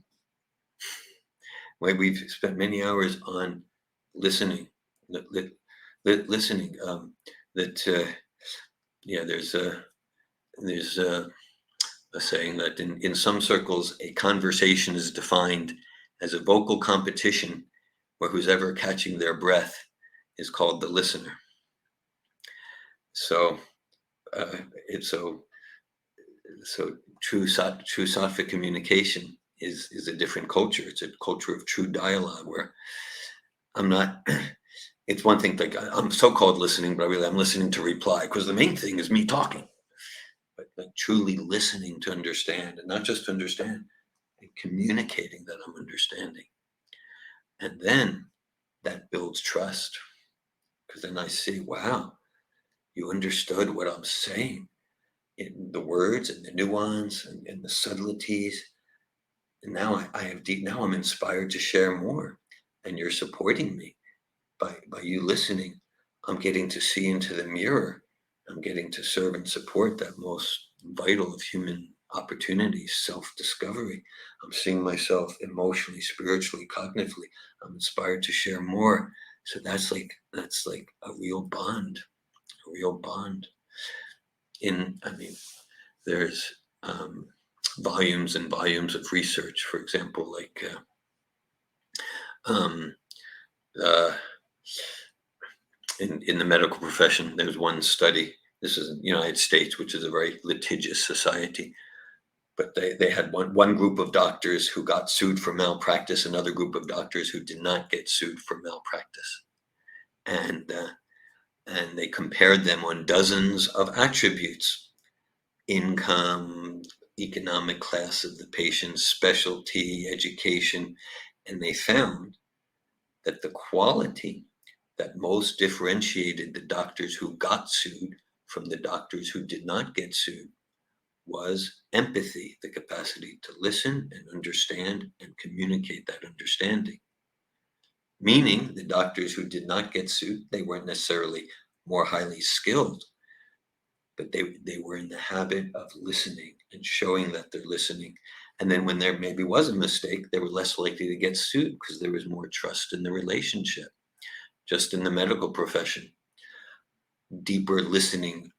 We've spent many hours on listening, listening. There's a saying that in some circles, a conversation is defined as a vocal competition where who's ever catching their breath is called the listener. So true sattvic communication is a different culture. It's a culture of true dialogue where I'm not. It's one thing, like, I'm so-called listening, but really I'm listening to reply, because the main thing is me talking. But like truly listening to understand, and not just to understand, and communicating that I'm understanding. And then that builds trust, because then I see, wow, you understood what I'm saying, in the words and the nuance and the subtleties. And now now I'm inspired to share more, and you're supporting me by you listening. I'm getting to see into the mirror. I'm getting to serve and support that most vital of human opportunities, self-discovery. I'm seeing myself emotionally, spiritually, cognitively. I'm inspired to share more. So that's like a real bond, there's volumes and volumes of research. For example, like in the medical profession, there's one study. This is in the United States, which is a very litigious society. But they had one group of doctors who got sued for malpractice, another group of doctors who did not get sued for malpractice. And they compared them on dozens of attributes: income, economic class of the patient, specialty, education. And they found that the quality that most differentiated the doctors who got sued from the doctors who did not get sued was empathy, the capacity to listen and understand and communicate that understanding. Meaning the doctors who did not get sued, they weren't necessarily more highly skilled, but they were in the habit of listening and showing that they're listening. And then when there maybe was a mistake, they were less likely to get sued because there was more trust in the relationship. Just in the medical profession, deeper listening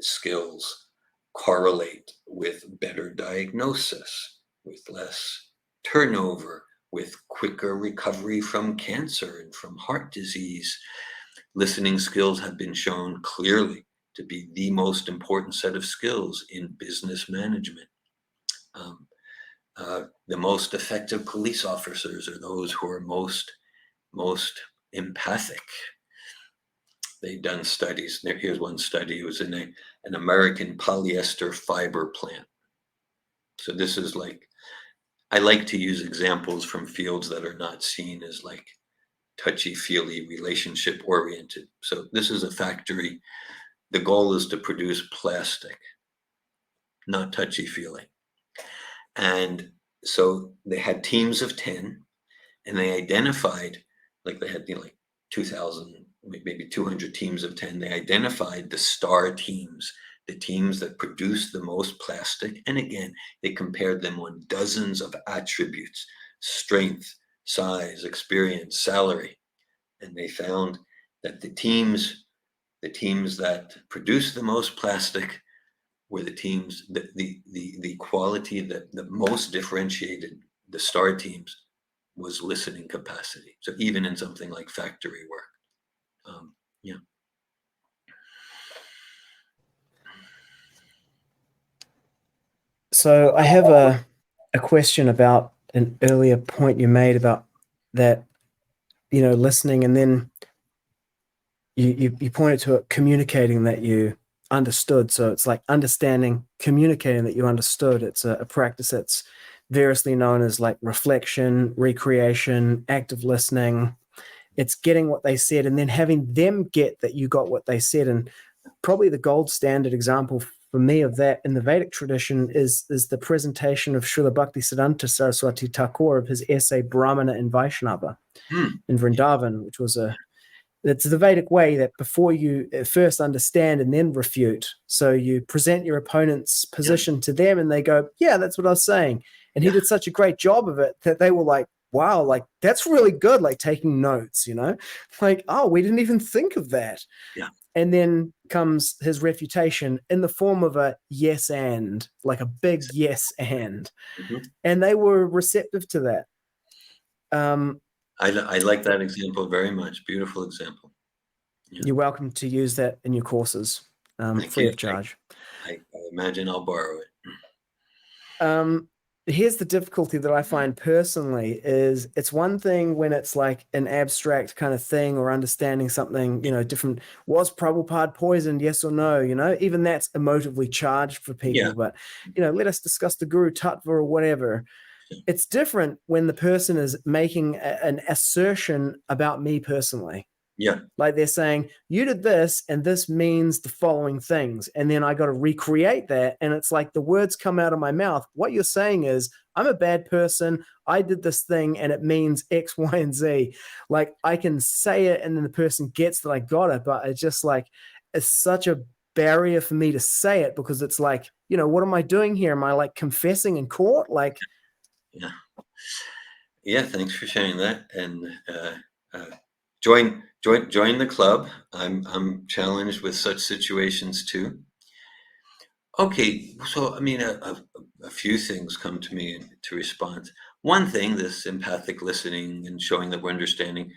skills correlate with better diagnosis, with less turnover, with quicker recovery from cancer and from heart disease. Listening skills have been shown clearly to be the most important set of skills in business management. The most effective police officers are those who are most empathic. They've done studies. Here's one study. It was in an American polyester fiber plant. So this is like, I like to use examples from fields that are not seen as like touchy-feely, relationship-oriented. So this is a factory. The goal is to produce plastic, not touchy-feely. And so they had teams of 10, and they identified, like they had, like 2,000, maybe 200 teams of 10. They identified the star teams, the teams that produced the most plastic. And again, they compared them on dozens of attributes: strength, size, experience, salary. And they found that the teams that produced the most plastic were the teams, the quality that the most differentiated the star teams was listening capacity. So even in something like factory work, yeah. So I have a question about an earlier point you made about that, listening, and then you pointed to it, communicating that you understood. So it's like understanding, communicating that you understood. It's a practice that's variously known as like reflection, recreation, active listening. It's getting what they said and then having them get that you got what they said. And probably the gold standard example for me of that in the Vedic tradition is the presentation of Srila Bhaktisiddhanta Saraswati Thakur of his essay Brahmana and Vaishnava in Vrindavan, which was it's the Vedic way that before you first understand and then refute. So you present your opponent's position to them and they go, yeah, that's what I was saying. And he did such a great job of it that they were like, wow, like that's really good, like taking notes, like, oh, we didn't even think of that. Yeah. And then comes his refutation in the form of a yes and, like a big yes and. And they were receptive to that. I like that example very much. Beautiful example. Yeah. You're welcome to use that in your courses, free of charge. I imagine I'll borrow it. Here's the difficulty that I find personally is it's one thing when it's like an abstract kind of thing or understanding something, different. Was Prabhupada poisoned? Yes or no? Even that's emotively charged for people. Yeah. But, let us discuss the Guru Tattva or whatever. It's different when the person is making an assertion about me personally. Yeah. Like they're saying, you did this and this means the following things. And then I got to recreate that. And it's like the words come out of my mouth. What you're saying is, I'm a bad person. I did this thing and it means X, Y, and Z. Like I can say it and then the person gets that I got it. But it's just like, it's such a barrier for me to say it because it's like, what am I doing here? Am I like confessing in court? Like, yeah. Yeah. Thanks for sharing that. And, join the club. I'm challenged with such situations too. Okay, so I mean, a few things come to me to respond. One thing, this empathic listening and showing that we're understanding.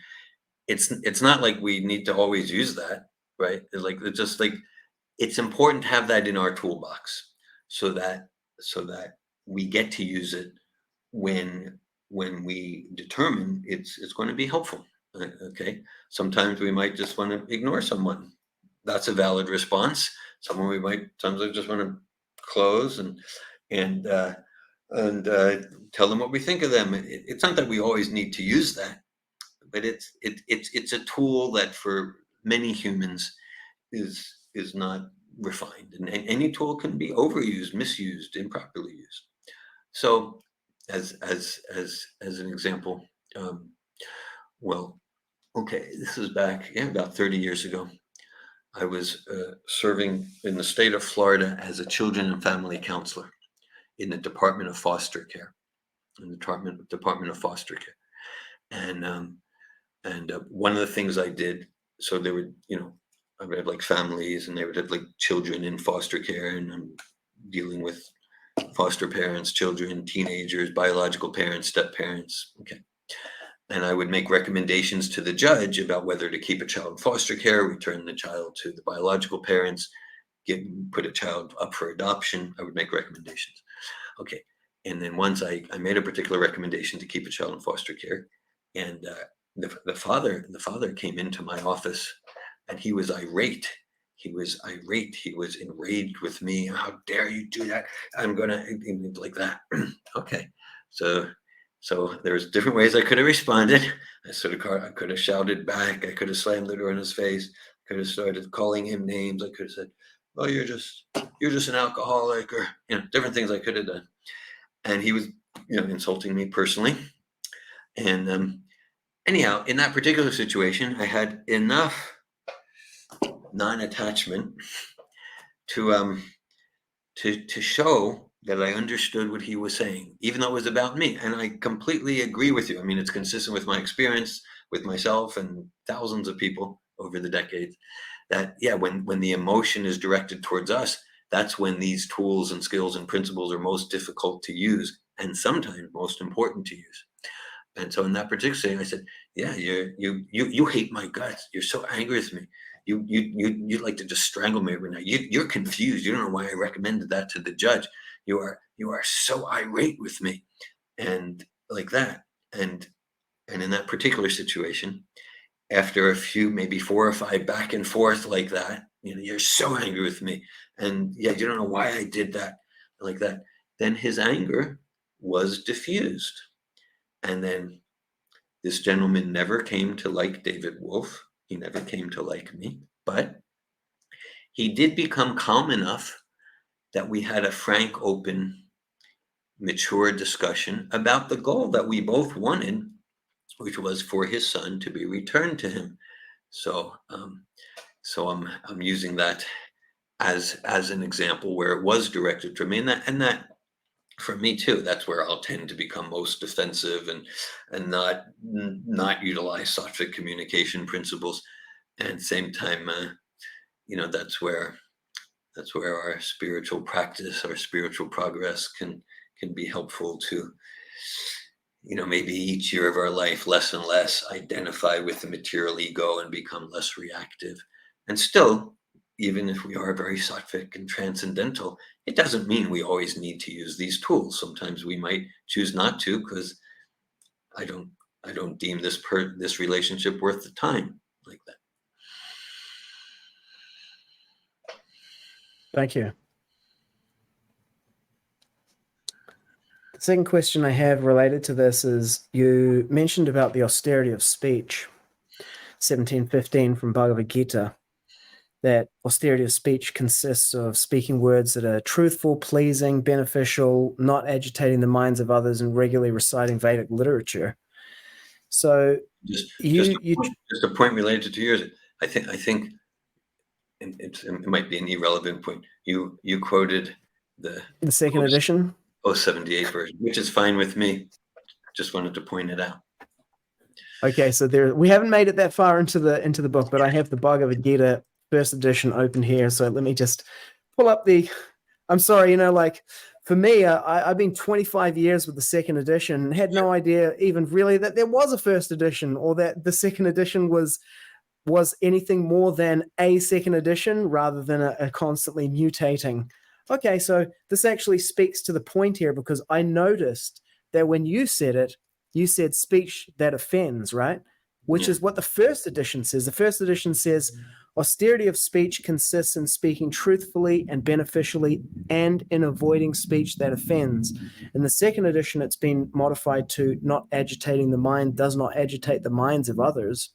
It's not like we need to always use that, right? It's just like it's important to have that in our toolbox, so that we get to use it when we determine it's going to be helpful. Okay, sometimes we might just want to ignore someone. That's a valid response. Someone we might sometimes just want to close and tell them what we think of them. It's not that we always need to use that, but it's a tool that for many humans is not refined, and any tool can be overused, misused, improperly used. So, as an example, well, okay, this is back about 30 years ago. I was serving in the state of Florida as a children and family counselor in the Department of Foster Care, Department of Foster Care, and one of the things I did, so they would, I would have like families, and they would have like children in foster care, and I'm dealing with foster parents, children, teenagers, biological parents, step parents. Okay. And I would make recommendations to the judge about whether to keep a child in foster care, return the child to the biological parents, put a child up for adoption. I would make recommendations. Okay. And then once I made a particular recommendation to keep a child in foster care, and the father came into my office, and he was irate. He was enraged with me. How dare you do that? I'm gonna like that. Okay. So there's different ways I could have responded. I could have shouted back. I could have slammed the door in his face. I could have started calling him names. I could have said, "Oh, you're just an alcoholic," or different things I could have done. And he was insulting me personally. And anyhow, in that particular situation, I had enough non-attachment to show that I understood what he was saying, even though it was about me. And I completely agree with you. I mean, it's consistent with my experience with myself and thousands of people over the decades, that, yeah, when the emotion is directed towards us, that's when these tools and skills and principles are most difficult to use, and sometimes most important to use. And so in that particular thing, I said, yeah, you hate my guts. You're so angry with me. You'd like to just strangle me right now. You're confused. You don't know why I recommended that to the judge. You are so irate with me, and like that. And in that particular situation, after a few, maybe 4 or 5 back and forth like that, you're so angry with me, and yeah, you don't know why I did that, like that. Then his anger was diffused, and then this gentleman never came to like David Wolf. He never came to like me, but he did become calm enough that we had a frank, open, mature discussion about the goal that we both wanted, which was for his son to be returned to him. So, so I'm using that as an example where it was directed to me, and that for me too, that's where I'll tend to become most defensive and not utilize Sattvic communication principles. And at the same time, that's where our spiritual practice, our spiritual progress can be helpful to, maybe each year of our life, less and less identify with the material ego and become less reactive. And still, even if we are very Sattvic and transcendental, it doesn't mean we always need to use these tools. Sometimes we might choose not to, because I don't deem this relationship worth the time, like that. Thank you. The second question I have related to this is, you mentioned about the austerity of speech, 1715 from Bhagavad Gita, that austerity of speech consists of speaking words that are truthful, pleasing, beneficial, not agitating the minds of others, and regularly reciting Vedic literature. So just a point related to yours. I think it might be an irrelevant point. You quoted the second edition, 078 version, which is fine with me. Just wanted to point it out. Okay, so we haven't made it that far into the book, but I have the Bhagavad Gita first edition open here. So let me just pull up I'm sorry, for me, I've been 25 years with the second edition and had no idea even really that there was a first edition, or that the second edition was anything more than a second edition rather than a constantly mutating. Okay, so this actually speaks to the point here, because I noticed that when you said it, you said speech that offends, right? Which is what the first edition says. The first edition says, austerity of speech consists in speaking truthfully and beneficially and in avoiding speech that offends. In the second edition, it's been modified to not agitating the mind, does not agitate the minds of others.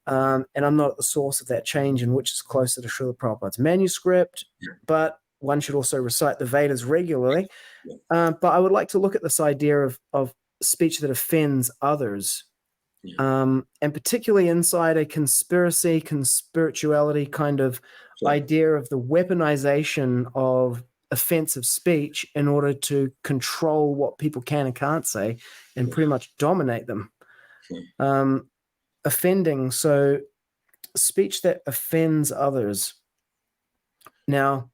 And I'm not at the source of that change, and which is closer to Srila Prabhupada's manuscript, but one should also recite the Vedas regularly. But I would like to look at this idea of speech that offends others. And particularly inside a conspirituality kind of idea of the weaponization of offensive speech in order to control what people can and can't say and pretty much dominate them. Offending, so speech that offends others. Now,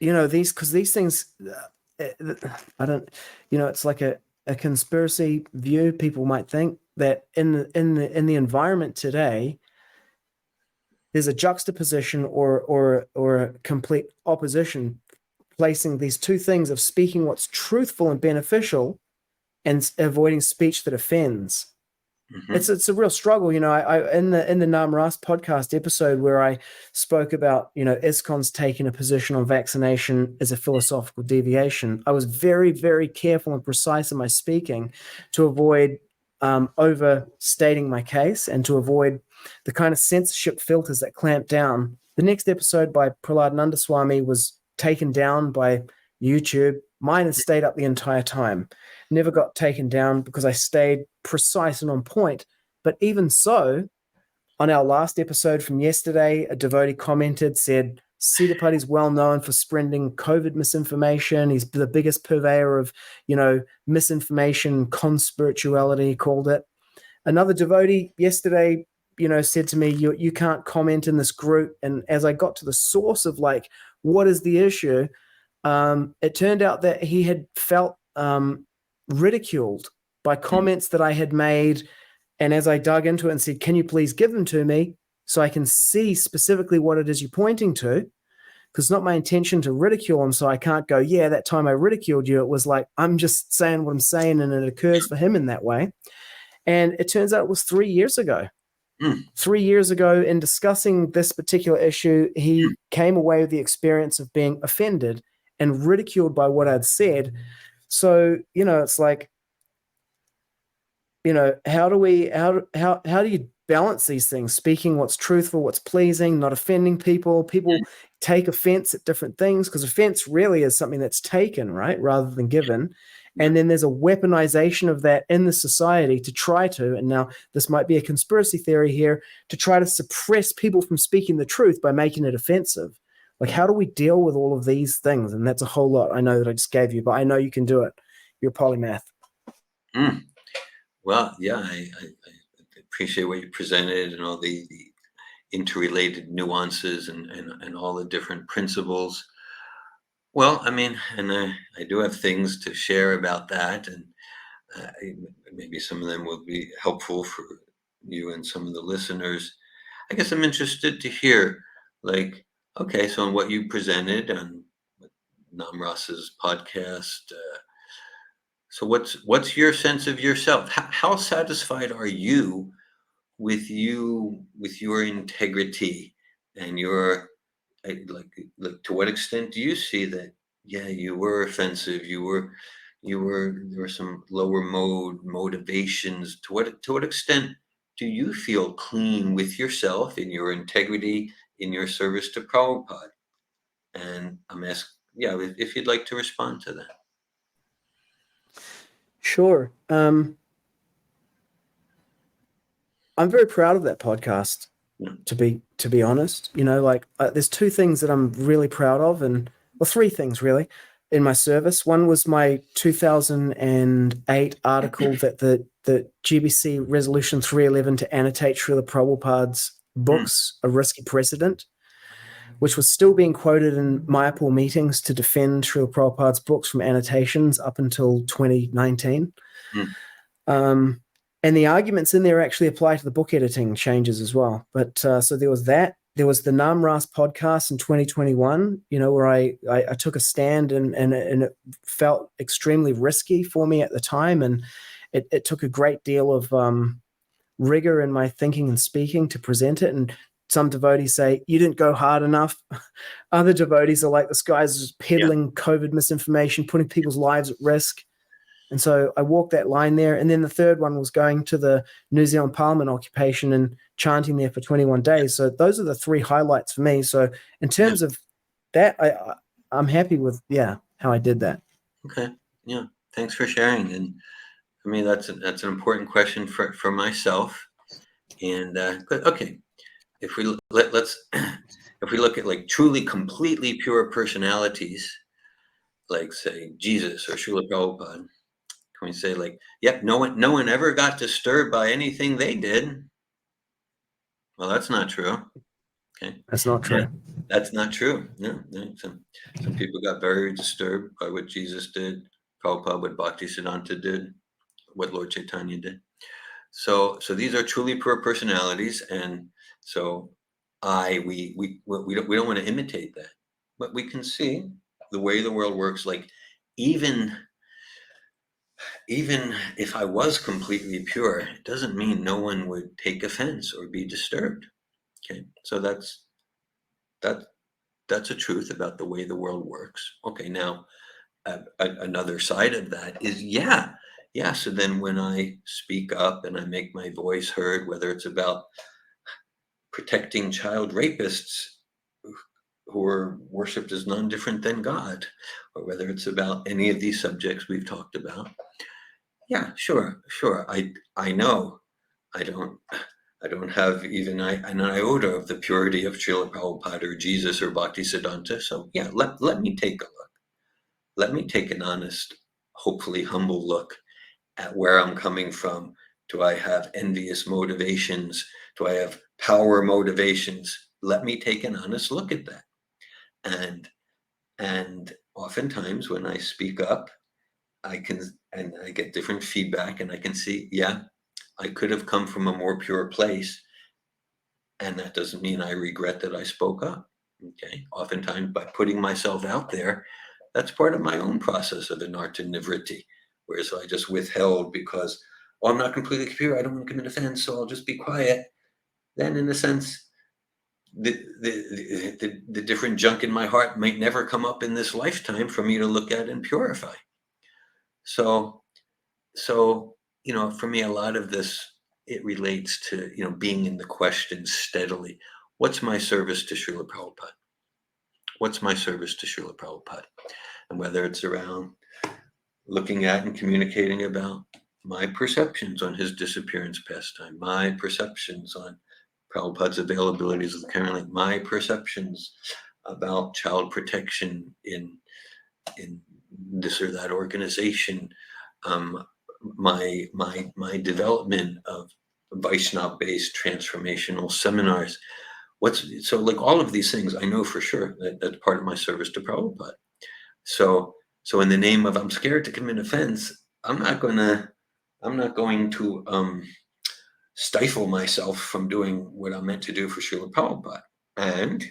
these things, I don't, it's like a conspiracy view. People might think that in the environment today, there's a juxtaposition or a complete opposition, placing these two things of speaking what's truthful and beneficial and avoiding speech that offends. Mm-hmm. It's a real struggle. I in the Namaras podcast episode where I spoke about, ISKCON's taking a position on vaccination as a philosophical deviation, I was very, very careful and precise in my speaking to avoid overstating my case and to avoid the kind of censorship filters that clamp down. The next episode by Prahlad Nandaswamy was taken down by YouTube Mine has stayed up the entire time, never got taken down because I stayed precise and on point. But even so, on our last episode from yesterday, a devotee commented, said, Siddhapati is well known for spreading COVID misinformation. He's the biggest purveyor of, misinformation, conspirituality, called it. Another devotee yesterday, said to me, you can't comment in this group. And as I got to the source of like, what is the issue? It turned out that he had felt ridiculed by comments that I had made. And as I dug into it and said, can you please give them to me so I can see specifically what it is you're pointing to? Because it's not my intention to ridicule him. So I can't go, yeah, that time I ridiculed you. It was like, I'm just saying what I'm saying. And it occurs for him in that way. And it turns out it was 3 years ago. 3 years ago, in discussing this particular issue, he came away with the experience of being offended and ridiculed by what I'd said. So, it's like, how do you balance these things? Speaking what's truthful, what's pleasing, not offending people. People take offense at different things because offense really is something that's taken, right, rather than given. And then there's a weaponization of that in the society to try to, and now this might be a conspiracy theory here, to try to suppress people from speaking the truth by making it offensive. Like, how do we deal with all of these things? And that's a whole lot I know that I just gave you, but I know you can do it. You're a polymath. Well, yeah, I appreciate what you presented and all the interrelated nuances and all the different principles. Well, I mean, and I do have things to share about that, and maybe some of them will be helpful for you and some of the listeners. I guess I'm interested to hear, like, okay, so on what you presented on Namras's podcast, so what's your sense of yourself? How satisfied are you with your integrity and your like to what extent do you see that you were offensive, there were some lower mode motivations, to what extent do you feel clean with yourself in your integrity in your service to Prabhupada? And I'm asking, if you'd like to respond to that. Sure. I'm very proud of that podcast, to be honest. There's two things that I'm really proud of, and three things really in my service. One was my 2008 article that the GBC Resolution 311 to annotate Srila Prabhupada's books, A Risky Precedent, which was still being quoted in Mayapur meetings to defend Srila Prabhupada's books from annotations up until 2019. And the arguments in there actually apply to the book editing changes as well. But so there was that. There was the Namras podcast in 2021, where I took a stand and it felt extremely risky for me at the time. And it took a great deal of rigor in my thinking and speaking to present it. And some devotees say, you didn't go hard enough. Other devotees are like, this guy's just peddling COVID misinformation, putting people's lives at risk. And so I walked that line there. And then the third one was going to the New Zealand Parliament occupation and chanting there for 21 days. So those are the three highlights for me. So in terms of that, I'm happy with, how I did that. Okay. Yeah. Thanks for sharing. And I mean, that's an important question for myself. And okay, if we if we look at like truly completely pure personalities, like say Jesus or Srila Prabhupada, can we say like, no one ever got disturbed by anything they did? Well, that's not true. Okay, that's not true. That's not true. No, some people got very disturbed by what Jesus did, Prabhupada, what Bhaktisiddhanta did, what Lord Chaitanya did. So these are truly pure personalities, and so we don't want to imitate that, but we can see the way the world works. Like even if I was completely pure, it doesn't mean no one would take offense or be disturbed. Okay, so that's a truth about the way the world works. Okay, now another side of that is so then when I speak up and I make my voice heard, whether it's about protecting child rapists worshipped as none different than God, or whether it's about any of these subjects we've talked about. Yeah, sure. I know I don't have even an iota of the purity of Srila Prabhupada or Jesus or Bhaktisiddhanta. So yeah, let me take a look. Let me take an honest, hopefully humble look at where I'm coming from. Do I have envious motivations? Do I have power motivations? Let me take an honest look at that. And oftentimes when I speak up, I get different feedback, and I can see, yeah, I could have come from a more pure place. And that doesn't mean I regret that I spoke up. Okay. Oftentimes by putting myself out there, that's part of my own process of anartha nivritti. Whereas I just withheld because, oh, I'm not completely pure, I don't want to commit offense, so I'll just be quiet. Then in a sense, the different junk in my heart might never come up in this lifetime for me to look at and purify. So, for me, a lot of this, it relates to, being in the question steadily. What's my service to Srila Prabhupada? What's my service to Srila Prabhupada? And whether it's around looking at and communicating about my perceptions on his disappearance pastime, my perceptions on Prabhupada's availabilities of the current, like my perceptions about child protection in this or that organization, my development of Vaishnava-based transformational seminars. So like all of these things, I know for sure that that's part of my service to Prabhupada. So in the name of I'm scared to commit offense, I'm not going to stifle myself from doing what I'm meant to do for Srila Prabhupada. And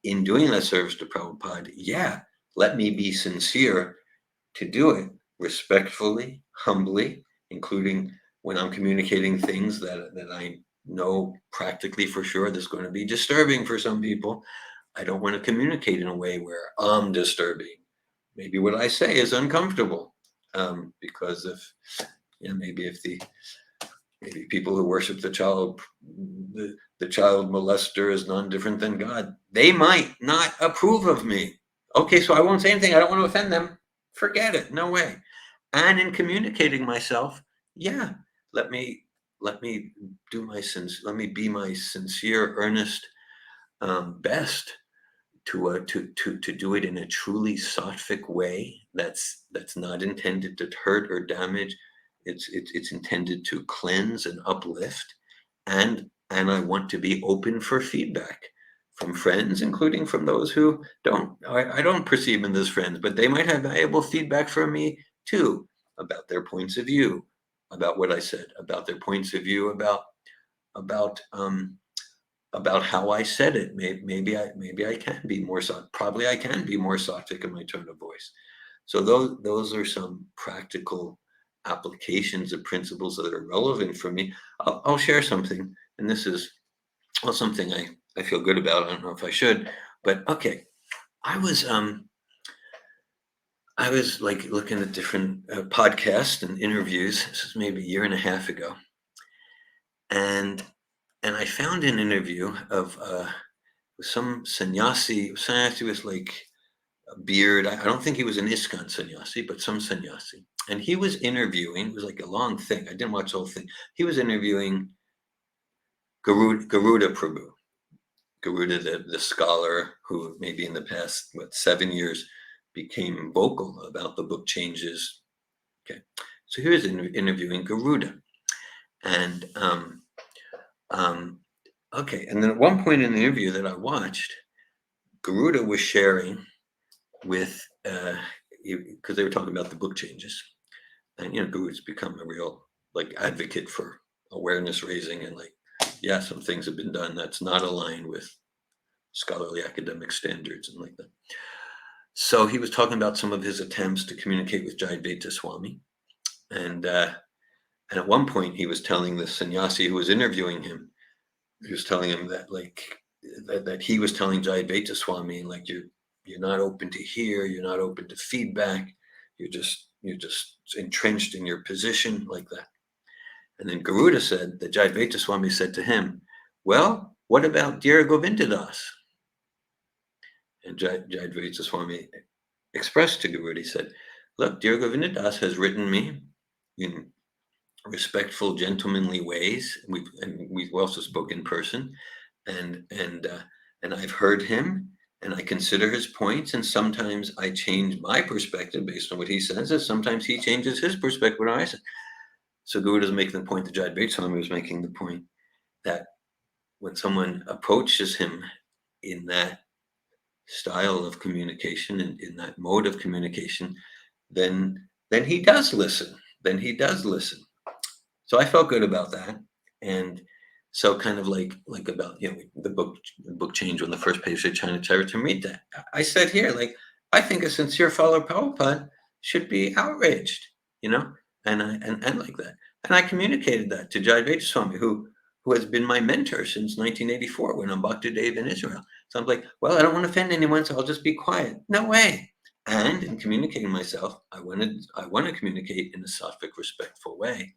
in doing that service to Prabhupada, yeah, let me be sincere to do it respectfully, humbly, including when I'm communicating things that I know practically for sure that's going to be disturbing for some people. I don't want to communicate in a way where I'm disturbing. Maybe what I say is uncomfortable, because maybe people who worship the child molester is none different than God, they might not approve of me. Okay, so I won't say anything. I don't want to offend them. Forget it. No way. And in communicating myself, yeah, let me do my sins. Let me be my sincere, earnest best to do it in a truly sattvic way. That's not intended to hurt or damage. It's intended to cleanse and uplift, and I want to be open for feedback from friends, including from those who I don't perceive them as friends, but they might have valuable feedback from me too, about their points of view, about what I said, about their points of view, about how I said it. Maybe I can be more probably I can be more sattvic in my tone of voice. So those are some practical applications of principles that are relevant for me. I'll share something, and this is something I feel good about. I don't know if I should, but okay. I was like looking at different podcasts and interviews. This is maybe a year and a half ago, and I found an interview of some sannyasi. Sannyasi was like a beard. I don't think he was an ISKCON sannyasi, but some sannyasi. And he was interviewing. It was like a long thing. I didn't watch the whole thing. He was interviewing Garuda Prabhu. Garuda, the scholar who maybe in the past 7 years became vocal about the book changes. Okay, so he was interviewing Garuda, and okay, and then at one point in the interview that I watched, Garuda was sharing with because they were talking about the book changes, and Garuda's become a real advocate for awareness raising, and some things have been done that's not aligned with scholarly academic standards and like that. So he was talking about some of his attempts to communicate with Jayadvaita Swami, and at one point he was telling the sannyasi who was interviewing him, he was telling him that that he was telling Jayadvaita Swami you're not open to hear, you're not open to feedback, you're just entrenched in your position like that. And then Garuda said that Jayadvaita Swami said to him, well, what about Dhira Govinda Das? And Jayadvaita Swami expressed to Guru, he said, look, Dhira Govinda Das has written me in respectful, gentlemanly ways. We've also spoke in person, and I've heard him, and I consider his points, and sometimes I change my perspective based on what he says, and sometimes he changes his perspective on what I said. So Guru doesn't make the point that Jayadvaita Swami was making, the point that when someone approaches him in that style of communication and in that mode of communication, then he does listen. So I felt good about that. And so kind of like about, the book changed when the first page said China Charitamrita. I said here, like, I think a sincere follower of Prabhupada should be outraged, and like that. And I communicated that to Jayadvaita Swami, who has been my mentor since 1984 when I'm Bhakti Dev in Israel. So I'm like, well, I don't want to offend anyone, so I'll just be quiet. No way. And in communicating myself, I want to communicate in a sattvic, respectful way.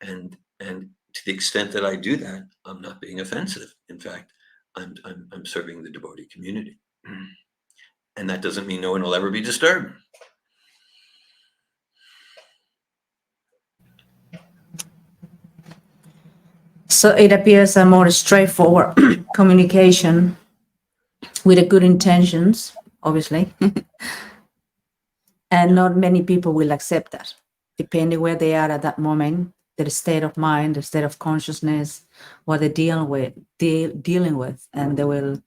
And to the extent that I do that, I'm not being offensive. In fact, I'm serving the devotee community. And that doesn't mean no one will ever be disturbed. So it appears a more straightforward communication with a good intentions, obviously. And not many people will accept that, depending where they are at that moment, their state of mind, their state of consciousness, what they're dealing with, and they will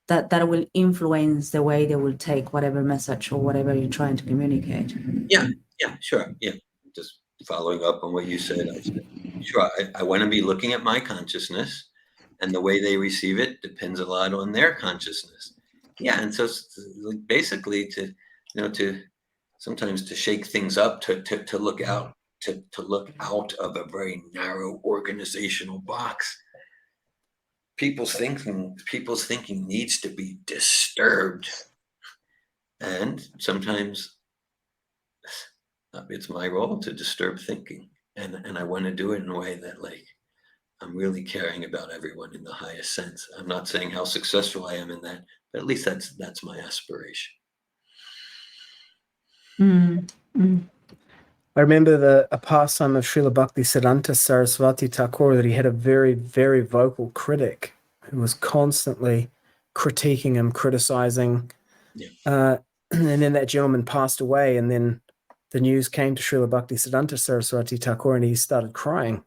that will influence the way they will take whatever message or whatever you're trying to communicate. Yeah, sure. Yeah, just following up on what you said, I said, sure, I want to be looking at my consciousness, and the way they receive it depends a lot on their consciousness. Yeah, and so basically to sometimes to shake things up, to look out, to look out of a very narrow organizational box. People's thinking needs to be disturbed, and sometimes it's my role to disturb thinking, and I want to do it in a way that, like, I'm really caring about everyone in the highest sense. I'm not saying how successful I am in that, but at least that's my aspiration. I remember a pastime of Srila Bhaktisiddhanta Saraswati Thakur that he had a very, very vocal critic who was constantly critiquing him, criticizing. Yeah. And then that gentleman passed away, and then the news came to Srila Bhaktisiddhanta Saraswati Thakur, and he started crying.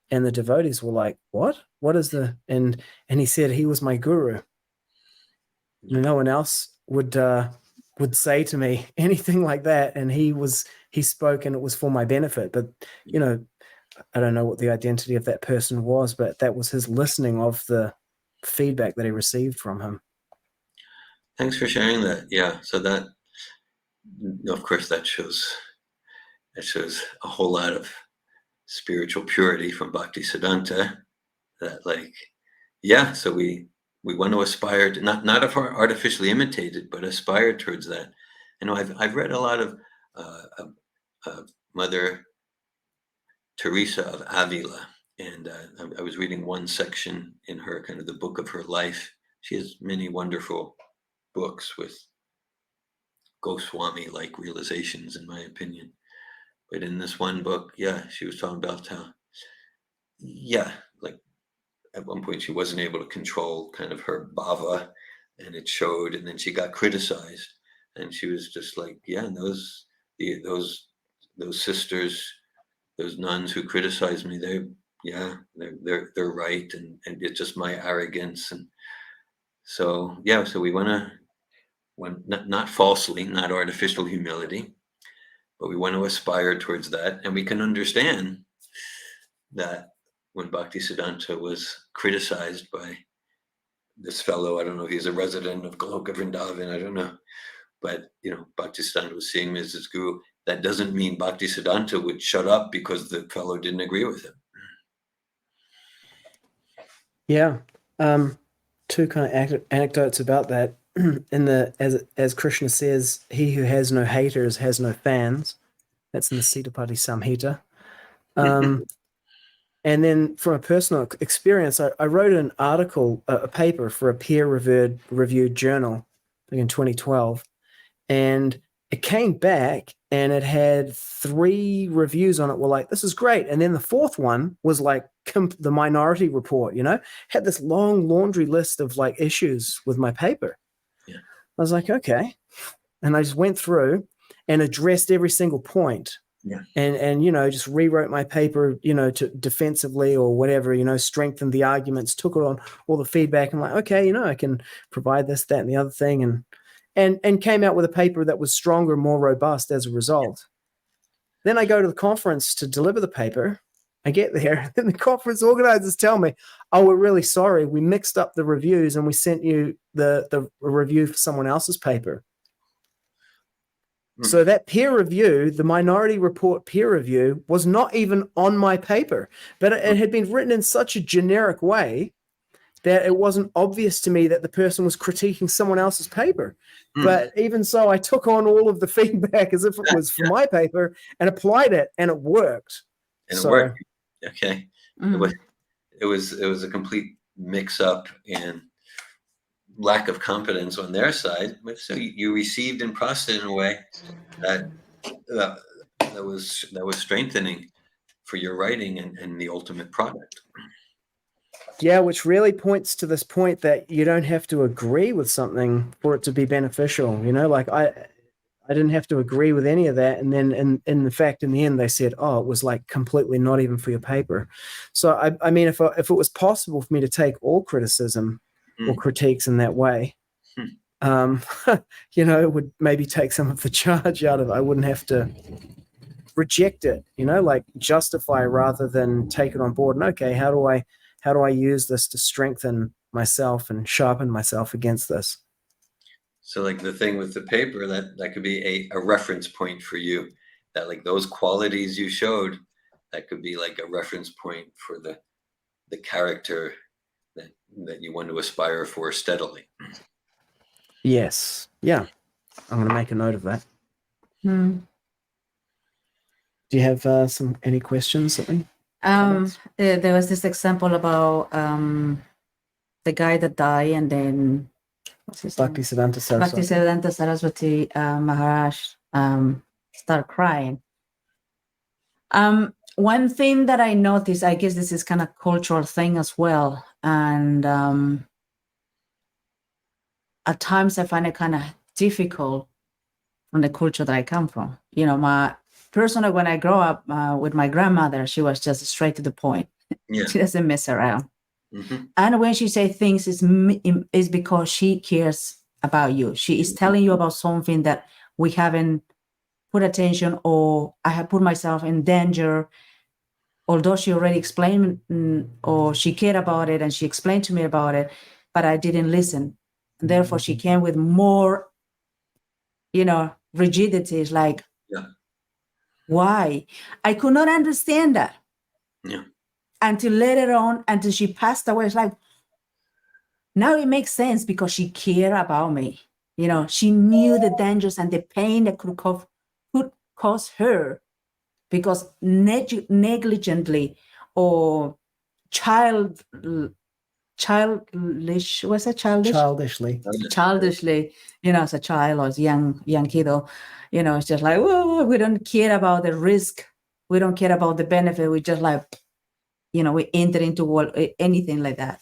And the devotees were like, "What? What is the?" And he said he was my guru. No one else would say to me anything like that, and he spoke, and it was for my benefit. But I don't know what the identity of that person was, but that was his listening of the feedback that he received from him. Thanks for sharing that. Yeah, so that, of course, that shows a whole lot of spiritual purity from Bhaktisiddhanta. That, like, yeah, so we want to aspire to not artificially imitated, but aspire towards that. I've read a lot of Mother Teresa of Avila, and I was reading one section in her kind of the book of her life. She has many wonderful books with Goswami-like realizations, in my opinion. But in this one book, yeah, she was talking about how, like, at one point she wasn't able to control kind of her bhava, and it showed, and then she got criticized, and she was just like, yeah, and those sisters, those nuns who criticized me, they're right, and it's just my arrogance. And so we want to, not falsely, not artificial humility, but we want to aspire towards that. And we can understand that when Bhaktisiddhanta was criticized by this fellow, I don't know if he's a resident of Goloka Vrindavan, I don't know, but Bhaktisiddhanta was seeing him as his guru. That doesn't mean Bhaktisiddhanta would shut up because the fellow didn't agree with him. Yeah. Two kind of anecdotes about that. As Krishna says, he who has no haters has no fans. That's in the Sitapati Samhita. And then from a personal experience, I wrote an article, a paper for a peer-reviewed journal, I think in 2012, and it came back and it had 3 reviews on it were like, this is great. And then the 4th one was like the Minority Report, had this long laundry list of like issues with my paper. Yeah. I was like, okay. And I just went through and addressed every single point. Yeah. And just rewrote my paper, to defensively or whatever, strengthened the arguments, took it on all the feedback. I'm like, okay, I can provide this, that, and the other thing. And came out with a paper that was stronger and more robust as a result. Then I go to the conference to deliver the paper. I get there, and the conference organizers tell me, oh, we're really sorry. We mixed up the reviews and we sent you the review for someone else's paper. So that peer review, the Minority Report peer review, was not even on my paper, but it had been written in such a generic way that it wasn't obvious to me that the person was critiquing someone else's paper. But even so, I took on all of the feedback as if it was for my paper and applied it, and it worked. And it worked. Okay. It was a complete mix-up and lack of competence on their side. So you received and processed in a way that was strengthening for your writing and the ultimate product. Yeah, which really points to this point that you don't have to agree with something for it to be beneficial. Like I didn't have to agree with any of that. And then in fact, in the end, they said, oh, it was like completely not even for your paper. So I mean, if it was possible for me to take all criticism or critiques in that way, it would maybe take some of the charge out of it. I wouldn't have to reject it, like justify rather than take it on board. And okay, how do I use this to strengthen myself and sharpen myself against this? So like the thing with the paper, that could be a reference point for you, that like those qualities you showed, that could be like a reference point for the character that you want to aspire for steadily. Yes. Yeah. I'm going to make a note of that. Do you have any questions? There was this example about the guy that died, and then what's his name? Bhaktisiddhanta Saraswati Maharaj started crying. One thing that I noticed, I guess this is kind of cultural thing as well, and at times I find it kind of difficult from the culture that I come from. Personally, when I grow up with my grandmother, she was just straight to the point. Yeah. She doesn't mess around. And when she says things, is because she cares about you. She is telling you about something that we haven't put attention, or I have put myself in danger, although she already explained or she cared about it and she explained to me about it, but I didn't listen. And therefore, she came with more, rigidity. It's like, why? I could not understand that. Yeah. Until later on, until she passed away. It's like, now it makes sense because she cared about me. She knew the dangers and the pain that could cause her, because negligently or childishly, as a child or as a young kiddo, it's just like, oh, we don't care about the risk, we don't care about the benefit, we just like, we enter into anything like that.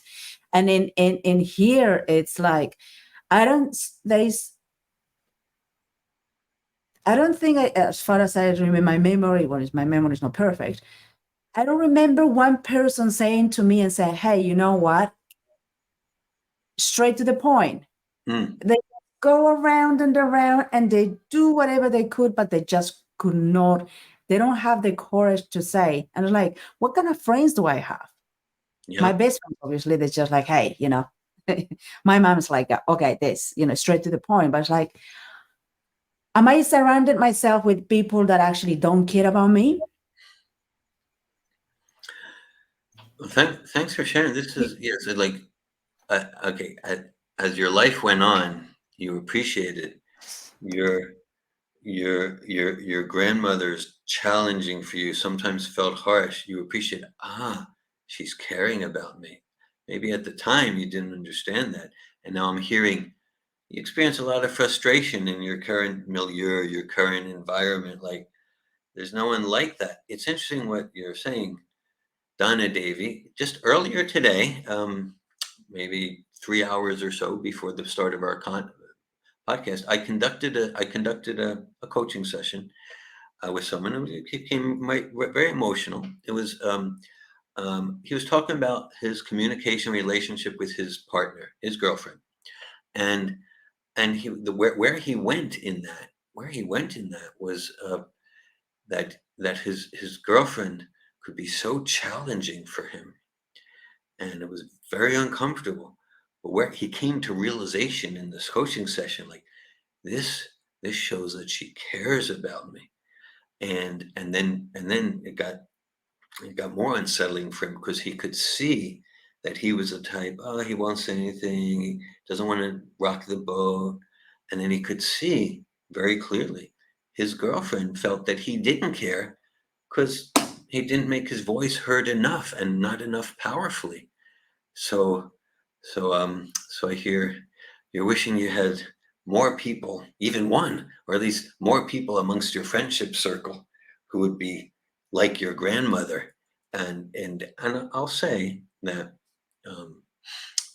And in here, it's like, I don't think, as far as I remember, my memory is not perfect. I don't remember one person saying to me and saying, hey, you know what? Straight to the point. They go around and around and they do whatever they could, but they just could not. They don't have the courage to say. And I'm like, what kind of friends do I have? Yeah. My best friends, obviously, they're just like, hey, my mom's like, okay, this, straight to the point. But it's like, am I surrounded myself with people that actually don't care about me? Well, thanks for sharing. This is, yes, like, okay, as your life went on, you appreciated your your grandmother's challenging for you sometimes felt harsh, you appreciate, she's caring about me. Maybe at the time you didn't understand that. And now I'm hearing you experience a lot of frustration in your current milieu, your current environment. Like, there's no one like that. It's interesting what you're saying, Donna Davy. Just earlier today, maybe 3 hours or so before the start of our podcast, I conducted a coaching session with someone who became very emotional. It was he was talking about his communication relationship with his partner, his girlfriend, and where he went in that was that his girlfriend could be so challenging for him, and it was very uncomfortable. But where he came to realization in this coaching session, like, this shows that she cares about me, and then it got more unsettling for him, because he could see that he was a type, he won't say anything, he doesn't want to rock the boat. And then he could see very clearly his girlfriend felt that he didn't care because he didn't make his voice heard enough, and not enough powerfully. So I hear you're wishing you had more people, even one, or at least more people amongst your friendship circle who would be like your grandmother. And I'll say that,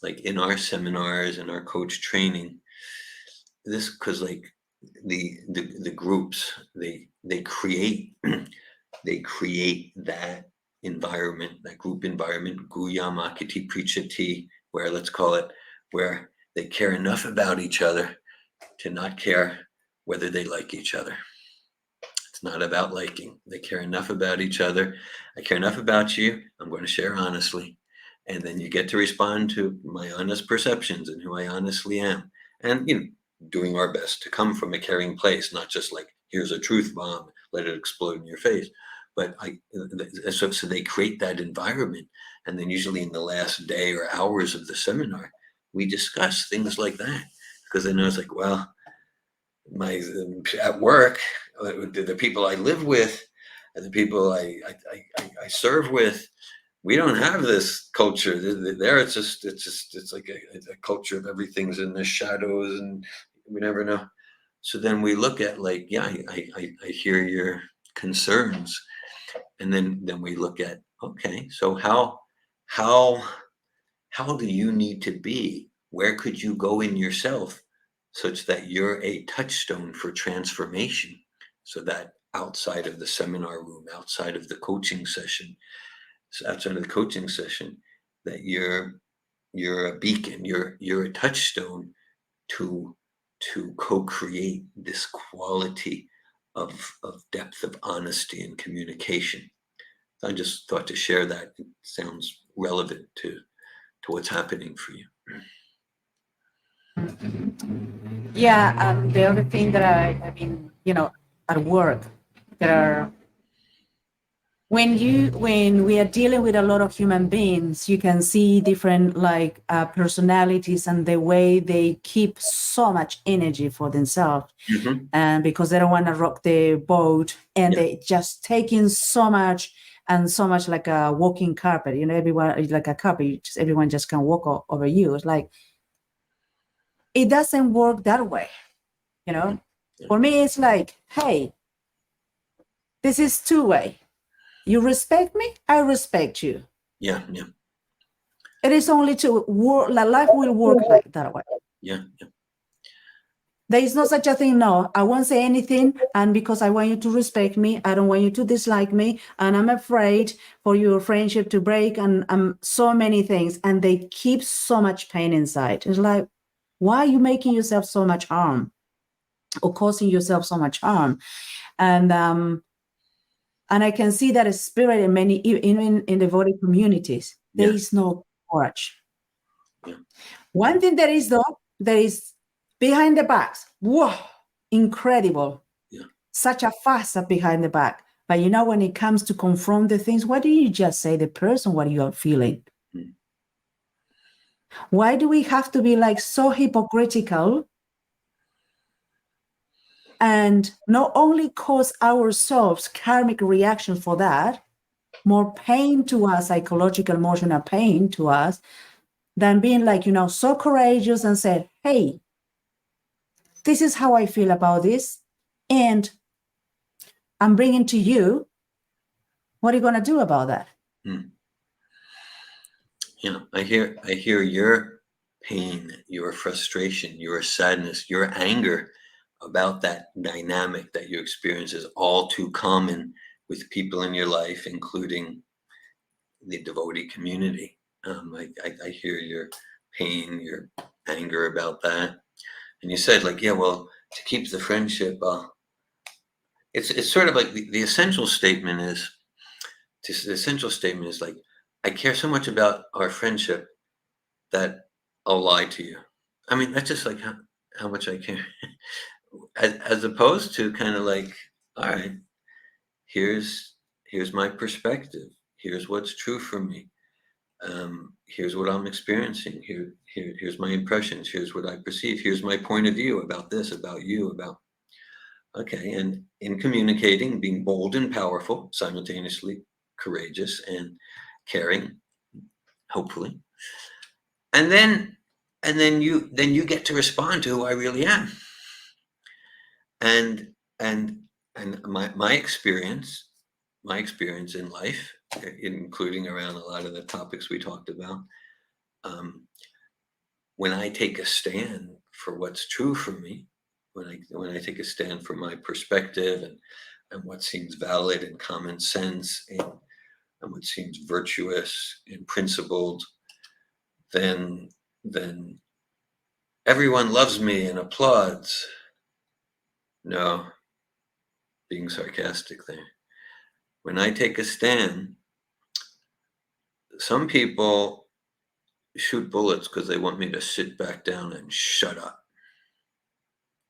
like in our seminars and our coach training, this, because like the groups, they create they create that environment, that group environment, Guyam Akiti Prichati, where, let's call it, where they care enough about each other to not care whether they like each other. It's not about liking. They care enough about each other. I care enough about you. I'm going to share honestly. And then you get to respond to my honest perceptions and who I honestly am. And, doing our best to come from a caring place, not just like, here's a truth bomb, let it explode in your face. But so they create that environment. And then usually in the last day or hours of the seminar, we discuss things like that. Because then I was like, well, at work, the people I live with, and the people I serve with, we don't have this culture. There, it's like a culture of everything's in the shadows, and we never know. So then we look at, like, I hear your concerns, and then we look at, okay, so how do you need to be? Where could you go in yourself such that you're a touchstone for transformation, so that outside of the seminar room, outside of the coaching session, that you're a beacon, you're a touchstone to co-create this quality of depth of honesty and communication. I just thought to share that. It sounds relevant to what's happening for you. Yeah, and the other thing that I mean, at work, there are, when we are dealing with a lot of human beings, you can see different personalities and the way they keep so much energy for themselves, and because they don't want to rock the boat, and they just take in so much like a walking carpet. Everyone is like a carpet. Everyone just can walk over you. It's like, it doesn't work that way. For me, it's like, hey, this is two-way. You respect me, I respect you. Yeah. It is only to work. Life will work like that way. Yeah. There is no such a thing. No, I won't say anything, and because I want you to respect me, I don't want you to dislike me, and I'm afraid for your friendship to break, and so many things, and they keep so much pain inside. It's like, why are you making yourself so much harm, or causing yourself so much harm? And I can see that spirit in many, even in the Vedic communities. There is no courage. Yeah. One thing there is, though, there is behind the backs. Whoa, incredible. Yeah. Such a fuss up behind the back. But when it comes to confront the things, why do you just say the person what you are feeling? Why do we have to be so hypocritical and not only cause ourselves karmic reaction for that, more pain to us, psychological, emotional pain to us, than being like, so courageous and said, hey, this is how I feel about this, and I'm bringing to you, what are you going to do about that? I hear your pain, your frustration, your sadness, your anger about that dynamic that you experience is all too common with people in your life, including the devotee community. I hear your pain, your anger about that. And you said, like, yeah, well, to keep the friendship, it's sort of like the essential statement is, like, I care so much about our friendship that I'll lie to you. I mean, that's just like how much I care. as opposed to kind of like, all right, here's my perspective. Here's what's true for me. Here's what I'm experiencing. Here's my impressions. Here's what I perceive. Here's my point of view about this, about you, about. Okay, and in communicating, being bold and powerful, simultaneously courageous and caring, hopefully. And then you get to respond to who I really am. And my experience in life, including around a lot of the topics we talked about, when I take a stand for what's true for me, when I take a stand for my perspective and what seems valid and common sense and what seems virtuous and principled, then everyone loves me and applauds. No, being sarcastic there. When I take a stand, some people shoot bullets because they want me to sit back down and shut up.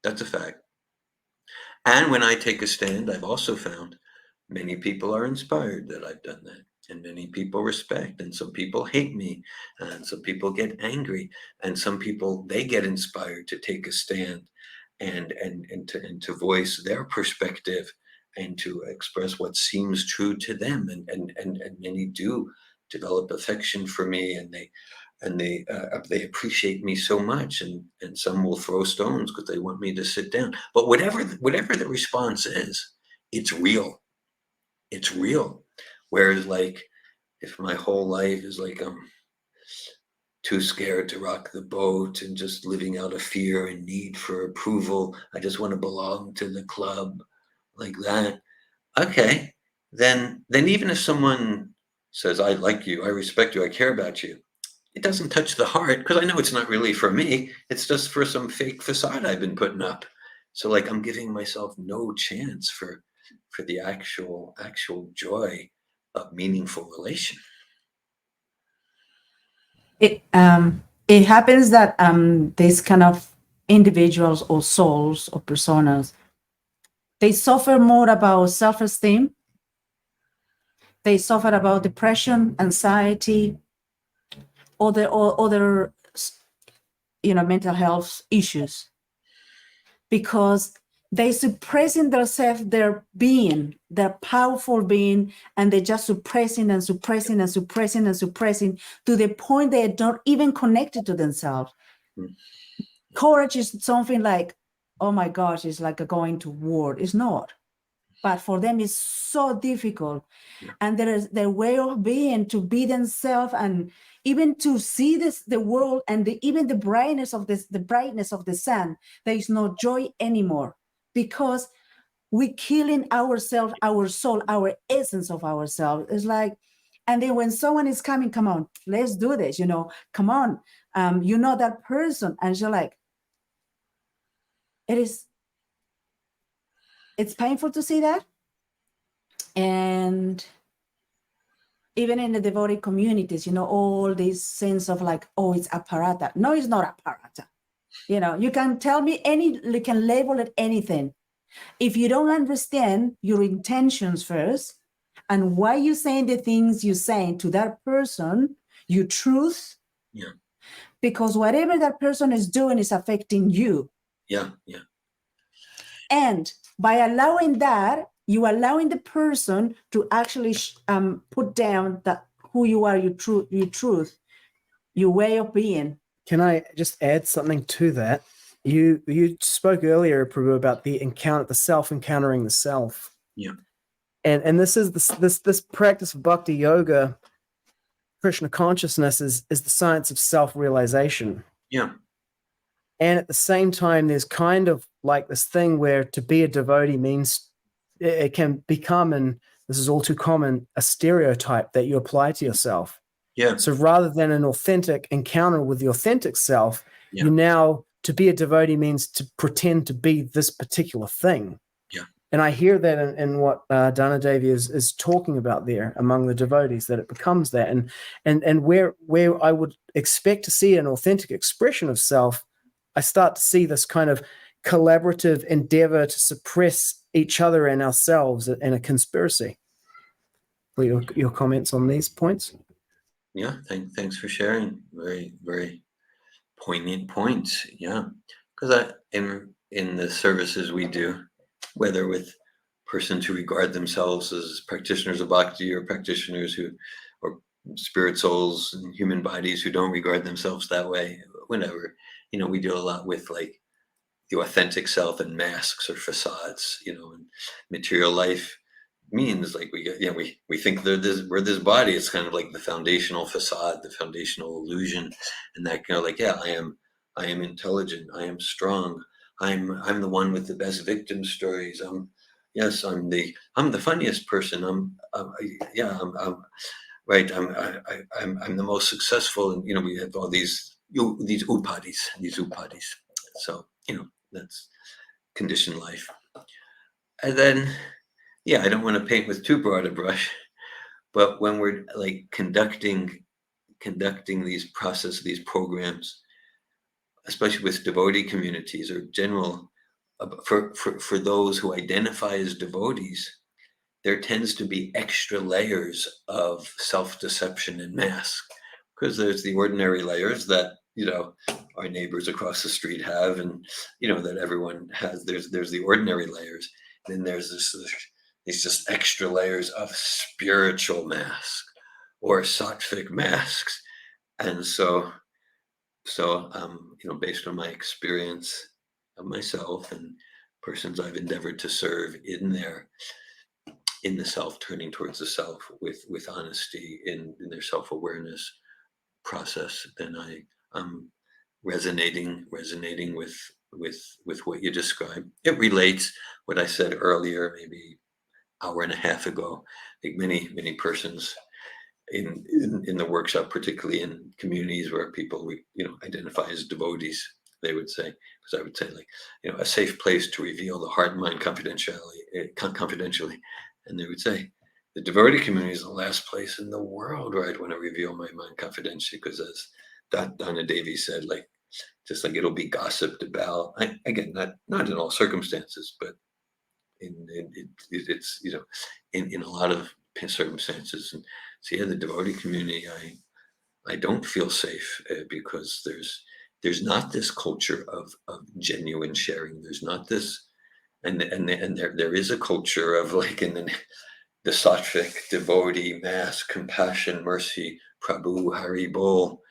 That's a fact. And when I take a stand, I've also found many people are inspired that I've done that. And many people respect, and some people hate me, and some people get angry, and some people, they get inspired to take a stand and to voice their perspective and to express what seems true to them. And many do develop affection for me, and they appreciate me so much, and some will throw stones because they want me to sit down. But whatever the response is, it's real. It's real. Whereas, like, if my whole life is like I'm too scared to rock the boat and just living out of fear and need for approval, I just want to belong to the club, like that. Okay, then even if someone says, I like you, I respect you, I care about you, it doesn't touch the heart, because I know it's not really for me. It's just for some fake facade I've been putting up. So, like, I'm giving myself no chance for the actual joy of meaningful relation. It happens that these kind of individuals or souls or personas, they suffer more about self-esteem. They suffer about depression, anxiety, or other mental health issues, because they suppressing themselves, their being, their powerful being, and they're just suppressing and suppressing and suppressing and suppressing to the point they're not even connected to themselves. Courage is something like, oh my gosh, it's like going to war. It's not. But for them, it's so difficult. And there is their way of being, to be themselves, and even to see the world, and even the brightness of the sun. There is no joy anymore, because we're killing ourselves, our soul, our essence of ourselves. It's like, and then when someone is coming, come on, let's do this, come on, that person, and you're like, it's painful to see that. And even in the devotee communities, all this sense of like, oh, it's apparata. No, it's not apparata. You can tell me you can label it anything. If you don't understand your intentions first, and why you're saying the things you're saying to that person, your truth, because whatever that person is doing is affecting you. Yeah. And by allowing that, you allowing the person to actually put down that who you are, your truth, your way of being. Can I just add something to that? You spoke earlier, Prabhu, about the self encountering the self. Yeah. And this is this practice of bhakti yoga, Krishna consciousness is the science of self-realization. Yeah. And at the same time, there's kind of like this thing where to be a devotee means it can become, and this is all too common, a stereotype that you apply to yourself. Yeah. So rather than an authentic encounter with the authentic self, Yeah. you now, to be a devotee means to pretend to be this particular thing. Yeah. And I hear that in what Dana Devi is talking about there among the devotees, that it becomes that. And where I would expect to see an authentic expression of self, I start to see this kind of collaborative endeavor to suppress each other and ourselves in a conspiracy. What are your comments on these points? Yeah, thanks for sharing. Very, very poignant points. Yeah, because in the services we do, whether with persons who regard themselves as practitioners of bhakti or practitioners or spirit souls and human bodies who don't regard themselves that way, whenever, we do a lot with like the authentic self and masks or facades, and material life means like we think we're this body. It's kind of like the foundational facade, the foundational illusion, and that like I am intelligent, I am strong, I'm the one with the best victim stories. I'm the funniest person. I'm right. I'm the most successful, and we have all these upadis. So that's conditioned life, and then. Yeah, I don't want to paint with too broad a brush, but when we're like conducting these programs, especially with devotee communities or general, for those who identify as devotees, there tends to be extra layers of self-deception and mask, because there's the ordinary layers that our neighbors across the street have, and that everyone has. There's the ordinary layers, and then there's these just extra layers of spiritual mask or sattvic masks. And so based on my experience of myself and persons I've endeavored to serve in the self, turning towards the self with honesty in their self-awareness process, then I'm resonating with what you described. It relates what I said earlier, maybe hour and a half ago. I think many persons in the workshop, particularly in communities where people identify as devotees, they would say, because I would say like a safe place to reveal the heart and mind confidentially, and they would say the devotee community is the last place in the world where I'd want to reveal my mind confidentially, because as Dana Devi said, like just like it'll be gossiped about. Again, not in all circumstances, but it's in a lot of circumstances. And so the devotee community, I don't feel safe because there's not this culture of genuine sharing. There's not this, and there is a culture of like in the sattvic devotee mass, compassion, mercy, Prabhu, Hari Bol.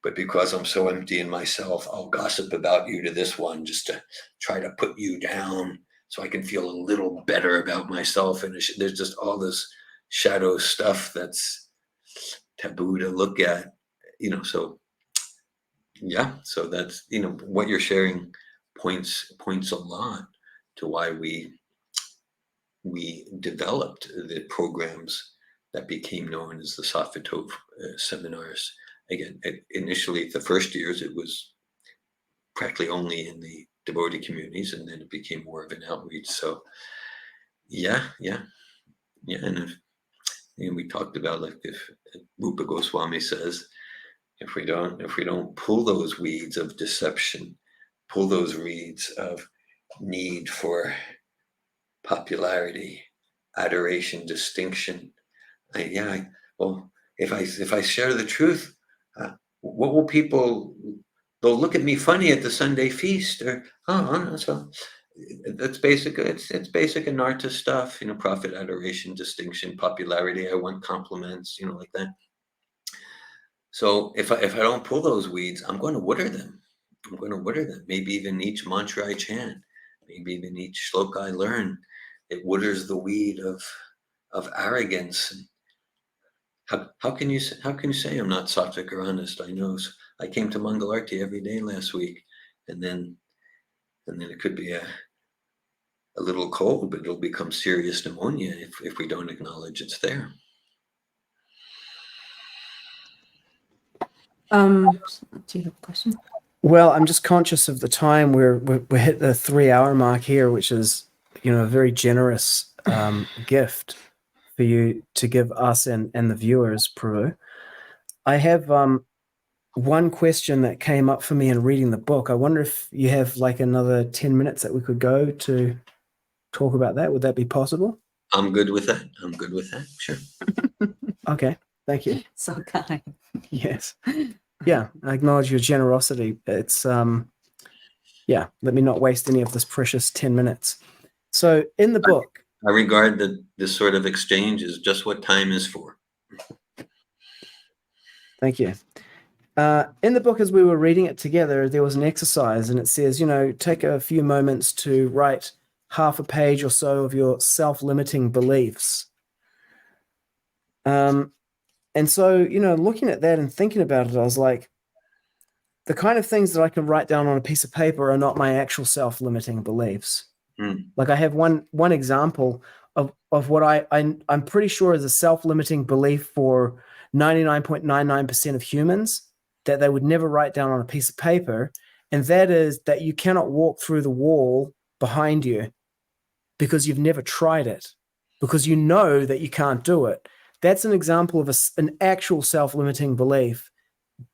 But because I'm so empty in myself, I'll gossip about you to this one just to try to put you down, so I can feel a little better about myself. And there's just all this shadow stuff that's taboo to look at, so yeah, so that's, what you're sharing points a lot to why we developed the programs that became known as the Satvatove seminars. Again, initially the first years, it was practically only in the devotee communities, and then it became more of an outreach. So yeah, and we talked about, like, if Rupa Goswami says, if we don't pull those weeds of deception, pull those weeds of need for popularity, adoration, distinction, well, if I share the truth, what will people? They'll look at me funny at the Sunday feast, or so That's basic. It's basic Anartha stuff, profit, adoration, distinction, popularity. I want compliments, like that. So if I don't pull those weeds, I'm going to water them. I'm going to water them. Maybe even each mantra I chant, maybe even each shloka I learn, it waters the weed of arrogance. How can you say I'm not sattvic or honest? I know I came to Mangalarti every day last week, and then it could be a little cold, but it'll become serious pneumonia if we don't acknowledge it's there. Do you have a question? Well, I'm just conscious of the time. We're hit the 3-hour mark here, which is, a very generous gift for you to give us and the viewers, Prabhu. I have one question that came up for me in reading the book. I wonder if you have like another 10 minutes that we could go to talk about that. Would that be possible? I'm good with that. Sure. Okay. Thank you. So kind. Yes. Yeah. I acknowledge your generosity. It's, let me not waste any of this precious 10 minutes. So in the book, I regard this sort of exchange as just what time is for. Thank you. In the book, as we were reading it together, there was an exercise, and it says, take a few moments to write half a page or so of your self-limiting beliefs. And so, looking at that and thinking about it, I was like, the kind of things that I can write down on a piece of paper are not my actual self-limiting beliefs. Like I have one example of what I'm pretty sure is a self-limiting belief for 99.99% of humans that they would never write down on a piece of paper. And that is that you cannot walk through the wall behind you because you've never tried it, because you know that you can't do it. That's an example of an actual self-limiting belief,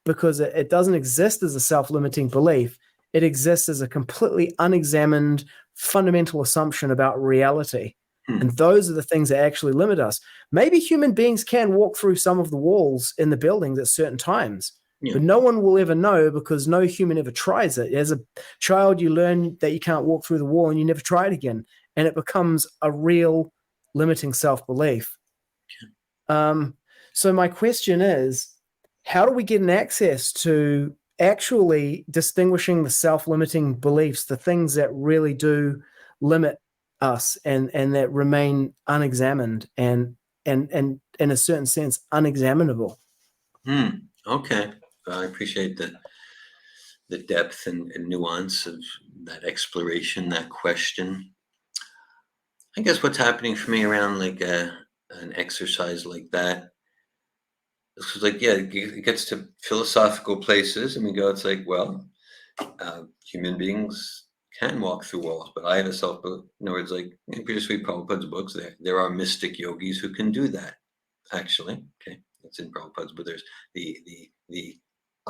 because it doesn't exist as a self-limiting belief. It exists as a completely unexamined fundamental assumption about reality. And those are the things that actually limit us. Maybe human beings can walk through some of the walls in the buildings at certain times, but no one will ever know because no human ever tries it. As a child, you learn that you can't walk through the wall and you never try it again. And it becomes a real limiting self-belief. So my question is, how do we get an access to actually distinguishing the self-limiting beliefs, the things that really do limit us and that remain unexamined and in a certain sense unexaminable? Okay. I appreciate the depth and nuance of that exploration, that question. I guess what's happening for me around like an exercise like that, it's like, it gets to philosophical places and we go, it's like, well, human beings can walk through walls, but I have in other words, like in Peter Sweet Prabhupada's books, there are mystic yogis who can do that, actually. Okay, it's in Prabhupada's, but there's the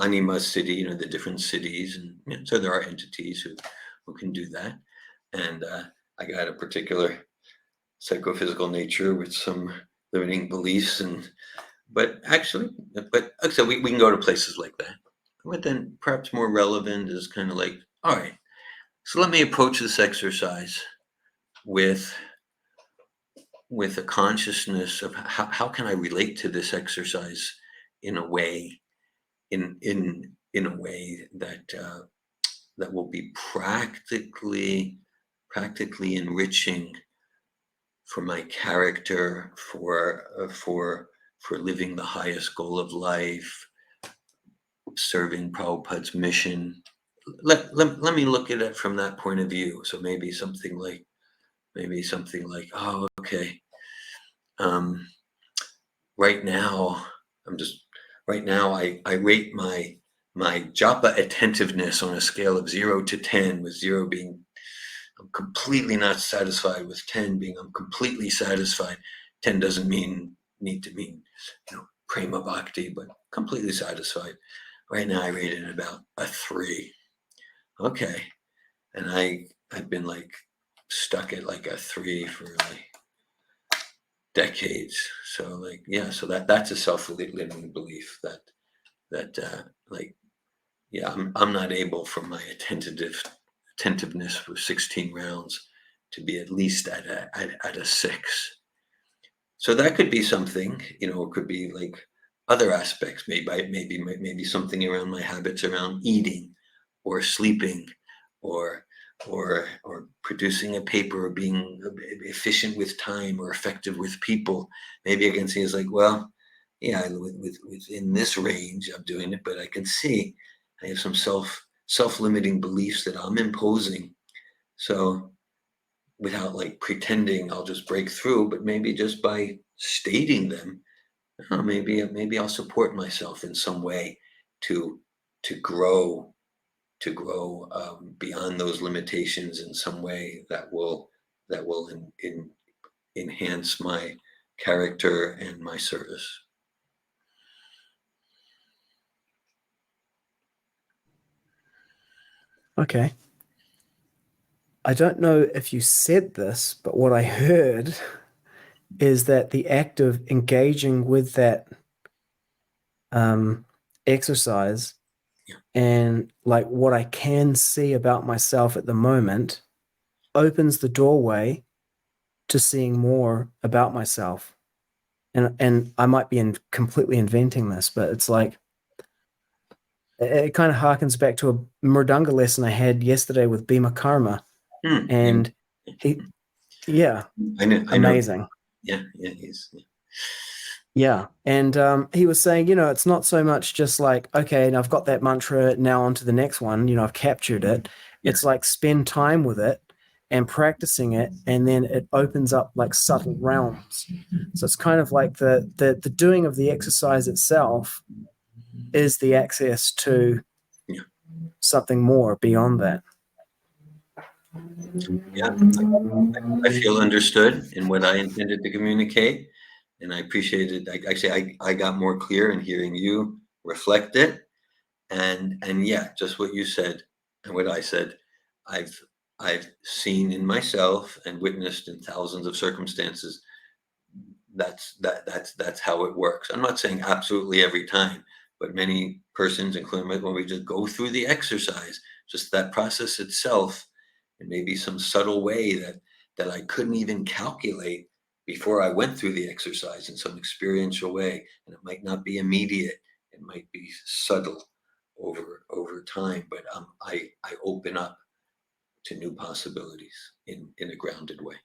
anima city, the different cities, and so there are entities who can do that. And I got a particular psychophysical nature with some limiting beliefs, but so we can go to places like that. But then perhaps more relevant is kind of like, all right, so let me approach this exercise with a consciousness of how can I relate to this exercise in a way that will be practically enriching for my character, for living the highest goal of life, serving Prabhupada's mission. Let me look at it from that point of view. So maybe something like, oh, okay. Right now I rate my japa attentiveness on a scale of 0 to 10, with 0 being I'm completely not satisfied, with 10 being I'm completely satisfied. 10 doesn't need to mean prema bhakti, but completely satisfied. Right now I rate it about a 3. Okay. And I've been like stuck at like a 3 for like decades. So like, so that's a self-limiting belief that I'm not able, from my attentiveness for 16 rounds to be at least at a 6. So that could be something, you know, it could be like other aspects, maybe something around my habits around eating or sleeping or producing a paper or being efficient with time or effective with people. Maybe I can see it's like, well, yeah, within this range I'm doing it, but I can see I have some self-limiting beliefs that I'm imposing. So without like pretending I'll just break through, but maybe just by stating them, maybe I'll support myself in some way to grow beyond those limitations in some way that will enhance my character and my service. Okay. I don't know if you said this, but what I heard is that the act of engaging with that exercise and like what I can see about myself at the moment opens the doorway to seeing more about myself. And I might be completely inventing this, but it's like it kind of harkens back to a Mridanga lesson I had yesterday with Bhima Karma. And yeah, I know. Amazing. Yeah, he's. Yeah. And he was saying, you know, it's not so much just like, okay, and I've got that mantra, now on to the next one, you know, I've captured it. Yeah. It's like spend time with it and practicing it, and then it opens up like subtle realms. So it's kind of like the doing of the exercise itself is the access to something more beyond that. Yeah, I feel understood in what I intended to communicate, and I appreciate it. I got more clear in hearing you reflect it, and yeah, just what you said and what I said, I've seen in myself and witnessed in thousands of circumstances. That's how it works. I'm not saying absolutely every time, but many persons, including when we just go through the exercise, just that process itself, and maybe some subtle way that I couldn't even calculate before I went through the exercise in some experiential way. And it might not be immediate, it might be subtle over time, but I open up to new possibilities in a grounded way.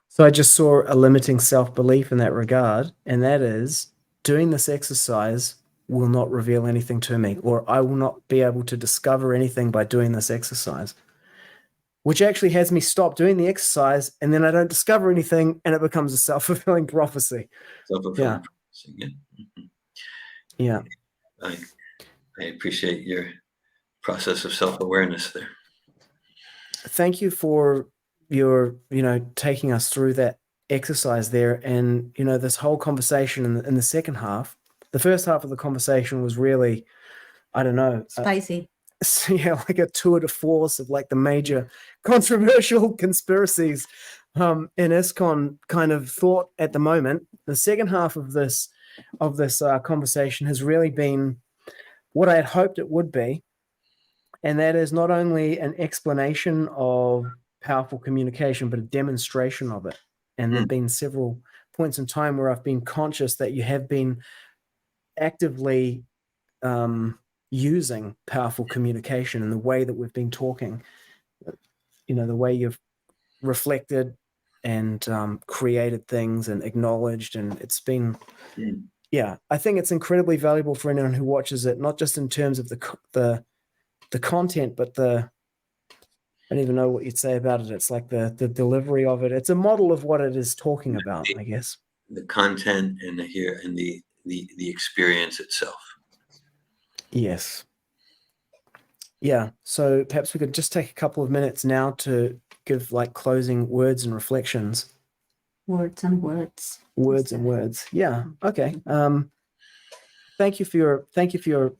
So I just saw a limiting self-belief in that regard, and that is doing this exercise will not reveal anything to me, or I will not be able to discover anything by doing this exercise, which actually has me stop doing the exercise, and then I don't discover anything, and it becomes a self-fulfilling prophecy. Self-fulfilling prophecy, yeah. Mm-hmm. Yeah. I appreciate your process of self-awareness there. Thank you for your, you know, taking us through that exercise there. And, you know, this whole conversation in the second half, the first half of the conversation was really, I don't know. Spicy. Yeah, like a tour de force of like the major controversial conspiracies in ISKCON kind of thought at the moment. The second half of this conversation has really been what I had hoped it would be. And that is not only an explanation of powerful communication, but a demonstration of it. And there have been several points in time where I've been conscious that you have been actively using powerful communication in the way that we've been talking, you know, the way you've reflected and created things and acknowledged. And it's been, yeah, I think it's incredibly valuable for anyone who watches it, not just in terms of the content, but I don't even know what you'd say about it. It's like the delivery of it. It's a model of what it is talking about, I guess. The content and the experience itself. Yes. Yeah. So perhaps we could just take a couple of minutes now to give like closing words and reflections. Words and words. Words and words. Yeah. Okay. Thank you for your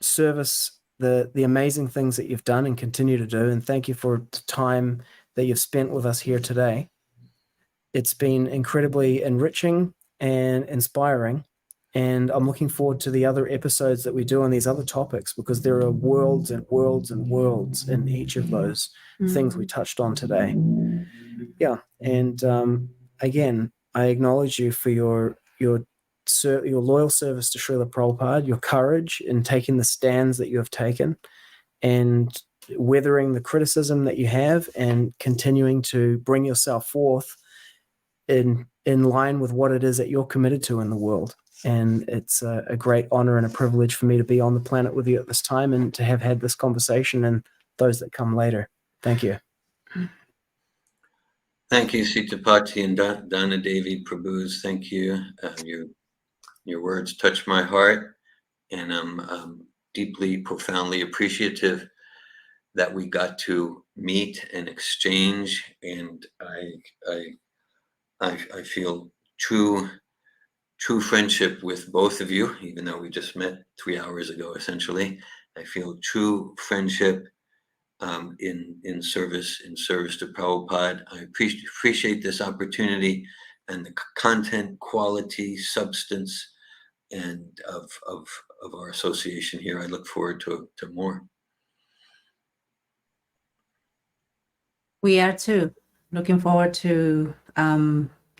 service, the amazing things that you've done and continue to do, and thank you for the time that you've spent with us here today. It's been incredibly enriching and inspiring, And I'm looking forward to the other episodes that we do on these other topics, because there are worlds and worlds and worlds in each of those things we touched on today. Yeah. And again, I acknowledge you for your loyal service to Srila Prabhupada, your courage in taking the stands that you have taken, and weathering the criticism that you have, and continuing to bring yourself forth in line with what it is that you're committed to in the world. And it's a great honor and a privilege for me to be on the planet with you at this time, and to have had this conversation and those that come later. Thank you. Thank you, Sitapati and Dana Devi Prabhus. Thank you. Your words touch my heart, and I'm deeply, profoundly appreciative that we got to meet and exchange. And I feel true friendship with both of you, even though we just met 3 hours ago, essentially. I feel true friendship in service to Prabhupada. I appreciate this opportunity and the content, quality, substance, and of our association here. I look forward to more. We are too looking forward to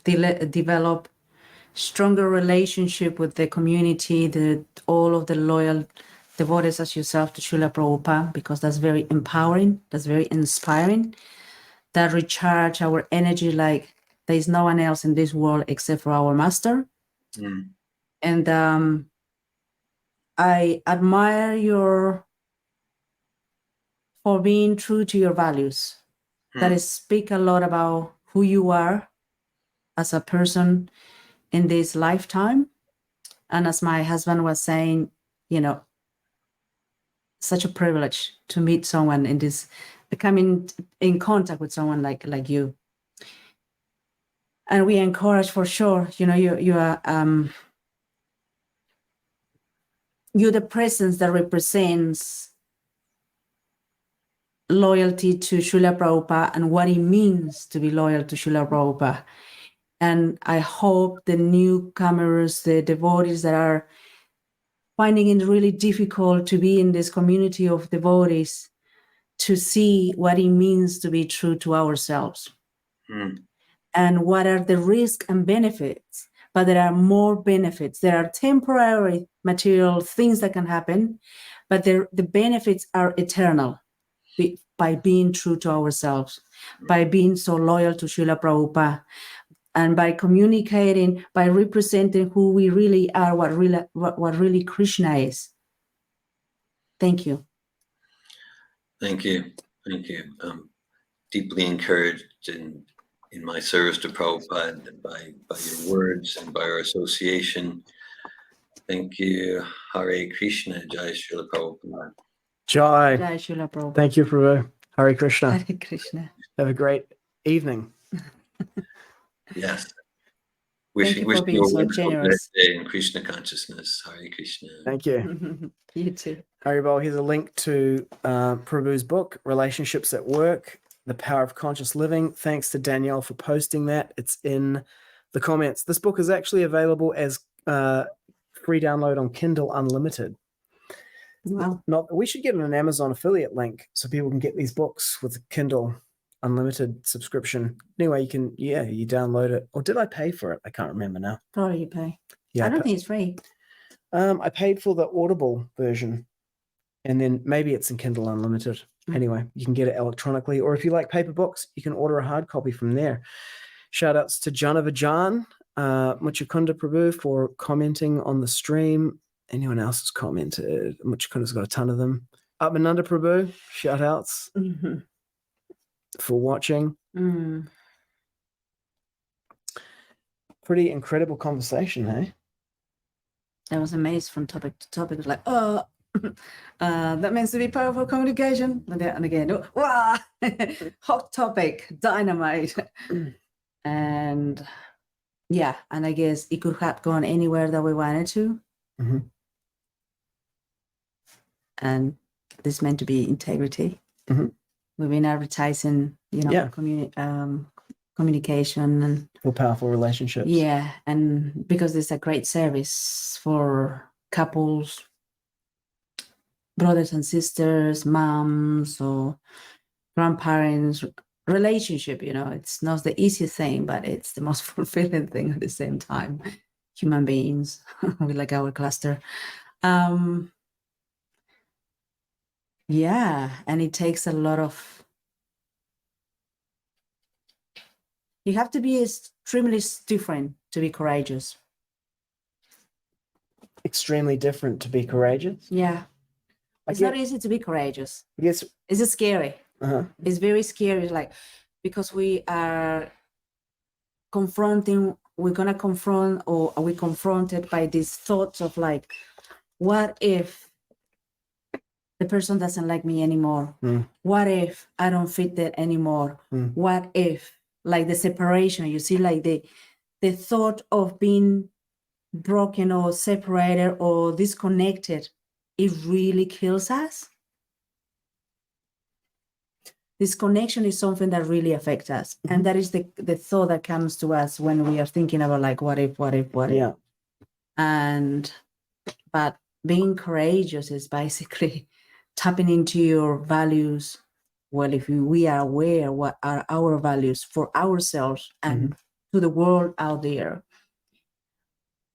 develop stronger relationship with the community, all of the loyal devotees as yourself to Srila Prabhupada, because that's very empowering, that's very inspiring, that recharge our energy like there is no one else in this world except for our master. And I admire you for being true to your values. That is speak a lot about who you are as a person in this lifetime. And as my husband was saying, such a privilege to meet someone in this, becoming in contact with someone like you. And we encourage for sure, you're the presence that represents loyalty to Srila Prabhupada and what it means to be loyal to Srila Prabhupada. And I hope the newcomers, the devotees that are finding it really difficult to be in this community of devotees, to see what it means to be true to ourselves. And what are the risks and benefits. But there are more benefits. There are temporary material things that can happen, but the benefits are eternal by being true to ourselves, by being so loyal to Srila Prabhupada, and by communicating, by representing who we really are, what really Krishna is. Thank you. Thank you. I'm deeply encouraged in my service to Prabhupada by your words and by our association. Thank you. Hare Krishna. Jai Srila Prabhupada. Jai. Jai Srila Prabhupada. Thank you, Prabhu. Hare Krishna. Hare Krishna. Have a great evening. Yes. Thank you for being so generous. Day in Krishna Consciousness. Hare Krishna. Thank you. You too. Haribol, here's a link to Prabhu's book, Relationships at Work, The Power of Conscious Living. Thanks to Danielle for posting that. It's in the comments. This book is actually available as free download on Kindle Unlimited. Wow. We should get an Amazon affiliate link so people can get these books with Kindle Unlimited subscription. Anyway, you download it. Or did I pay for it? I can't remember now. Probably you pay. Yeah, I don't think it's free. I paid for the Audible version, and then maybe it's in Kindle Unlimited. Anyway, you can get it electronically, or if you like paper books, you can order a hard copy from there. Shout outs to Janavajan, Muchakunda Prabhu for commenting on the stream. Anyone else has commented? Muchakunda's got a ton of them. Atmananda Prabhu, shout outs for watching. Pretty incredible conversation, hey? I was amazed from topic to topic. It was like, that means to be powerful communication. And again, wow, hot topic, dynamite. And yeah, and I guess it could have gone anywhere that we wanted to. And this meant to be integrity. We've been advertising, communication and For powerful relationships. yeah, and because it's a great service for couples, brothers and sisters, moms or grandparents, relationship, it's not the easiest thing, but it's the most fulfilling thing at the same time. Human beings, we like our cluster. Yeah, and it takes a lot of, you have to be extremely different to be courageous. Extremely different to be courageous. Yeah. It's not easy to be courageous. Yes. It's scary. Uh-huh. It's very scary, like, because we are we're going to confront, or are we confronted by these thoughts of like, what if the person doesn't like me anymore? What if I don't fit that anymore? What if, like, the separation, you see, like the thought of being broken or separated or disconnected, it really kills us. This connection is something that really affects us. And that is the thought that comes to us when we are thinking about like, what if? Yeah. But being courageous is basically tapping into your values. Well, if we are aware what are our values for ourselves and to the world out there,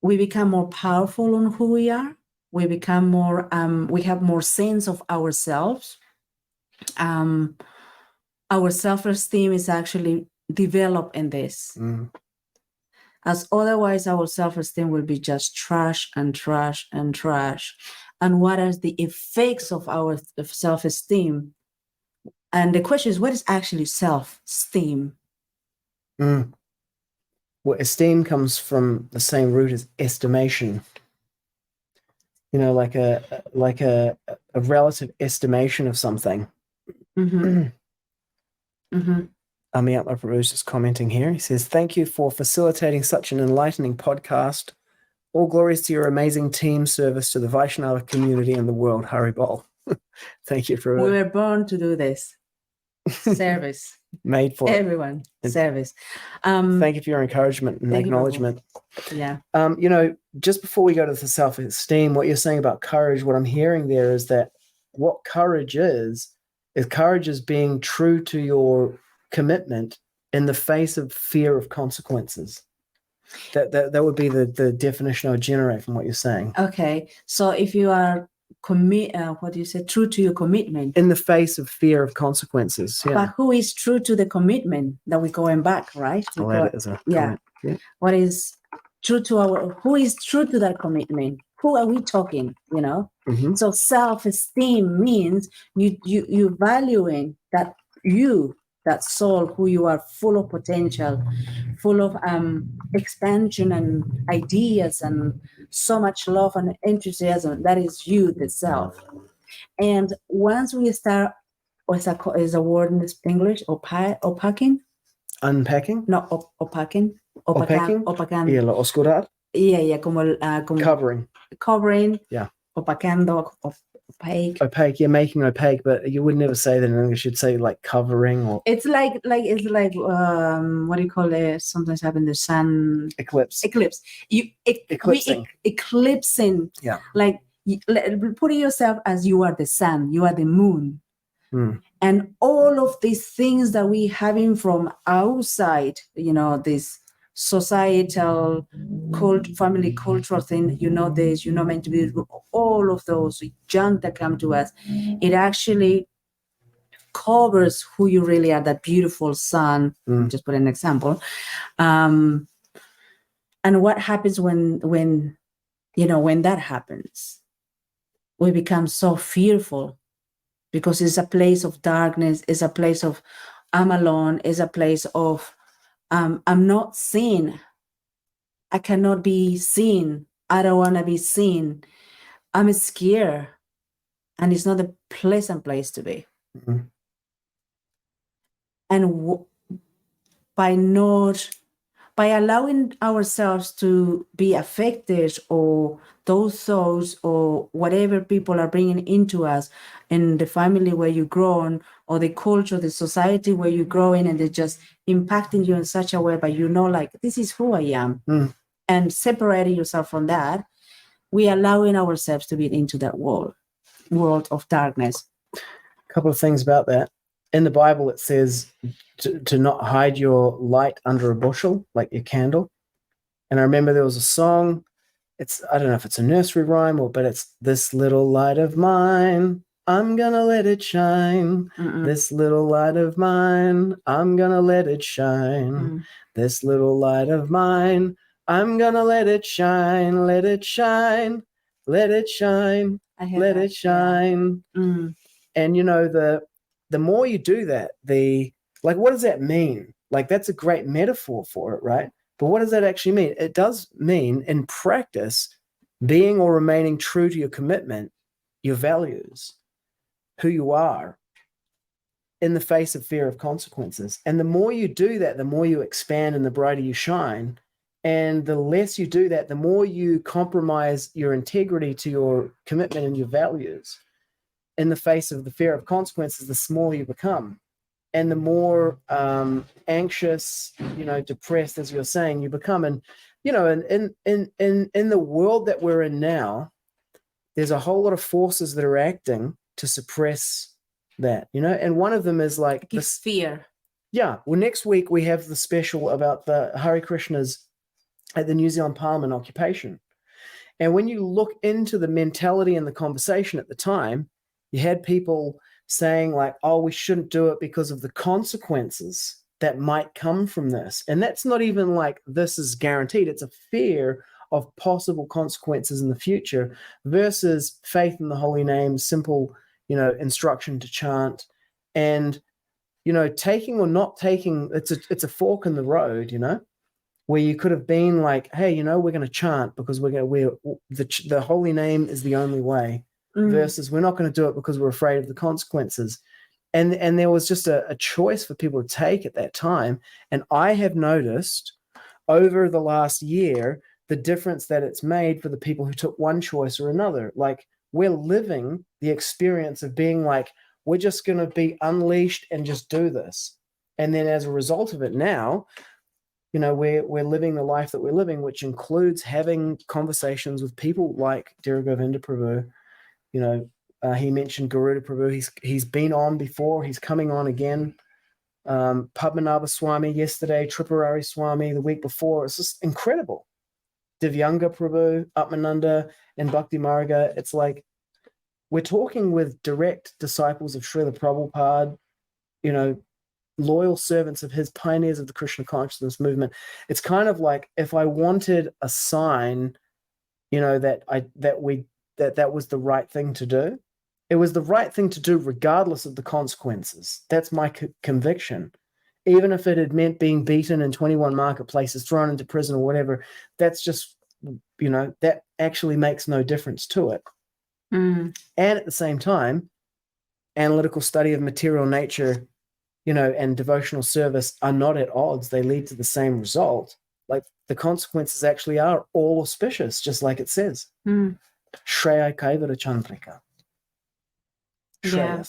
we become more powerful on who we are. We become more, we have more sense of ourselves. Our self-esteem is actually developed in this. As otherwise our self-esteem will be just trash and trash and trash. And what are the effects of our self-esteem? And the question is, what is actually self-esteem? Well, esteem comes from the same root as estimation. Like a relative estimation of something. Ami Atla Rose is commenting here. He says, "Thank you for facilitating such an enlightening podcast. All glories to your amazing team service to the Vaishnava community and the world. Haribol." Thank you for we were born to do this service. Made for everyone. Service. Thank you for your encouragement and acknowledgement. Yeah. Just before we go to the self-esteem, what you're saying about courage, what I'm hearing there is that what courage is being true to your commitment in the face of fear of consequences. That would be the definition I would generate from what you're saying. Okay, so if you are true to your commitment in the face of fear of consequences. Yeah. But who is true to the commitment that we're going back, right? That is a comment. Yeah. What is true to who is true to that commitment? Who are we talking? So self-esteem means you valuing that that soul, who you are, full of potential, full of expansion and ideas and so much love and enthusiasm. That is you, the self. And once we start, is a word in English, opaking? Unpacking? No, opaking. Opaking? Yeah, lo oscurar? Yeah, como covering. Covering. Yeah. Opacando, opaque. Opaque, yeah, making opaque, but you would never say that in English. You'd say like covering or. It's like what do you call it? Sometimes having the sun eclipse. Eclipsing. Eclipsing. Yeah. Like putting yourself as you are the sun, you are the moon. And all of these things that we having from outside, this societal, family cultural thing, this, meant to be, all of those junk that come to us, it actually covers who you really are, that beautiful sun. Just put an example. And what happens when that happens? We become so fearful, because it's a place of darkness, it's a place of I'm alone, it's a place of I'm not seen. I cannot be seen. I don't want to be seen. I'm scared. And it's not a pleasant place to be. And by not by allowing ourselves to be affected, or those thoughts or whatever people are bringing into us in the family where you grow on, or the culture, the society where you grow in, and they're just impacting you in such a way, but you know, like, this is who I am. And separating yourself from that, we are allowing ourselves to be into that world of darkness. A couple of things about that. In the Bible, it says to not hide your light under a bushel, like your candle. And I remember there was a song. I don't know if it's a nursery rhyme but it's this little light of mine, I'm gonna let it shine. This little light of mine, I'm gonna let it shine. This little light of mine, I'm gonna let it shine, let it shine, let it shine, let it shine. And the more you do that, like, what does that mean? Like, that's a great metaphor for it, right? But what does that actually mean? It does mean, in practice, being or remaining true to your commitment, your values, who you are, in the face of fear of consequences. And the more you do that, the more you expand and the brighter you shine. And the less you do that, the more you compromise your integrity to your commitment and your values. In the face of the fear of consequences, the smaller you become. And the more anxious, depressed, as you're saying, you become. And, in the world that we're in now, there's a whole lot of forces that are acting to suppress that, and one of them is like this fear. Yeah. Well, next week we have the special about the Hare Krishnas at the New Zealand Parliament occupation. And when you look into the mentality and the conversation at the time, you had people saying like, oh, we shouldn't do it because of the consequences that might come from this. And that's not even like this is guaranteed. It's a fear of possible consequences in the future versus faith in the holy name, simple, instruction to chant. And, taking or not taking, it's a fork in the road, where you could have been like, hey, we're going to chant because the holy name is the only way. Versus we're not going to do it because we're afraid of the consequences. And there was just a choice for people to take at that time. And I have noticed over the last year the difference that it's made for the people who took one choice or another. Like, we're living the experience of being like, we're just going to be unleashed and just do this. And then as a result of it now, we're living the life that we're living, which includes having conversations with people like Dhira Govinda Prabhu. He mentioned Garuda Prabhu. He's been on before. He's coming on again. Padmanabha Swami yesterday, Tripurari Swami the week before. It's just incredible. Divyanga Prabhu, Atmananda, and Bhakti Marga. It's like we're talking with direct disciples of Srila Prabhupada, loyal servants of his, pioneers of the Krishna Consciousness movement. It's kind of like if I wanted a sign, that was the right thing to do. It was the right thing to do regardless of the consequences. That's my conviction. Even if it had meant being beaten in 21 marketplaces, thrown into prison or whatever, that's just, that actually makes no difference to it. And at the same time, analytical study of material nature, and devotional service are not at odds. They lead to the same result. Like, the consequences actually are all auspicious, just like it says. Shreya Kaivara Chandrika. Yeah.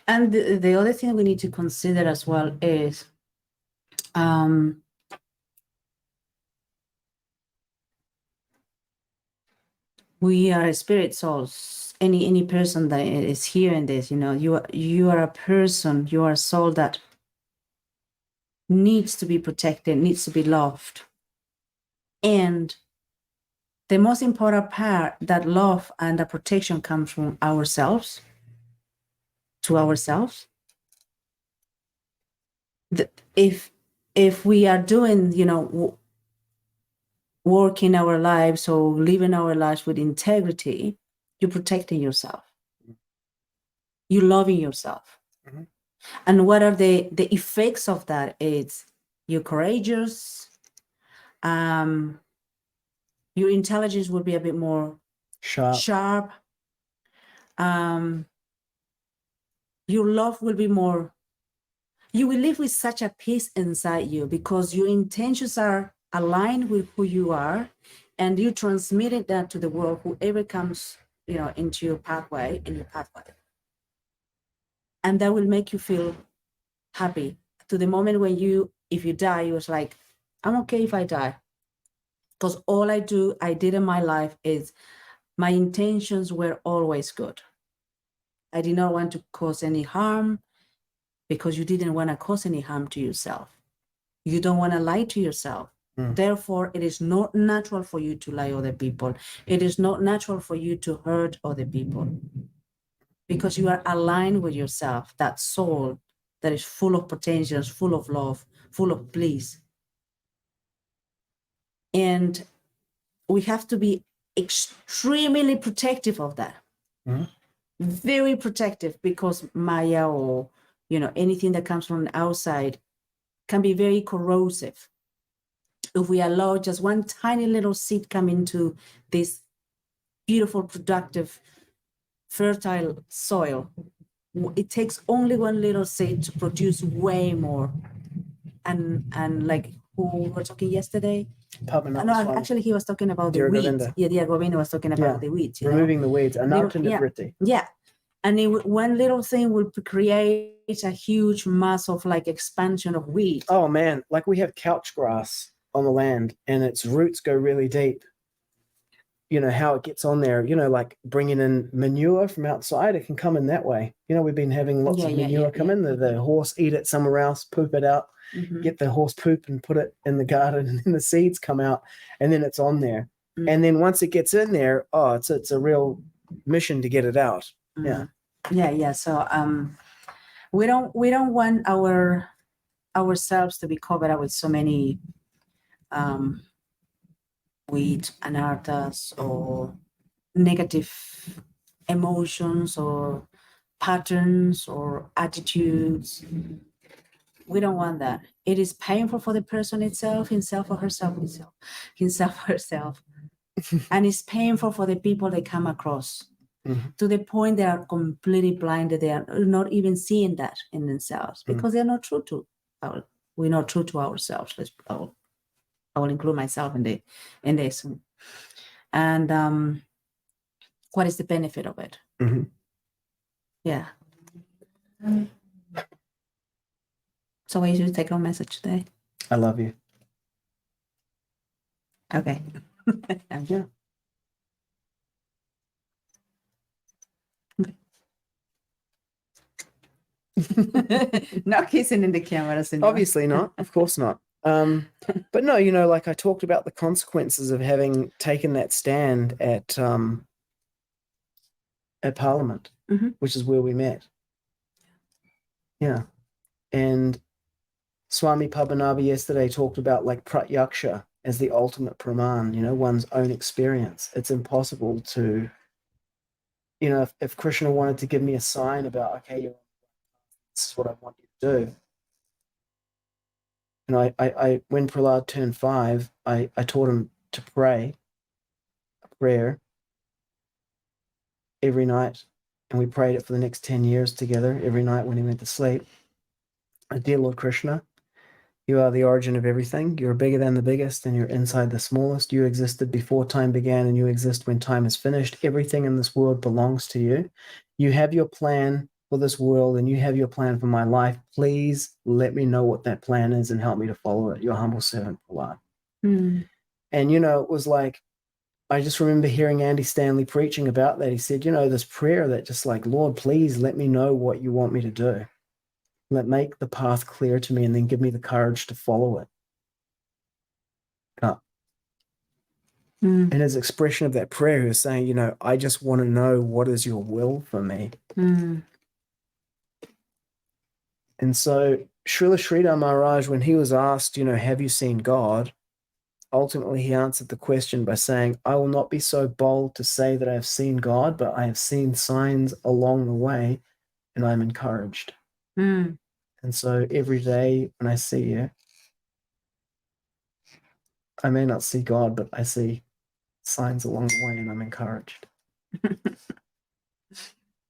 And the other thing we need to consider as well is we are spirit souls. Any person that is hearing this, you are a person, you are a soul that needs to be protected, needs to be loved. And the most important part, that love and the protection comes from ourselves, to ourselves. If we are doing, working our lives or living our lives with integrity, you're protecting yourself. You're loving yourself. And what are the effects of that? It's you're courageous. Your intelligence will be a bit more sharp. Your love will be more you will live with such a peace inside you because your intentions are aligned with who you are, and you transmitted that to the world, whoever comes, into your pathway, and that will make you feel happy to the moment when if you die, you was like, I'm okay if I die, because all I did in my life is my intentions were always good. I did not want to cause any harm, because you didn't want to cause any harm to yourself. You don't want to lie to yourself. Therefore, it is not natural for you to lie to other people. It is not natural for you to hurt other people, because you are aligned with yourself, that soul that is full of potentials, full of love, full of bliss. And we have to be extremely protective of that. Very protective, because Maya or anything that comes from the outside can be very corrosive. If we allow just one tiny little seed come into this beautiful, productive, fertile soil, it takes only one little seed to produce way more. And like who we were talking yesterday? No, actually he was talking about the Dhira weeds. Govinda. Yeah, Dhira Govinda was talking about the weeds. Removing the weeds. Yeah. And one little thing will create a huge mass of like expansion of weed. Oh man, like we have couch grass on the land and its roots go really deep. How it gets on there, like bringing in manure from outside, it can come in that way. We've been having lots of manure come in. The horse eat it somewhere else, poop it out, get the horse poop and put it in the garden, and then the seeds come out and then it's on there. And then once it gets in there, it's a real mission to get it out. Yeah. So we don't want ourselves to be covered up with so many weed anarthas or negative emotions or patterns or attitudes. We don't want that. It is painful for the person itself, himself or herself, and it's painful for the people they come across. To the point they are completely blinded. They are not even seeing that in themselves, because they're not true to we're not true to ourselves. I will include myself in this. And what is the benefit of it? Yeah. So what is your take home message today? I love you. Okay. Yeah. Not kissing in the camera. Obviously not. Of course not. But no, like I talked about the consequences of having taken that stand at Parliament, which is where we met. Yeah. And Swami Padmanabha yesterday talked about like pratyaksha as the ultimate praman, one's own experience. It's impossible to, if Krishna wanted to give me a sign about, okay, this is what I want you to do. And I when Prahlad turned 5, I taught him to pray a prayer every night. And we prayed it for the next 10 years together, every night when he went to sleep. Dear Lord Krishna, you are the origin of everything. You're bigger than the biggest, and you're inside the smallest. You existed before time began, and you exist when time is finished. Everything in this world belongs to you. You have your plan for this world, and you have your plan for my life. Please let me know what that plan is and help me to follow it. Your humble servant, Prahlad. And, it was like, I just remember hearing Andy Stanley preaching about that. He said, this prayer that just like, Lord, please let me know what you want me to do. Make the path clear to me, and then give me the courage to follow it. And his expression of that prayer, he was saying, I just want to know what is your will for me. And so Srila Sridhar Maharaj, when he was asked, have you seen God? Ultimately, he answered the question by saying, I will not be so bold to say that I have seen God, but I have seen signs along the way, and I'm encouraged. And so every day when I see you, I may not see God, but I see signs along the way, and I'm encouraged.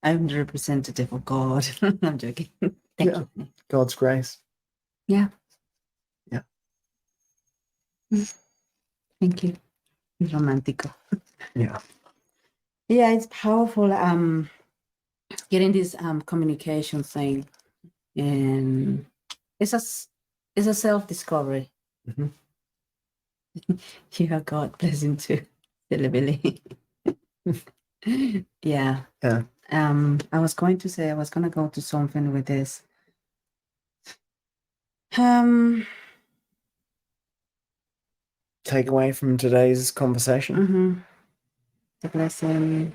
I'm the representative of God. I'm joking. Thank you. God's grace. Yeah. Yeah. Thank you. It's romantical. Yeah. Yeah, it's powerful. Getting this communication thing, and it's a self-discovery. Mhm. Yeah, God bless him too, Billy. Yeah. Yeah. I was going to go to something with this. Take away from today's conversation. The blessing.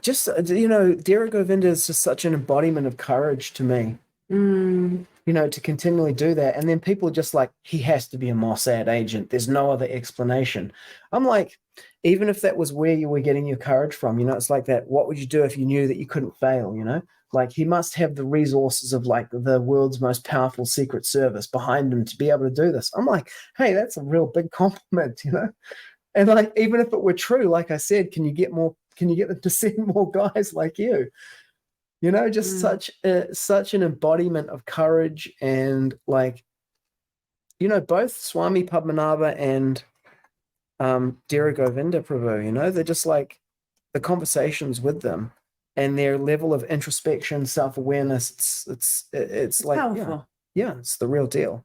Just, Dhira Govinda is just such an embodiment of courage to me, to continually do that. And then people are just like, he has to be a Mossad agent. There's no other explanation. I'm like, even if that was where you were getting your courage from, it's like that. What would you do if you knew that you couldn't fail? Like he must have the resources of like the world's most powerful secret service behind him to be able to do this. I'm like, hey, that's a real big compliment, And like, even if it were true, like I said, can you get them to send more guys like you? Just such an embodiment of courage. And like, both Swami Padmanabha and Dhira Govinda Prabhu, they're just like the conversations with them and their level of introspection, self-awareness. It's like, powerful. Yeah, it's the real deal.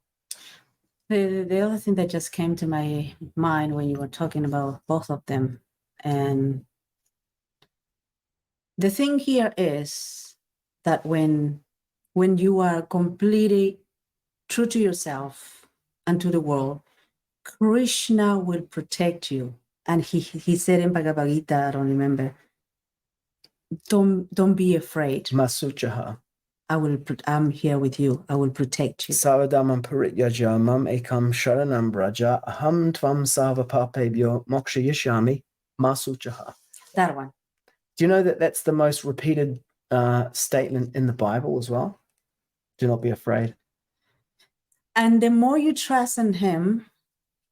The other thing that just came to my mind when you were talking about both of them, and the thing here is that when you are completely true to yourself and to the world, Krishna will protect you. And he said in Bhagavad Gita, I don't remember, don't be afraid. Masuchaha. I'm here with you. I will protect you. Savadamam parityaja mam ekam sharanam braja aham tvam savapapebhyo mokshayishyami masuchaha. That one. Do you know that that's the most repeated statement in the Bible as well? Do not be afraid. And the more you trust in him,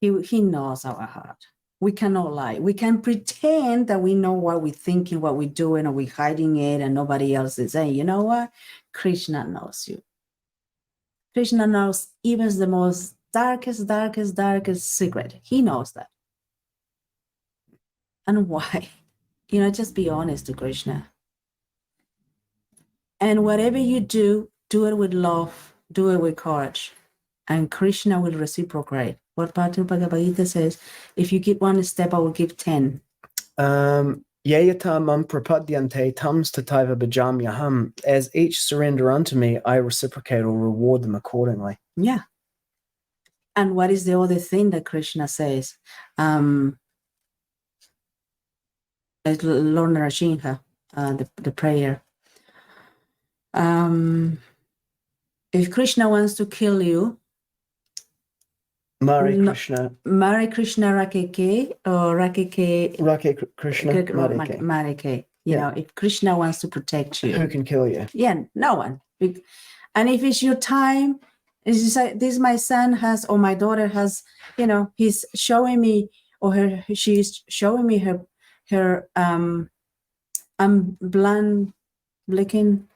he knows our heart. We cannot lie. We can pretend that we know what we're thinking, what we're doing, or we're hiding it, and nobody else is saying, you know what? Krishna knows you. Krishna knows even the most darkest secret. He knows that. And why? Just be honest to Krishna. And whatever you do it with love, do it with courage. And Krishna will reciprocate. What Bhagavad Gita says, if you give one step, I will give 10. Yayata mam prapadyante tams tataiva bhajamyaham. As each surrender unto me, I reciprocate or reward them accordingly. Yeah. And what is the other thing that Krishna says? Lord Narasingha, the prayer. If Krishna wants to kill you, Mare Krishna Rakeke or Rakeke. Rake Krishna Marike. Marike. If Krishna wants to protect you. Who can kill you? Yeah, no one. And if it's your time, it's like this my son has or my daughter has, he's showing me or she's showing me her blinking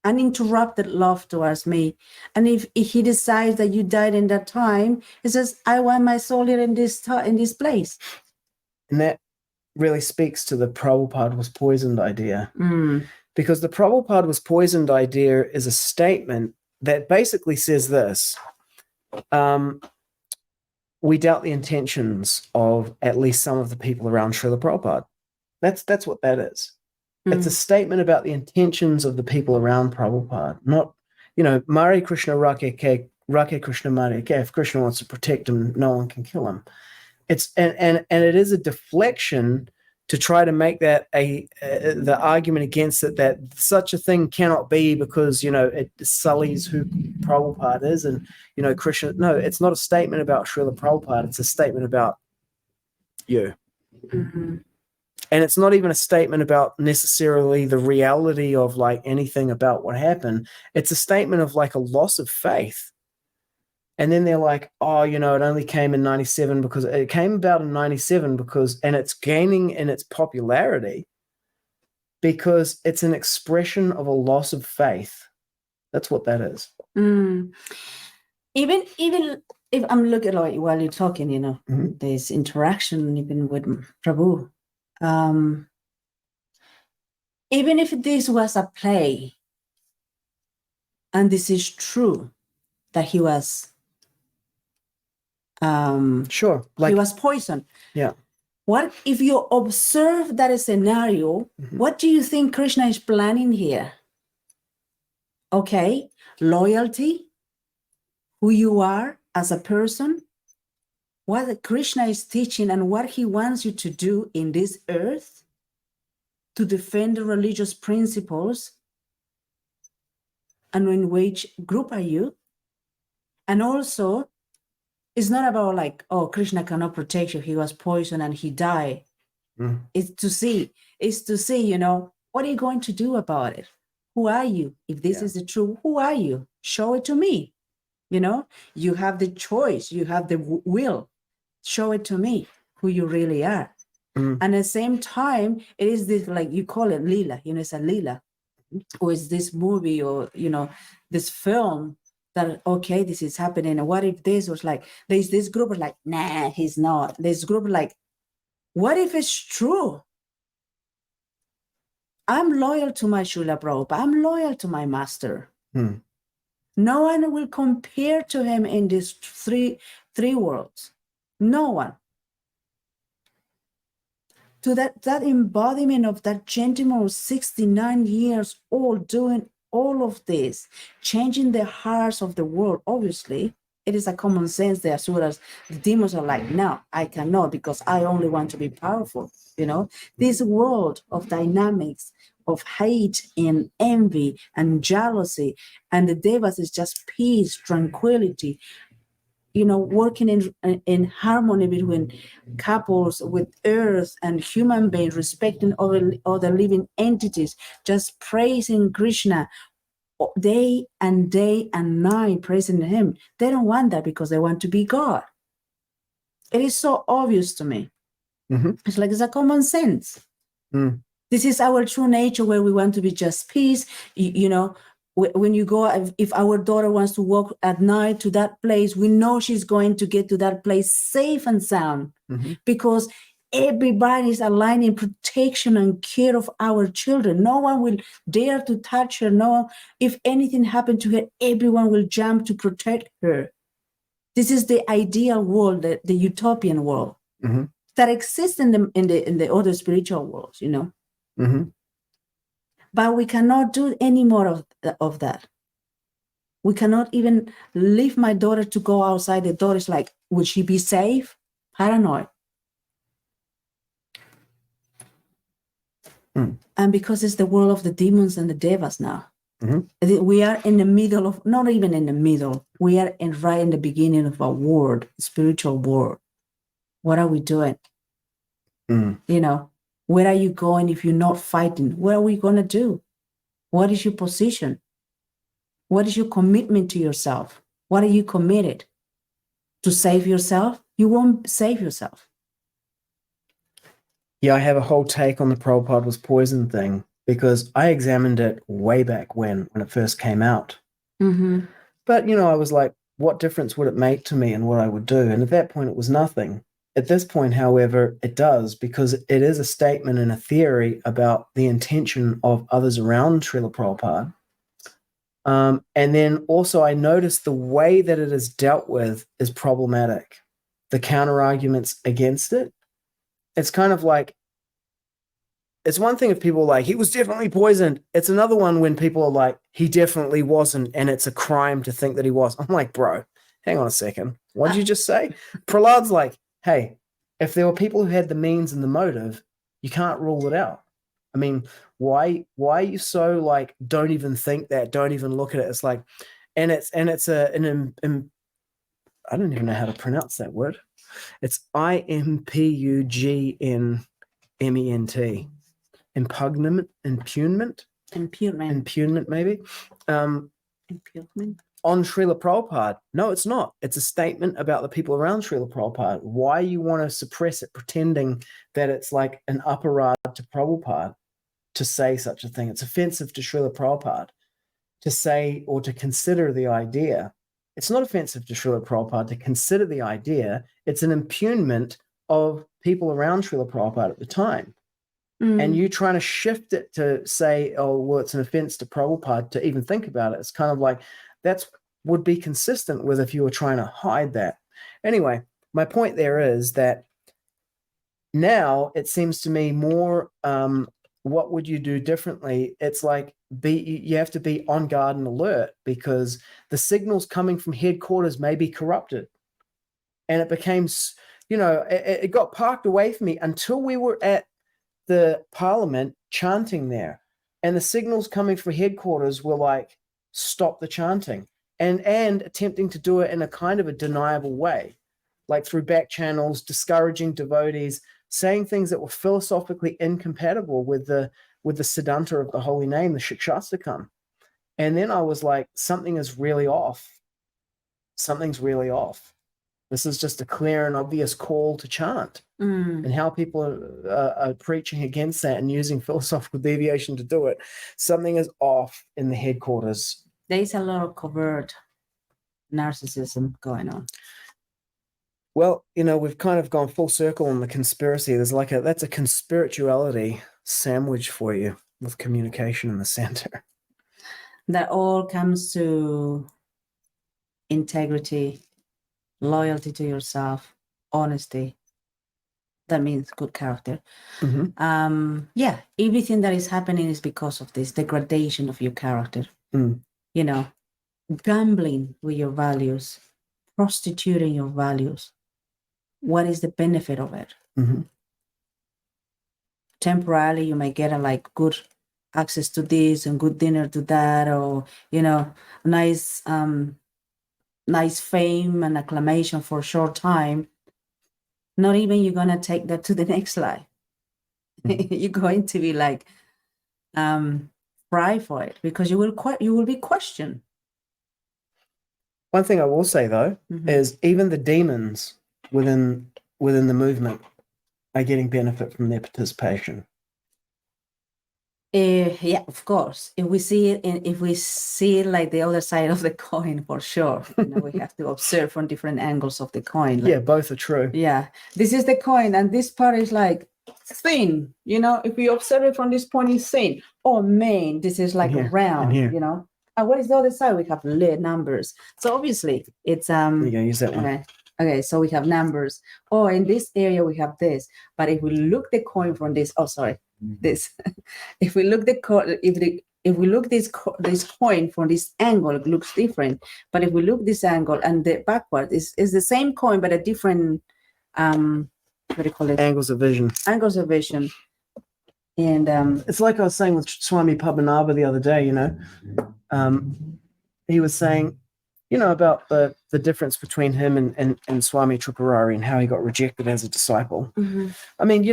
uninterrupted love towards me. And if he decides that you died in that time, he says, I want my soul here in this place. And that really speaks to the Prabhupada was poisoned idea. Because the Prabhupada was poisoned idea is a statement that basically says this. We doubt the intentions of at least some of the people around Srila Prabhupada. That's what that is. It's a statement about the intentions of the people around Prabhupada, not, Mare Krishna Rake Krishna Marike. If Krishna wants to protect him, no one can kill him. It's and it is a deflection to try to make that the argument against it that such a thing cannot be because it sullies who Prabhupada is and Krishna. No, it's not a statement about Srila Prabhupada. It's a statement about you. And it's not even a statement about necessarily the reality of like anything about what happened. It's a statement of like a loss of faith. And then they're like, oh, it only came in 97 because it came about in 97 because, and it's gaining in its popularity because it's an expression of a loss of faith. That's what that is. Even if I'm looking like while you're talking, you know, Mhm. there's interaction even with Prabhu. Even if this was a play, and this is true that he was Sure. he was poisoned. Yeah. What if you observe that scenario? Mhm. What do you think Krishna is planning here? Okay, loyalty, who you are as a person, what Krishna is teaching and what he wants you to do in this earth to defend the religious principles, and in which group are you? And also, it's not about like, oh, Krishna cannot protect you. He was poisoned and he died. Mm. It's to see, you know, what are you going to do about it? Who are you? If this is the truth, who are you? Show it to me. You know, you have the choice, you have the will. Show it to me who you really are. Mm. And at the same time, it is this, like you call it Leela, you know, it's a Leela. Or it's this movie or, you know, this film that, okay, this is happening. And what if this was like, there's this group of like, nah, he's not. This group like, what if it's true? I'm loyal to my Srila Prabhupada. I'm loyal to my master. Hmm. No one will compare to him in these three worlds. No one. To that embodiment of that gentleman who's 69 years old, doing all of this, changing the hearts of the world. Obviously, it is a common sense there. As well as the demons are like, no, I cannot, because I only want to be powerful. You know, this world of dynamics, of hate and envy and jealousy, and the devas is just peace, tranquility, you know, working in harmony between couples, with earth and human beings, respecting other living entities, just praising Krishna day and night, praising him. They don't want that because they want to be God. It is so obvious to me. Mm-hmm. It's like it's a common sense. Mm. This is our true nature, where we want to be just peace. You know, when you go, if our daughter wants to walk at night to that place, we know she's going to get to that place safe and sound, Mm-hmm. because everybody is aligning protection and care of our children. No one will dare to touch her. No one, if anything happened to her, everyone will jump to protect her. This is the ideal world, the utopian world. Mm-hmm. That exists in the other spiritual worlds, you know. Mm-hmm. But we cannot do any more of that. We cannot even leave my daughter to go outside the door. It's like, would she be safe? Paranoid. Mm. And because it's the world of the demons and the devas now. Mm-hmm. We are in the middle of, not even in the middle, we are right in the beginning of a war, spiritual war. What are we doing? Mm. You know, where are you going if you're not fighting? What are we going to do? What is your position? What is your commitment to yourself? What are you committed to save yourself? You won't save yourself. Yeah, I have a whole take on the Prabhupada was poison thing, because I examined it way back when it first came out. Mm-hmm. But, you know, I was like, what difference would it make to me and what I would do? And at that point, it was nothing. At this point, however, it does, because it is a statement and a theory about the intention of others around Srila Prabhupada. And then also I noticed the way that it is dealt with is problematic. The counter arguments against it. It's kind of like, it's one thing if people are like, he was definitely poisoned. It's another one when people are like, he definitely wasn't, and it's a crime to think that he was. I'm like, bro, hang on a second. What did you just say? Prahlad's like, hey, if there were people who had the means and the motive, you can't rule it out. I mean, why are you so like, don't even think that, don't even look at it? It's like, and it's I don't even know how to pronounce that word. It's impugnment. Impugnment, maybe. Impugnment. On Srila Prabhupada. No, it's not. It's a statement about the people around Srila Prabhupada. Why you want to suppress it, pretending that it's like an upper to Prabhupada? to say such a thing. It's offensive to Srila Prabhupada to say or to consider the idea. It's not offensive to Srila Prabhupada to consider the idea. It's an impugnment of people around Srila Prabhupada at the time. And you trying to shift it to say, oh, well, it's an offense to Prabhupada to even think about it. It's kind of like that's would be consistent with if you were trying to hide that. Anyway, my point there is that now it seems to me more, what would you do differently? It's like you have to be on guard and alert because the signals coming from headquarters may be corrupted. And it became, it got parked away from me until we were at the parliament chanting there. And the signals coming from headquarters were like, stop the chanting. And attempting to do it in a kind of a deniable way, like through back channels, discouraging devotees, saying things that were philosophically incompatible with the Siddhanta of the holy name, the Shikshastakam. And then I was like, something is really off. Something's really off. This is just a clear and obvious call to chant. And how people are preaching against that and using philosophical deviation to do it. Something is off in the headquarters. There is a lot of covert narcissism going on. Well, we've kind of gone full circle on the conspiracy. There's that's a conspirituality sandwich for you with communication in the center. That all comes to integrity, loyalty to yourself, honesty. That means good character. Yeah, everything that is happening is because of this degradation of your character. Gambling with your values, prostituting your values. What is the benefit of it? Temporarily, you may get good access to this and good dinner to that, or nice fame and acclamation for a short time. Not even you're gonna take that to the next life. You're going to be fry for it because you will be questioned. One thing I will say though is even the demons within the movement are getting benefit from their participation. Yeah, of course. If we see it like the other side of the coin, for sure. We have to observe from different angles of the coin. Yeah, both are true. Yeah, this is the coin, and this part is thin. If we observe it from this point, it's thin. Oh man, this is round. And what is the other side? We have lead numbers. So obviously, it's You go use that one. Okay, so we have numbers. Oh, in this area we have this. But if we look the coin from this, this. If we look if we look this coin from this angle, it looks different. But if we look this angle and the backward, is the same coin but a different what do you call it? Angles of vision. Angles of vision. And it's like I was saying with Swami Padmanabha the other day. He was saying, about the difference between him and Swami Tripurari and how he got rejected as a disciple. I mean,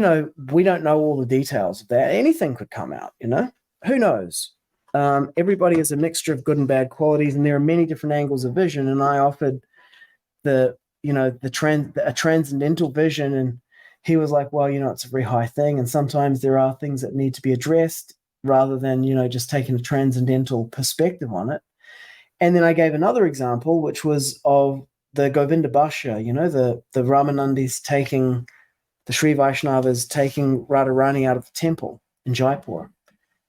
we don't know all the details of that. Anything could come out, who knows? Everybody is a mixture of good and bad qualities, and there are many different angles of vision. And I offered a transcendental vision, and he was like, well, it's a very high thing. And sometimes there are things that need to be addressed rather than, just taking a transcendental perspective on it. And then I gave another example, which was of the Govinda Bhashya, the Ramanandis taking, the Sri Vaishnavas taking Radharani out of the temple in Jaipur.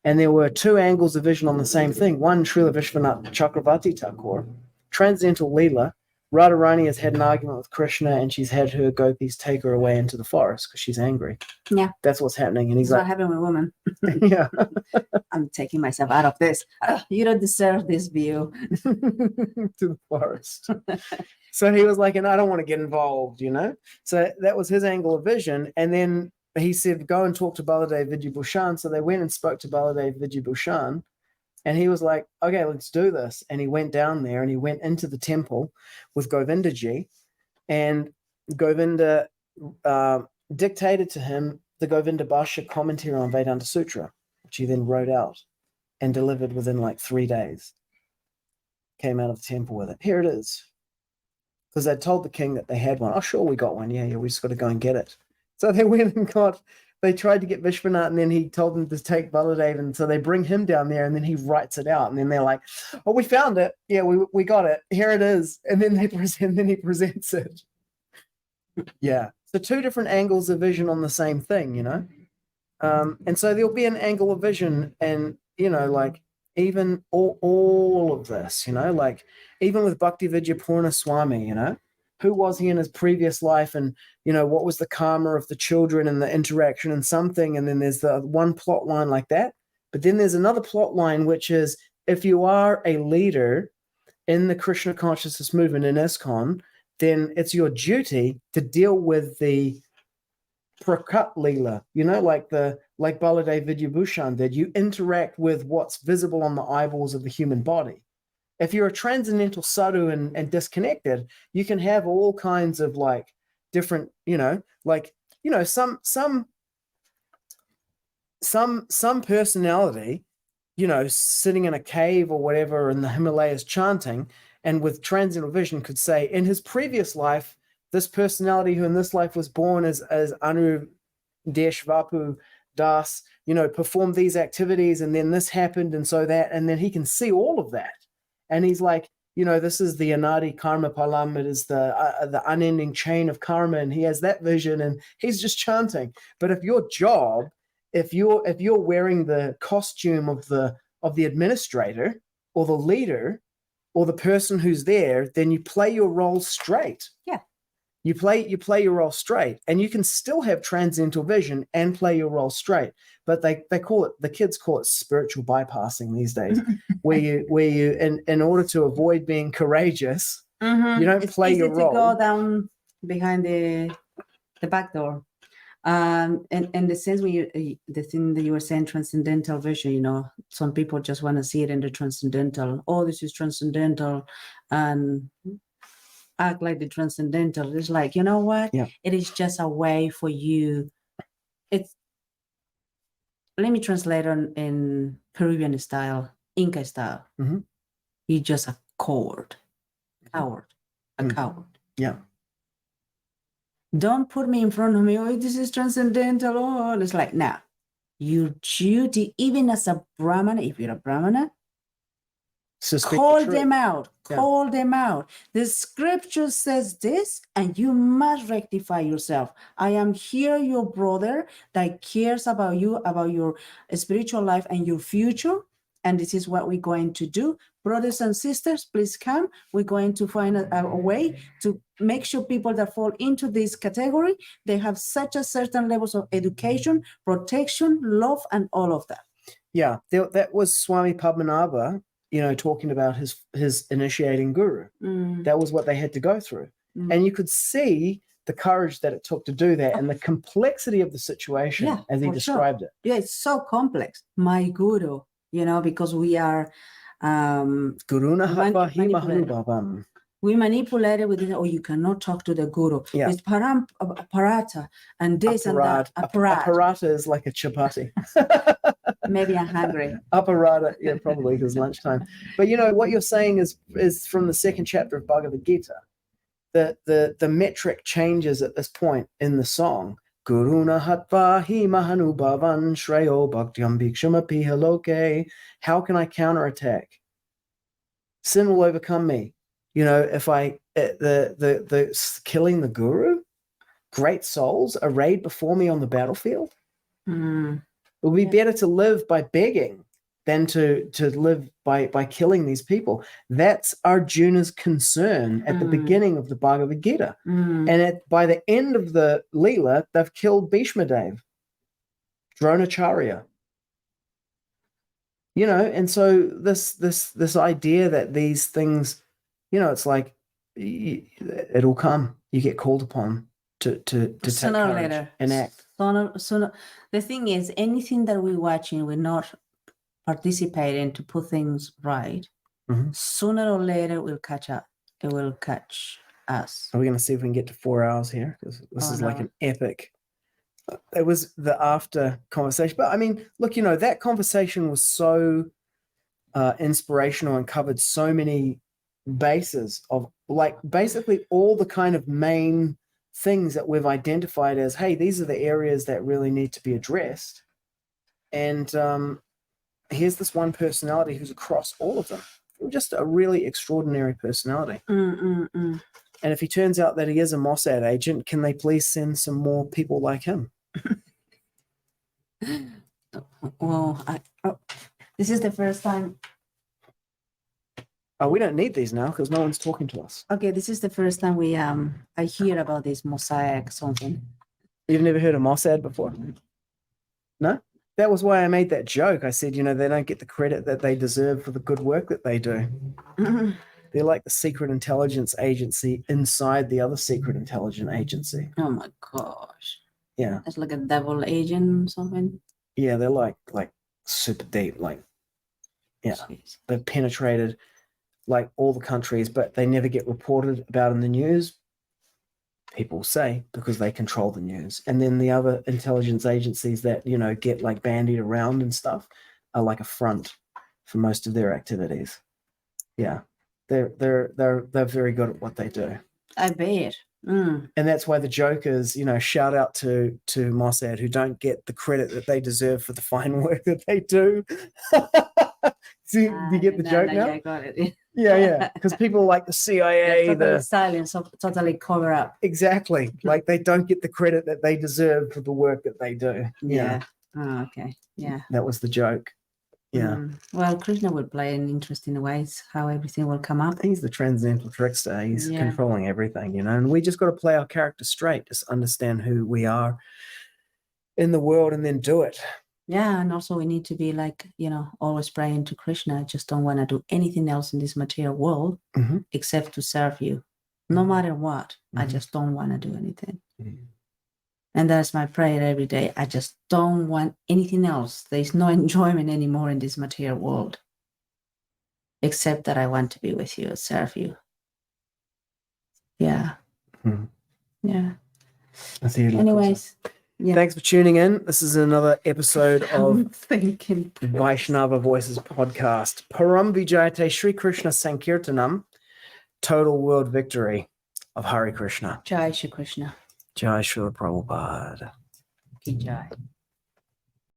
And there were two angles of vision on the same thing. One, Srila Vishwanath Chakravarti Thakur, transcendental Leela. Radharani has had an argument with Krishna and she's had her gopis take her away into the forest because she's angry. Yeah. That's what's happening. And he's what happened with women. Yeah. I'm taking myself out of this. You don't deserve this view. To the forest. So he was like, and I don't want to get involved, So that was his angle of vision. And then he said, go and talk to Baladev Vidyabhushan. So they went and spoke to Baladev Vidyabhushan. And he was like, okay, let's do this. And he went down there and he went into the temple with Govindaji. And Govinda dictated to him the Govinda Bhashya commentary on Vedanta Sutra, which he then wrote out and delivered within 3 days. Came out of the temple with it. Here it is. Because they'd told the king that they had one. Oh, sure, we got one. Yeah, we just got to go and get it. So they went and they tried to get Vishwanath, and then he told them to take Baladev, and so they bring him down there, and then he writes it out, and then they're like, "Oh, we found it. Yeah, we got it. Here it is." And then he presents it. Yeah. So two different angles of vision on the same thing, and so there'll be an angle of vision, and like even all of this, like even with Bhaktividya Purna Swami, who was he in his previous life, and what was the karma of the children and the interaction and something, and then there's the one plot line like that, but then there's another plot line which is, if you are a leader in the Krishna consciousness movement in ISKCON, then it's your duty to deal with the Prakat Leela, like Baladev Vidyabhushan did. You interact with what's visible on the eyeballs of the human body. If you're a transcendental sadhu and disconnected, you can have all kinds of like different, some personality, sitting in a cave or whatever in the Himalayas chanting, and with transcendental vision could say, in his previous life, this personality who in this life was born as Anu Deshvapu Das, performed these activities, and then this happened, and so that, and then he can see all of that. And he's like, this is the Anadi Karma Palam, it is the unending chain of karma, and he has that vision, and he's just chanting. But if your job, if you're wearing the costume of the administrator or the leader or the person who's there, then you play your role straight. Yeah. You play your role straight, and you can still have transcendental vision and play your role straight. But the kids call it spiritual bypassing these days, where you in order to avoid being courageous, you don't play your role. It's easy to go down behind the back door. And in the sense the thing that you were saying, transcendental vision, some people just want to see it in the transcendental. Oh, this is transcendental, and act like the transcendental. It's like, you know what? Yeah. It is just a way for you. Let me translate in Peruvian style, Inca style. Mm-hmm. You're just a coward. Coward. Yeah. Don't put me in front of me. Oh, this is transcendental. Oh, it's like, nah. Your duty, even as a Brahmana, if you're a Brahmana, call them out. Yeah. Call them out. The scripture says this, and you must rectify yourself. I am here, your brother, that cares about you, about your spiritual life and your future. And this is what we're going to do. Brothers and sisters, please come. We're going to find a way to make sure people that fall into this category, they have such a certain levels of education, protection, love, and all of that. Yeah, that was Swami Padmanabha, talking about his initiating guru. That was what they had to go through. And you could see the courage that it took to do that, and the complexity of the situation as he described it. Yeah, it's so complex. My guru, because we are we manipulate it with this, you cannot talk to the guru. Yeah. It's parata and this and that. Aparata is like a chapati. Maybe I'm hungry. Aparata, yeah, probably because lunchtime. But what you're saying is from the second chapter of Bhagavad Gita. The metric changes at this point in the song. Guruna hatva hi mahanubhavan shreyo bhaktyam bhikshamapi haloke. How can I counterattack? Sin will overcome me. If I the killing the guru, great souls arrayed before me on the battlefield. It would be better to live by begging than to live by killing these people. That's Arjuna's concern at the beginning of the Bhagavad Gita. And by the end of the Leela, they've killed Bhishma Dev, Dronacharya. And so this idea that these things, it's like it'll come. You get called upon to take courage and act. The thing is, anything that we're watching, we're not participating to put things right. Sooner or later, we'll catch up. It will catch us. Are we going to see if we can get to 4 hours here? Because this is like an epic. It was the after conversation, but I mean, look, that conversation was so inspirational and covered so many bases of like basically all the kind of main things that we've identified as, hey, these are the areas that really need to be addressed. And here's this one personality who's across all of them. Just a really extraordinary personality. And if he turns out that he is a Mossad agent, can they please send some more people like him? Well, this is the first time. Oh, we don't need these now because no one's talking to us. Okay, this is the first time I hear about this mosaic something. You've never heard of Mossad before? No? That was why I made that joke. I said, they don't get the credit that they deserve for the good work that they do. They're like the secret intelligence agency inside the other secret intelligence agency. Oh my gosh. Yeah. It's like a double agent or something. Yeah, they're like super deep. Jeez. They've penetrated like all the countries, but they never get reported about in the news. People say because they control the news. And then the other intelligence agencies that, get like bandied around and stuff are like a front for most of their activities. Yeah. They're very good at what they do. I bet. And that's why the joke is, shout out to Mossad, who don't get the credit that they deserve for the fine work that they do. See, do you get the joke now? Yeah, I got it. Yeah. Because people like the CIA, totally silence, totally cover up. exactly, like they don't get the credit that they deserve for the work that they do. Yeah. Oh, okay. Yeah. That was the joke. Yeah. Well, Krishna will play in interesting ways how everything will come up. He's the transcendental trickster. He's Yeah. controlling everything, and we just got to play our character straight, just understand who we are in the world and then do it. Yeah, and also we need to be like, always praying to Krishna. I just don't want to do anything else in this material world except to serve you. No matter what, I just don't want to do anything. And that's my prayer every day. I just don't want anything else. There's no enjoyment anymore in this material world, except that I want to be with you, serve you. Yeah. Yeah. Anyways. Yeah. Thanks for tuning in. This is another episode of thinking Vaishnava Voices podcast. Param Vijayate Sri Krishna Sankirtanam, total world victory of Hare Krishna. Jai Shri Krishna. Jai Srila Prabhupada. Ki Jai.